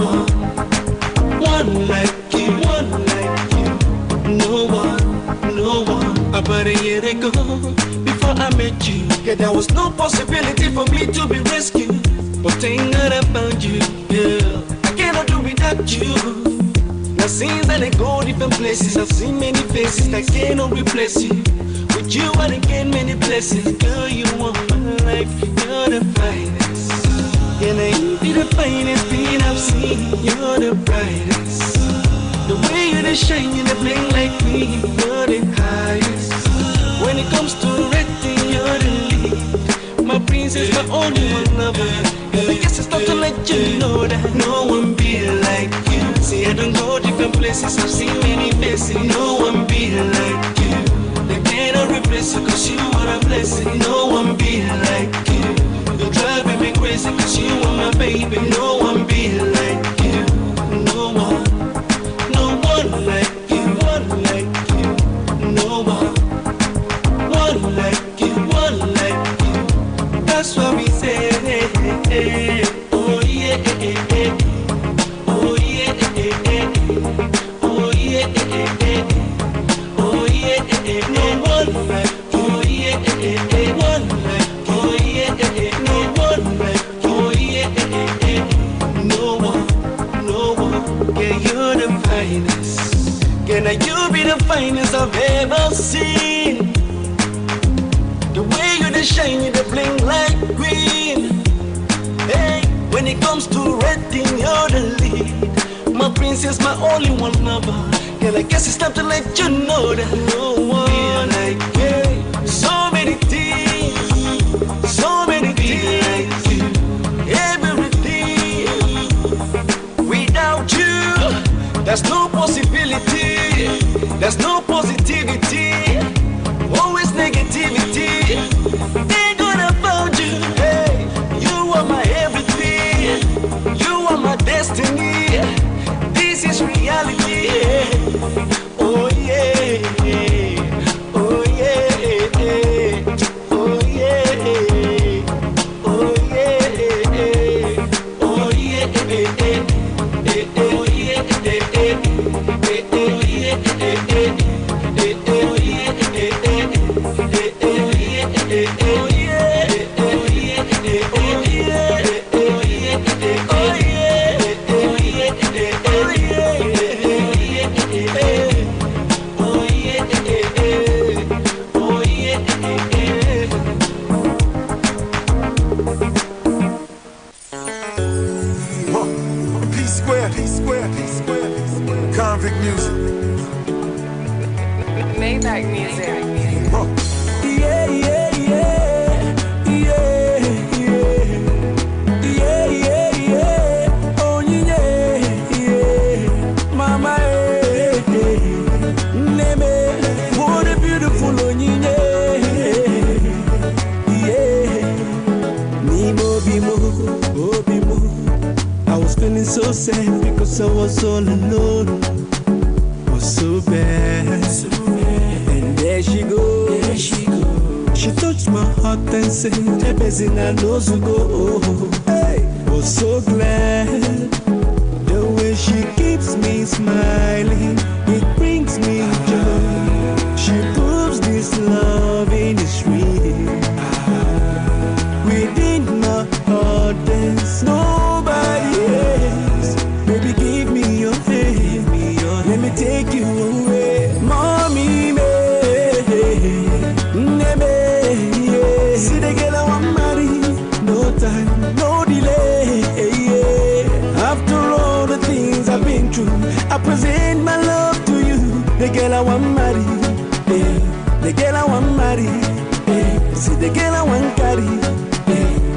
one like you, one like you. No one. About a year ago, before I met you, yeah, there was no possibility for me to be rescued. But thank God I found you, yeah. I cannot do without you. Now since I go different places, I've seen many faces that cannot replace you. With you I gain many blessings. Girl, you want my life, you're the finest. Yeah, now you be the finest thing I've seen. You're the brightest. The way you the shine, you the bling like me. You're the high. lover. Girl, I guess it's time to let you know that no one be like you. See, I don't go different places, I've seen many faces. No one be like you. They cannot replace you, cause you are a blessing. No one be like you. You're driving me crazy, cause you are my baby. No one be like you. No one like you, one like you. No one like you, one like you. That's what we say. Oh yeah, oh yeah, oh yeah, oh yeah. No one like, oh yeah, one like, oh yeah, no one like, oh yeah, no one. Yeah, you're the finest. Can you be the finest I've ever seen? The way you the shine, you the bling like green. Hey, when it comes to rating, you're the lead. My princess, my only one lover. Girl, I guess it's time to let you know that no one like you. So many things, so many things like you. Everything without you, there's no possibility, there's no positivity, always negativity. They gonna find you. Hey, you are my everything, you are my destiny. This is reality. Oh yeah, oh yeah, oh yeah, oh yeah, oh Convict music. Maybach music. Yeah, yeah, yeah. Yeah, yeah. Yeah, yeah, yeah. Oh, yeah, yeah. Mama, eh, eh. Neme, what a beautiful oh, yeah. Yeah. Nimo, bimo. I was feeling so sad because I was all alone. So bad. And there she goes. She touched my heart and said, Ebezina knows to go. Hey, was so glad. The way she keeps me smiling, it brings me joy. She proves this love is real. Within my heart there's nobody else. Baby, give me your hand. Let me take you away, mommy, me. See the girl I want marry, no time, no delay. After all the things I've been through, I present my love to you. The girl I want marry, the girl I want marry. See the girl I want carry,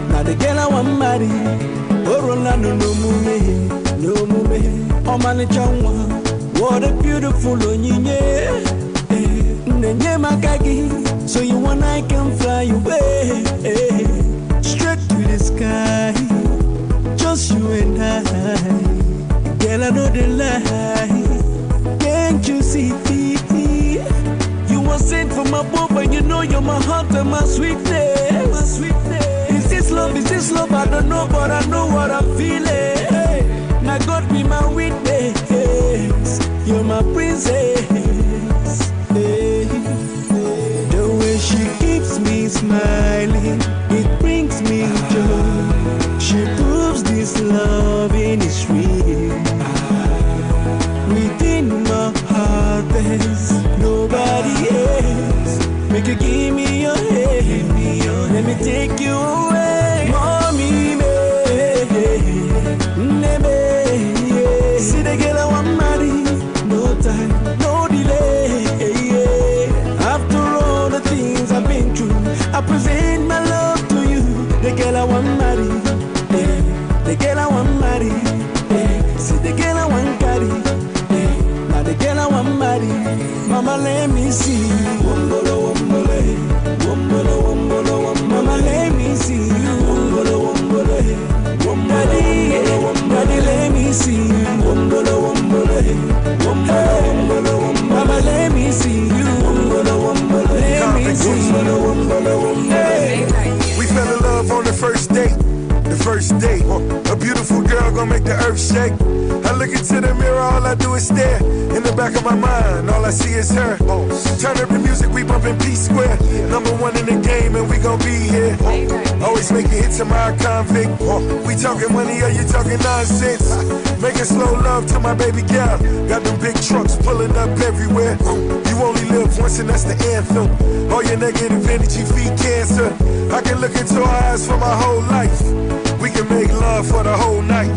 now the girl I want marry. Oh, Rolando, no mume, oh man, what a beautiful onyinye, nenye makagi. So you and I can fly away, straight to the sky, just you and I. Girl, I know the lie, can't you see? You were sent from above, and you know you're my heart and my sweetness. Is this love? I don't know, but I know what I'm feeling. Now God be my witness, you're my princess. The way she keeps me smiling, it brings me joy. She proves this love is real. Within my heart there's nobody else. Make you give me your hand, let me take you away, mommy, me. See the girl I want marry, no time, no delay. After all the things I've been through, I present my love to you. The girl I want marry. shake. I look into the mirror, all I do is stare. In the back of my mind, all I see is her. Turn up the music, we bumpin' P-Square. Number one in the game, and we gon' be here. Always making hits to my convict. We talking money, or you talking nonsense? Making slow love to my baby girl. Got them big trucks pulling up everywhere. You only live once, and that's the anthem. All your negative energy feed cancer. I can look into her eyes for my whole life. We can make love for the whole night.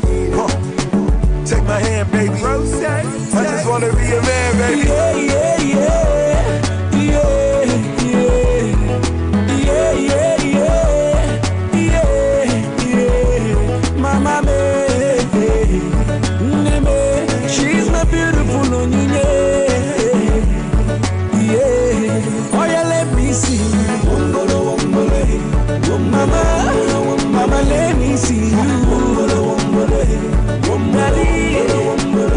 Take my hand, baby. I just wanna be a man, baby. Yeah, yeah, yeah, yeah, yeah, yeah, yeah, yeah, yeah. Mama, she's my beautiful Onyinye. Yeah, oh yeah, let me see. Wombolo, wombolo, mama, mama, let me see you. Wombolo, wombolo. Daddy,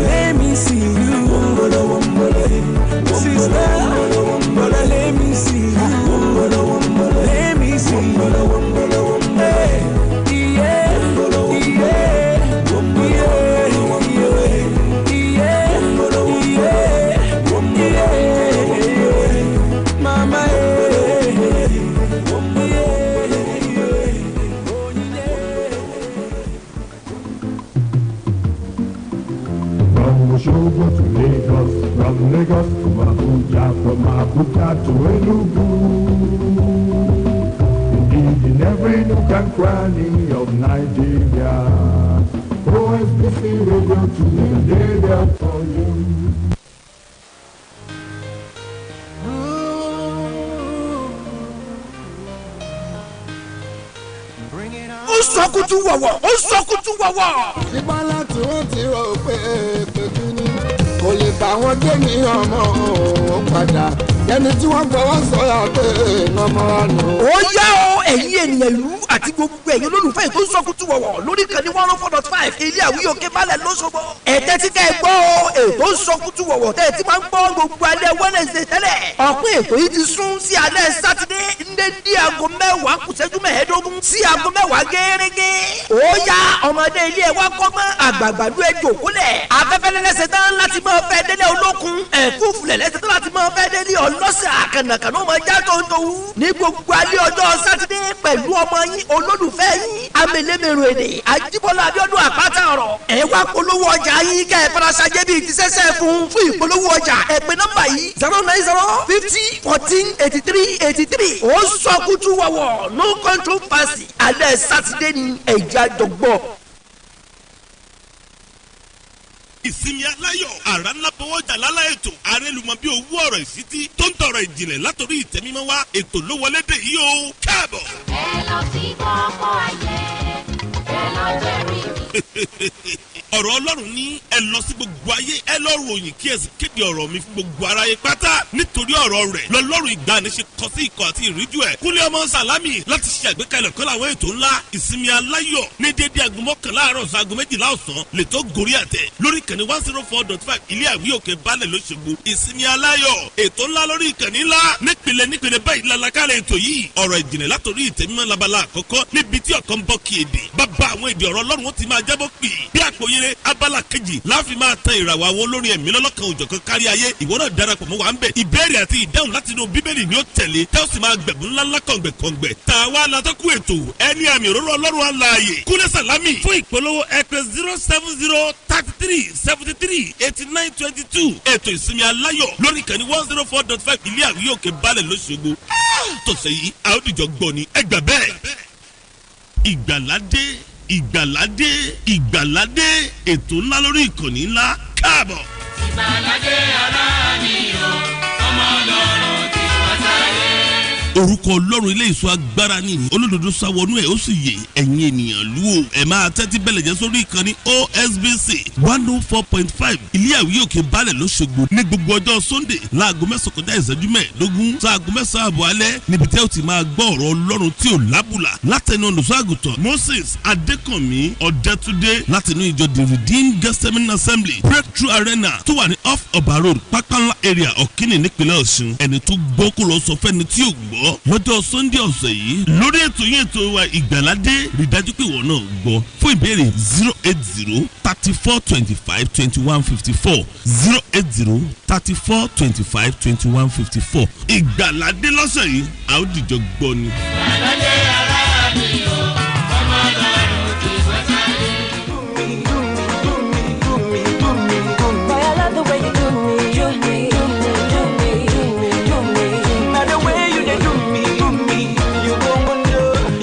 let me see you. Sister, let me see you. Let me see you. Hey, yeah, mama, Oshogo to Lagos, from Lagos to Abuja, from Abuja to Enugu. Indeed, in every nook and cranny of Nigeria, OSBC Radio to the day there for you. Ó sọkútú wọ̀wọ̀, ó sọkútú wọ̀wọ̀. Ìbọn láti wọ́n ti rò pé pẹ̀lú ni kò lè bá wọn gé mi ọmọ òun padà ẹni tí wọ́n fọwọ́ sọ̀yà pé ọmọ wa nù. Ó yá o ẹ̀yin ènìyàn ìlú àti gbogbo ẹ̀yin olólùfẹ́ ètò ìsọkútú wọ̀wọ̀ lórí ìkànnì 104.5 ilé àwíyọ̀ òkè balẹ̀ lọ́sọ̀gbọ̀. Ẹ̀tẹ́ tí kẹ́ ẹ gbọ́ ètò ìsọkútú wọ̀wọ̀ tẹ́ ẹ ti máa ń gbọ́ gbogbo alẹ́ Wednesday tẹ́lẹ̀. Ọ̀pọ̀ ètò yìí ti sún sí alẹ́ Sátidé ndéédé aago 10 kù ìṣẹ́jú 15 sí aago 10 gẹ́rẹ́gẹ́. Ó yá ọmọdé ilé ẹ wá kọ́gbọ́n àgbàgbàdo ẹ jòkólẹ̀. Afẹ́fẹ́ lẹ́lẹ́sẹ̀ tán láti máa fẹ́ délé olókun. Ẹ̀kúfùlẹ̀ lẹ́sẹ̀ tán láti máa fẹ́ délé ọlọ́sẹ̀ àkànnàkànnà ọmọ já tòótòó. Ní gbogbo alẹ́ ọjọ́ Sátidé pẹ̀lú ọmọ yín olólùfẹ́ yín amẹlẹ́mẹ̀rọ èdè Ajíbọ́lá Abíọ́dún àpáta ọ̀rọ̀. Ẹ wá polówó ọjà yín kẹ́ ẹ fara ṣajẹ́ bíi ti sẹ́sẹ́ fún ìpolówó ọjà ẹ pè nọ́mbà yìí 090 50 14 83 83. Ó sọ kútú wọ̀wọ̀ no controversy alẹ́ Sátidé ni ẹ̀já dọ̀gbọ́. Ìsinmi aláyọ̀ àrà ńlá bọ́wọ́ jà lálá ètò arélùmọ̀ bí owó ọ̀rọ̀ ìsítí tó ń tọrọ ìjìnlẹ̀ látòrí ìtẹ́mímọ́ wá ètò ló wọlé dé yìí o káàbọ̀. ẹ lọ sí kọ́kọ́ ayé ẹ lọ jẹ́rìí mi. ọ̀rọ̀ Ọlọ́run ní ẹ lọ sí gbogbo ayé ẹ lọ ròyìn kí ẹ sì kéde ọ̀rọ̀ mi fún gbogbo aráyé pátá nítorí ọ̀rọ̀ rẹ̀ lọ́lọ́run ìgbàanì ṣe kọ sí ikọ̀ àti ìríjú ẹ̀ Kúnlé ọmọ Sàlámì láti ṣe àgbékalẹ̀ kọ́ làwọn ètò ńlá ìsinmi aláyọ̀ ní déédéé aago 11 àárọ̀ sí aago 12 ọ̀sán lètò gorí àtẹ lórí ìkànnì 104.5 ilé àwí òkè balẹ̀ lóṣogbo ìsinmi aláyọ̀ ètò ńlá lórí ìkànnì ńlá nípìnlẹ̀ báyìí lálàkàlẹ̀ ètò yìí ọ̀rọ̀ ìjìnlẹ̀ látòrí ìtẹ́mímọ́ labala àkọ́kọ́ níbi tí ọ̀kan bọ́ kí èdè bàbá àwọn èdè ọ̀rọ̀ Ọlọ́run ó ti máa jábọ́ pì bí àpòyere abala kejì láàfin máa tan ìràwọ̀ àwọn olórin ẹ̀mí lọ́lọ́kan òjọ̀kan kárí ayé ìwọ náà darapọ̀ mọ́ wa ń bẹ̀ ìbéèrè àti ìdáhùn láti inú bíbélì ni ó tẹ̀lé tẹ́ ó sì máa gbẹ̀bùn ńláńlá kọ̀ǹgbẹ̀kọ̀ǹgbẹ̀ tá a wá látọ́kù ètò ẹni àmì òróró Ọlọ́run aláàyè Kúnlé Sàlámì fún ìpolówó ẹ̀pẹ̀ 070 33 73 89 22 ètò ìsinmi aláyọ̀ lórí ìkànnì 104.5 ilé àwíyọ̀ òkè balẹ̀ lóṣogbo tọ̀sẹ̀ yìí a ó dìjọ gbọ́ ni ẹgbà bẹ́ẹ̀ ìgbàládé ìgbàládé ìgbàládé ètò ńlá lórí ìkànnì ńlá káàbọ̀. ìgbàládé ara mi o ọmọ Ọlọ́run ti wá sáyé. orúkọ Ọlọ́run ilé ìṣọ́ agbára ni olódodo sáwọnú ẹ̀ ó sì yè ẹ̀yin ènìyàn lú o ẹ̀ máa tẹ́tí bẹ̀lẹ̀ jẹ́ sórí ìkànnì OSBC 104.5 ilé àwíyọ̀ òkè balẹ̀ lóṣogbo ní gbogbo ọjọ́ Sunday láago 9 kọjá ìṣẹ́jú 15 sáago 9 àbọ̀ alẹ́ níbi tẹ́ ò ti máa gbọ́ ọ̀rọ̀ Ọlọ́run tí ò lábùlà látẹnu olùṣọ́àgùtàn Moses Adékànmí Ọ̀dẹ́túndé látinú ìjọ The Redeemed Gethsemane Assembly Breakthrough Arena tó wà ní off Ọba Road Pápánlá area Ọ̀kínì nípínlẹ̀ Ọ̀ṣun ẹni tó gbọ́ kó lọ sọ fẹ́ni tí ò gbọ́ ọ̀ṣọ́ lọ́jọ́ sunday ọ̀sẹ̀ yìí lórí ètò yín ètò wa ìgbàládé rí dájú pé ìwọ náà gbọ́ fún ìbéèrè 080-34-25-21-54 080-34-25-21-54 ìgbàládé lọ́sẹ̀ yìí a ó dìjọ gbọ́ ni. Ìgbàládé ara mi o, ọmọ Ọlọ́run ti wá sáyé. Boy, I love the way you do me, do me, do me, do me, do me, do me. Now the way you dey do me,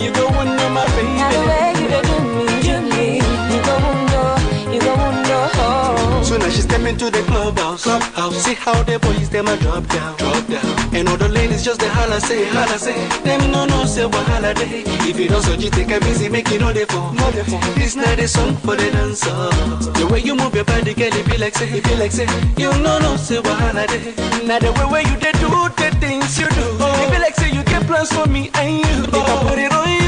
you go wonder my baby. Now the way you dey do me, you go wonder, oh. So now she step into the clubhouse. See how the boys them a drop down. And all the ladies just the holla say. Them no say wahala day. If you don't so you take a busy, make you know they fall. This not a song for the dancer. The way you move your body, girl, it be like say. You no say wahala day. Now the way you they do the things you do. It be like say you get plans for me and you. If I put it on you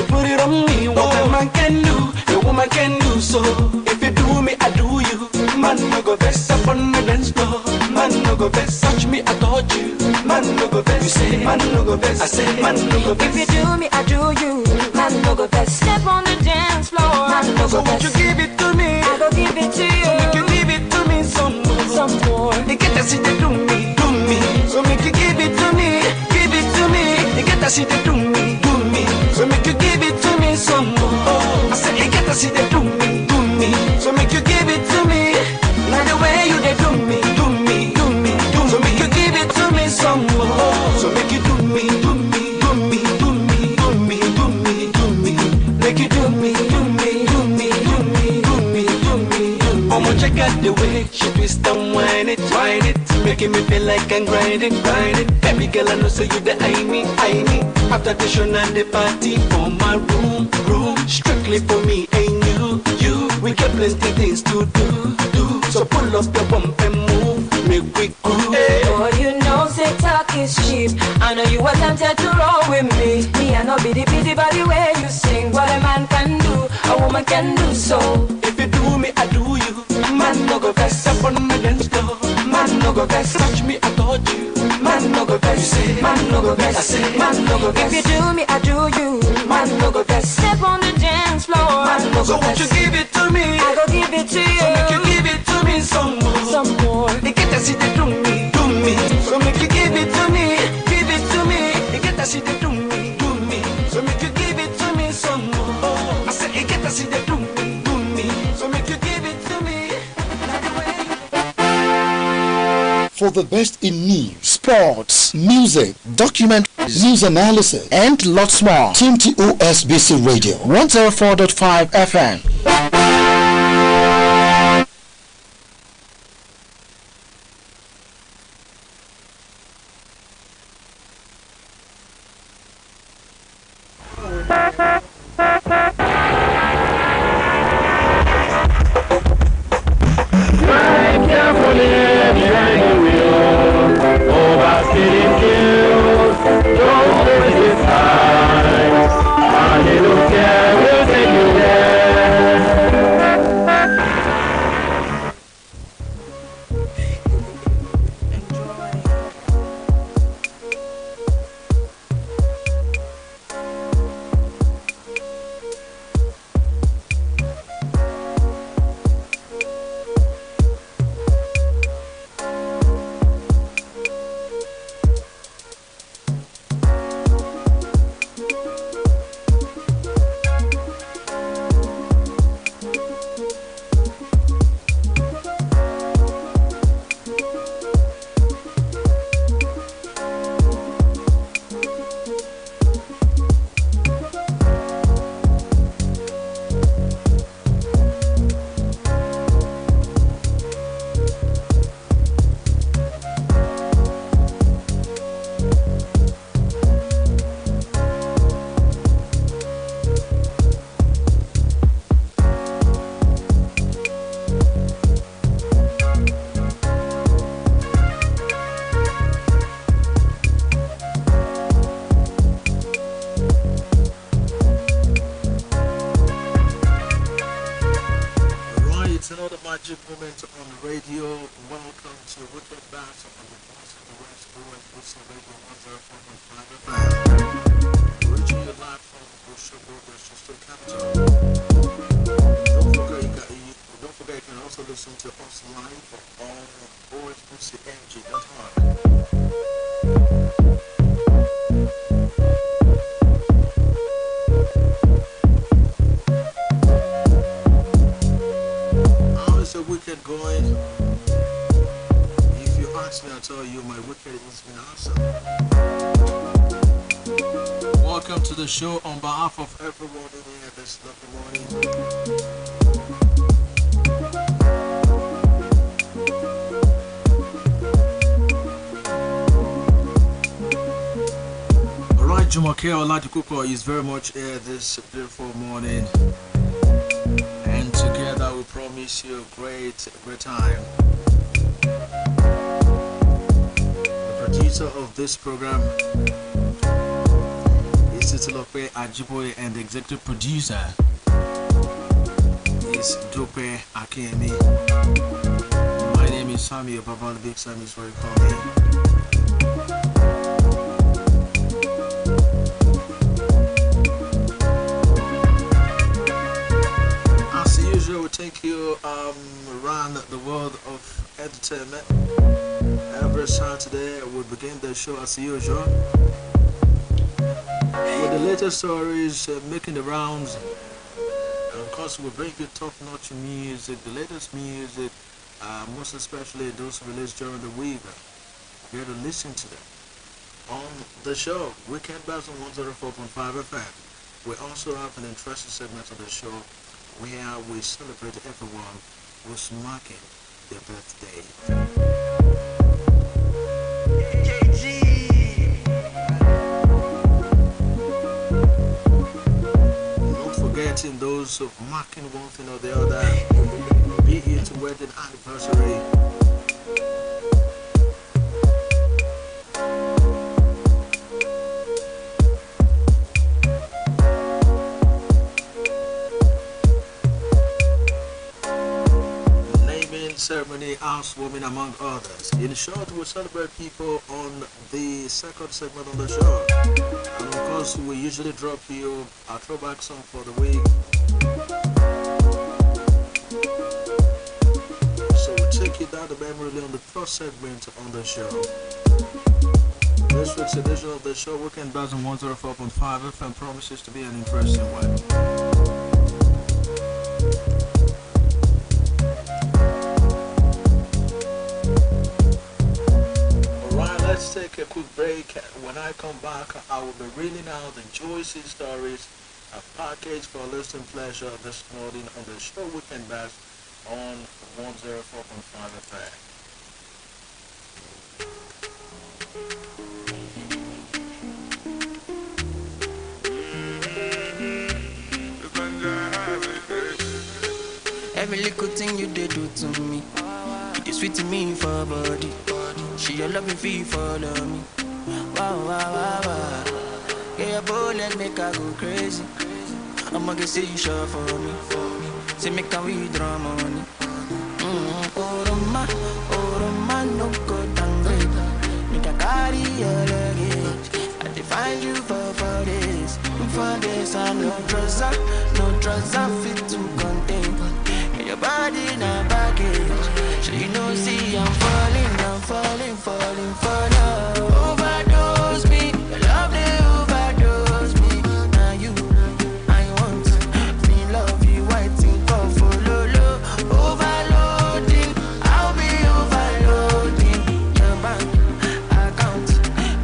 put it on me. What a man can do, a woman can do. So if you do me, I do you. Man no go best up on the dance floor. Man no go best, touch me, I touch you. Man no go best, you say. Man no go best, I say. Man no go best. If you do me, I do you. Man no go best. Step on the dance floor. Man no So go won't best. you give it to me? I go give it to you. So make you give it to me some more. They get to see they do me. So make you give it to me. They get to see they do me. So make you give it to me some more. I said they get to see they do me. So make you give it to me. Now the way you they do me. So make you give it to me some more. So make you do me. Make you do me. I'ma check out the way she twist and whine it, making me feel like I'm grinding. Baby girl, I know so you the I need. After the show and the party for my room, strictly for me and you. We got plenty things to do. So pull up your bump and move, make we groove. Boy, you know say talk is cheap. I know you were tempted to roll with me. Me, I know be the by the way you sing. What a man can do, a woman can do so. If you do me, I do you. Man no go best up on my dance floor. Man no go best, touch me, I touch you. Man no go best, say. Man no go best, I say. Man no go best. If you do me, I do you. Man no go best. Step on the dance floor. Man no go so won't you give it to me? I go give it to you. So make you give it to me some more. They get to see they do me. So make you give it to me. They get to see they do me. So make you give it to me some more. I said they get to see they do me. So make you give it to me. For the best in news, sports, music, documentaries, news analysis, and lots more, tune to OSBC Radio 104.5 FM. Magic moment on the radio. Welcome to Woodford Bass on the Voice of the West, OSBC Radio 104.5 FM. National State Capital. Don't forget you can also listen to us live on OSBCMG.org. How is the weekend going? If you ask me, I'll tell you my weekend has been awesome. Welcome to the show on behalf of everyone in here this lovely morning. Alright, Jumoke Oladipupo is very much here this beautiful morning. And together we promise you a great time. The producer of this program is Titilope Ajiboye, and the executive producer is Dope Akemi. My name is Sammy Obaba, the Big Sam is what you call me. As usual, we take you around the world of entertainment. Every Saturday we begin the show as usual with the latest stories making the rounds, and of course we bring you top-notch music, the latest music, most especially those released during the week. You're to listen to them on the show Weekend Buzz on 104.5 FM. We also have an interesting segment of the show where we celebrate everyone who's marking their birthday. Not forgetting those of marking one thing or the other, be it wedding anniversary, ceremony, housewarming, among others. In short, we'll celebrate people on the second segment of the show. And of course, we usually drop you a throwback song for the week. So we'll take you down the memory lane on the first segment on the show. This week's edition of the show, Weekend Buzz on 104.5 FM, promises to be an interesting one. Let's take a quick break. When I come back, I will be reading out the juicy stories packaged for listening pleasure this morning on the show Weekend Buzz on 104.5 FM. Every little thing you did do to me, it is sweet to me for body. She a loving fee follow me. Wow, wow, wow, wow. Yeah, your bullet make her go crazy. I'ma get say you sure for me. Say make her withdraw money. Oh, Roma, no go downgrade. Make her carry your luggage. I define you for this. For this, I no drugs, I fit to contain. Yeah, your body na baggage. So you know, see, I'm falling for love. Overdose me, your love they overdose me. Now you, I want me love you, I think of follow. Overloading, I'll be overloading. Your bank account,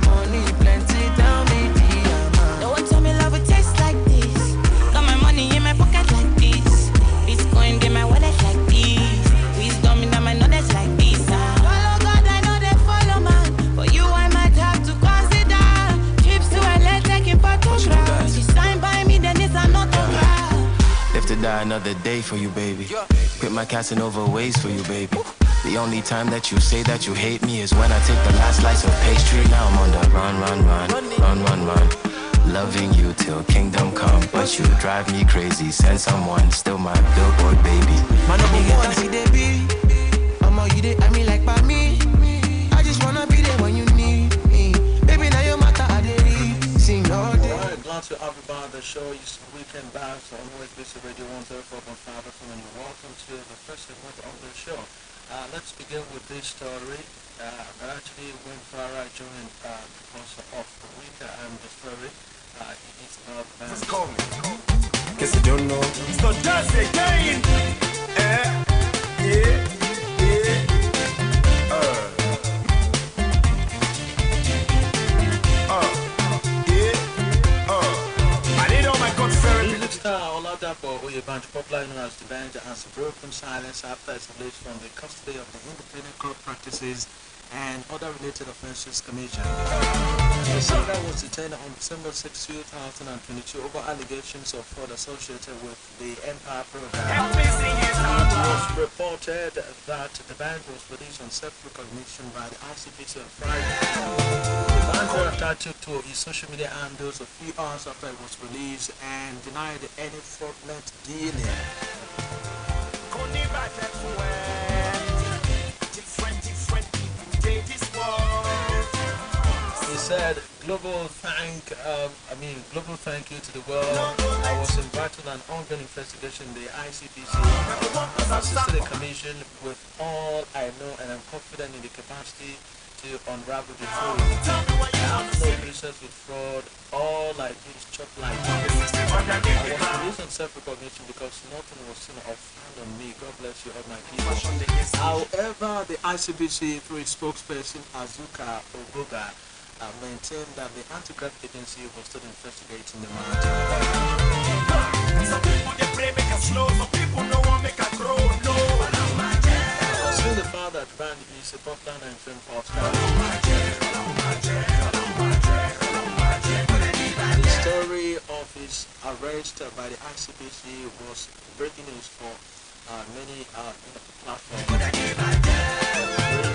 money plenty, tell me the amount. No one told me love would taste like this. Got my money in my pocket like this. Bitcoin in my wallet like this. Wisdom in my knowledge like this. Live to die another day for you, baby. Quit my Casanova ways for you, baby. The only time that you say that you hate me is when I take the last slice of pastry. Now I'm on the run. Loving you till kingdom come, but you drive me crazy. Send someone, still my billboard, baby. My number one, see they be. You they at me like by me. I just wanna be there when you need me. Baby, now your matter, I did sing all day. glad to have you back on the show. It's Weekend Bass on OSBC Radio 104.5 FM, and you're welcome to the first segment of the show. Let's begin with this story that actually went viral during the course of the week, and the story is about bands. Just call me. Guess you don't know. It's not just again. Music star Oladapo Oyebanjo, popularly known as the band, has broken silence after his release from the custody of the Independent Court Practices and Other Related Offences Commission. The singer was detained on December 6, 2022 over allegations of fraud associated with the Empire program. It was reported that the band was released on self-recognition by the ICPC on Friday. The band thereafter took to his social media handles a few hours after it was released and denied any fraudulent dealing. He said, global thank you to the world. I was invited on an ongoing investigation in the ICPC. I've assisted the commission with all I know, and I'm confident in the capacity to unravel the truth. I have no business with fraud. All I do is chop like this. I was released on self-recognition because nothing was seen or found on me. God bless you, all my people. However, the ICBC, through its spokesperson Azuka Ogoga, maintained that the anti-graft agency was still investigating the matter. Some people they pray make us slow, some people no one make us grow. No. Considering the fact that band is a popular and famous pop star. The story of his arrest by the ICPC was breaking news for many platforms.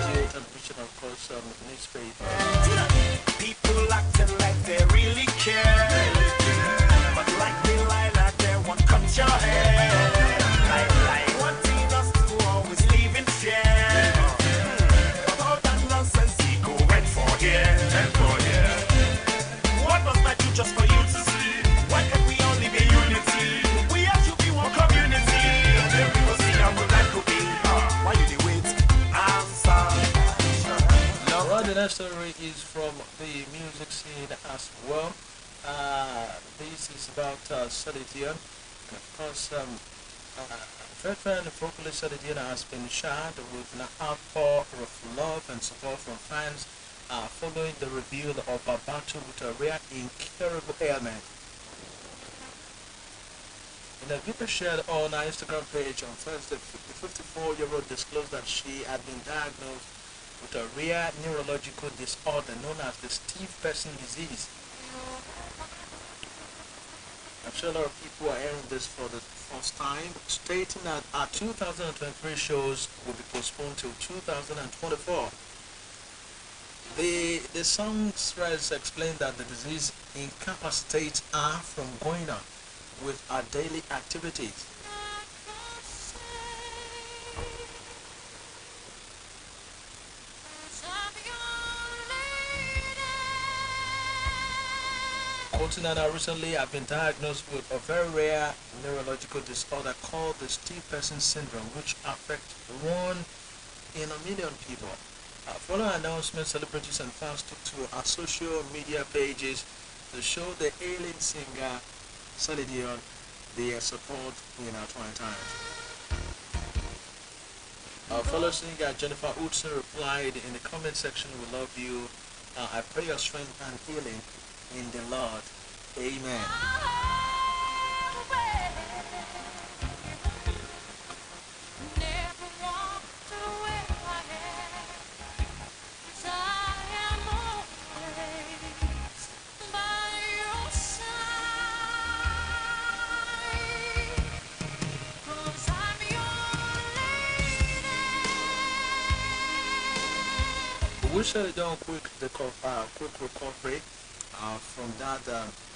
Radio, television, of course, newspaper. People acting like they really care, but like they lie, like they won't cut your hair. Like wanting us to always live in fear. All that nonsense, he go and forget. What must I do just for you to see? Why can't we all live in unity? We have to be one community. Then we will see how we like to be. Why you do it? I'm sorry. Well, the next story is from the music scene as well. This is about Celine. And of course, veteran vocalist Celine has been showered with an outpour of love and support from fans following the reveal of a battle with a rare incurable ailment. In a video shared on her Instagram page on Thursday, the 54-year-old disclosed that she had been diagnosed with a rare neurological disorder known as the Steve Person disease. I'm sure a lot of people are hearing this for the first time, stating that our 2023 shows will be postponed till 2024. The songwriters explained that the disease incapacitates her from going on with her daily activities. Nana recently I've been diagnosed with a very rare neurological disorder called the Steve Person syndrome, which affects 1 in a million people. Following announcement, celebrities and fans took to our social media pages to show the ailing singer Celine Dion their support in our trying times. Our fellow singer Jennifer Hudson replied in the comment section, "We love you. I pray your strength and healing in the Lord. Amen." We shall do a quick recovery from that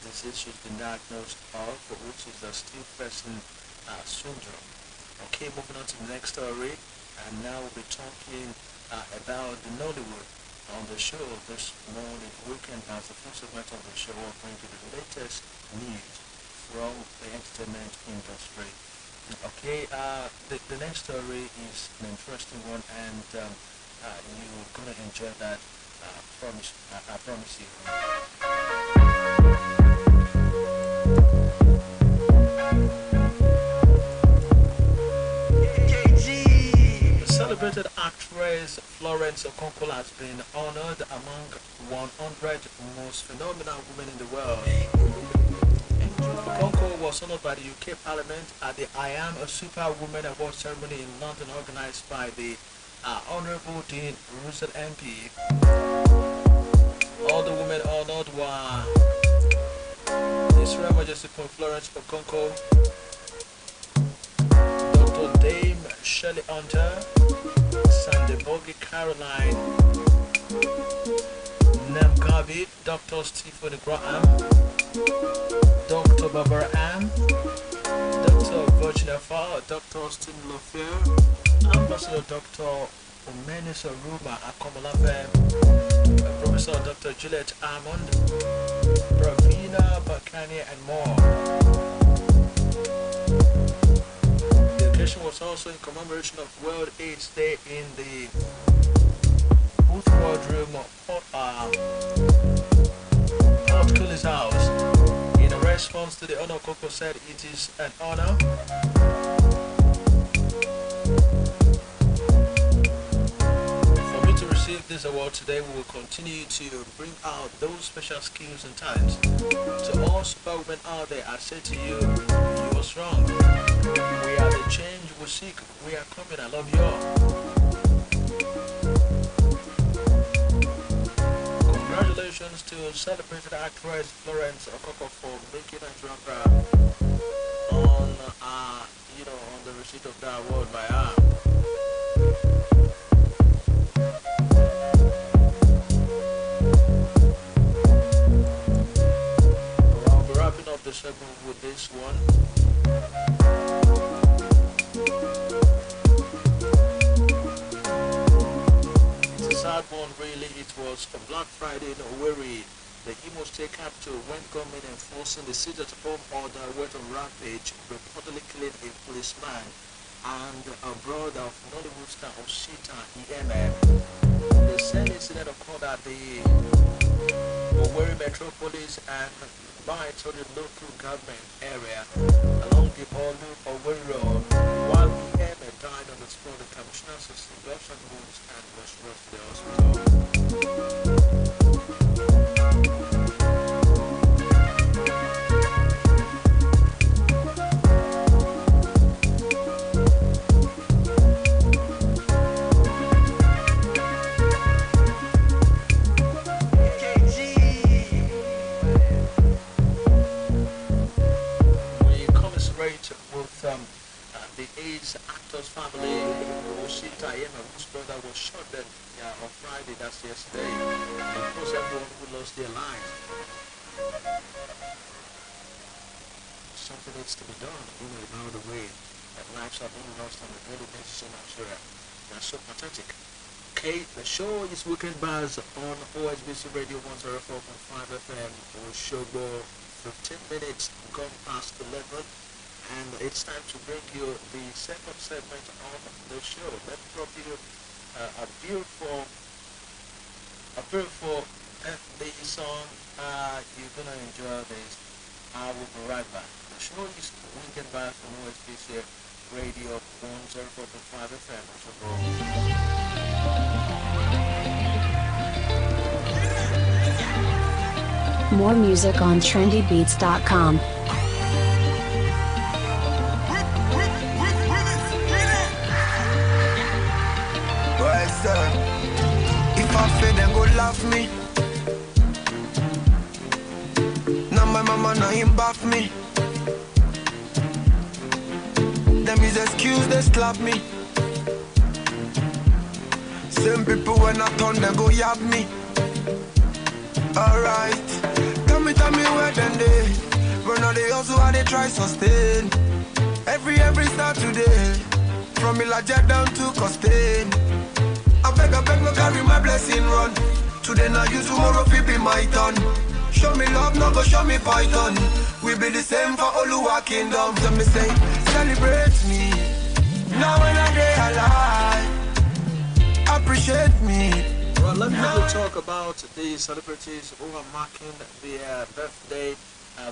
disease she's been diagnosed of, which is the Steve Person syndrome. Okay, moving on to the next story, and now we'll be talking about the Nollywood. on the show this morning, weekend, as the first segment of the show, will bring you the latest news from the entertainment industry. Okay, the next story is an interesting one, and you're gonna enjoy that. I promise you. The celebrated actress Florence Okonkwo has been honored among 100 most phenomenal women in the world. Okonkwo was honored by the UK Parliament at the I Am a Superwoman Award ceremony in London, organized by the Honourable Dean Russell MP. All the women honored were His Royal Majesty Queen Florence Okonkwo, Dr. Dame Shirley Hunter, Sandebogi Caroline, Namgabi, Dr. Stephen Graham, Dr. Barbara Ann, Dr. Virginia Farr, Dr. Stephen Lofier, Ambassador Dr. Omenisa Ruma Akomolafe, Professor Dr. Juliet Armand, Pravina Bakani, and more. The occasion was also in commemoration of World AIDS Day in the Booth Wardroom of Port Cooley's house. In a response to the honor, Coco said it is an honor for me to receive this award today. We will continue to bring out those special skills and talents. To all superwomen out there, I say to you, you are strong. We are the change we seek. We are coming. I love you all. Congratulations to celebrated actress Florence Okonkwo for making a drum on on the receipt of that award by her. I'll be wrapping up the segment with this one. It's a sad one, really. It was a Black Friday in Owerri. The Imo State capital, when government enforcing the sit-at-home order went on rampage, reportedly killing a policeman and a brother of Nollywood star Osita EMM. The same incident occurred at the Owerri Metropolis and by to the local government area along the Owerri Road. While EMM died on the spot, the commissioner sustained gunshot wounds and was rushed to the hospital. The AIDS actor's family, Osita Yema, whose brother was shot dead on Friday, that's yesterday. And of course, everyone who lost their lives. Something needs to be done, about the way that lives are being lost on a daily basis in Nigeria. That's so pathetic. Okay, the show is Weekend Buzz on OSBC Radio 104.5 FM, Oshobo, 15 minutes gone past 11. And it's time to bring you the second segment of the show. Let me drop you a beautiful FD song. You're gonna enjoy this. I will be right back. The show is Weekend Buzz on OSBC Radio 104.5 FM. More music on trendybeats.com. If I fail, then go laugh me. Now my mama, now him bath me. Them is excuse, they slap me. Same people when I turn, they go yab me. Alright, tell me where then they run all they also how they try sustain. Every start today, from Ilaja down to Costain. I beg beg, no carry my blessing run. Today now you, tomorrow fi be my turn. Show me love, no go show me python. We be the same for Oluwa kingdom. So me say, celebrate me. Now when I day alive, appreciate me. Well, let me talk about the celebrities who are marking their birthday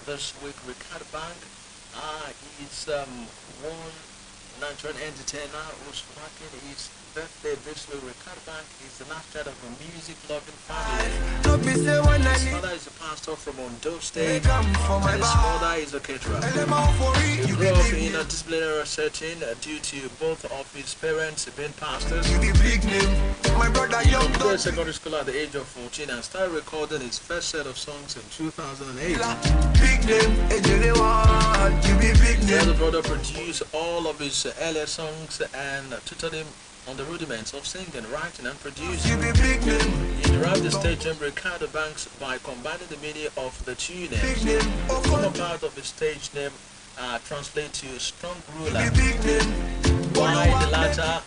this week. Ricardo Bank is one Nigerian entertainer who's marking his birthday this week. Ricardo Bank is the last child of a music-loving family. His father is a pastor from Ondo State, and his mother is a caterer. He grew up in a disciplinary setting due to both of his parents being pastors. He completed secondary school at the age of 14 and started recording his first set of songs in 2008. The elder brother produced all of his earlier songs and tutored him on the rudiments of singing, writing, and producing. He derived the stage name Ricardo Banks by combining the meaning of the two names. The former part of his stage name translates to strong ruler, while the latter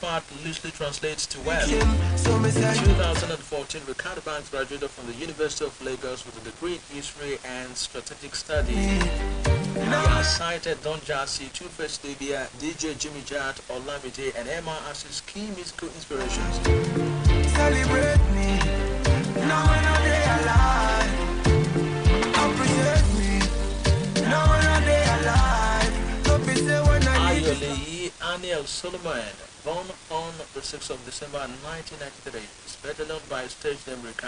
part loosely translates to wealth. In 2014, Ricardo Banks graduated from the University of Lagos with a degree in history and strategic studies. He has cited Don Jazzy, Two-Face Libya, DJ Jimmy Jat, Olamide, and Emma as his key musical inspirations. Celebrate me, now when I day alive. Appreciate me, now when I day alive. Don't be say when I need Ayole Aniel Solomon, born on the 6th of December 1993, is better known by his stage name Ricardo.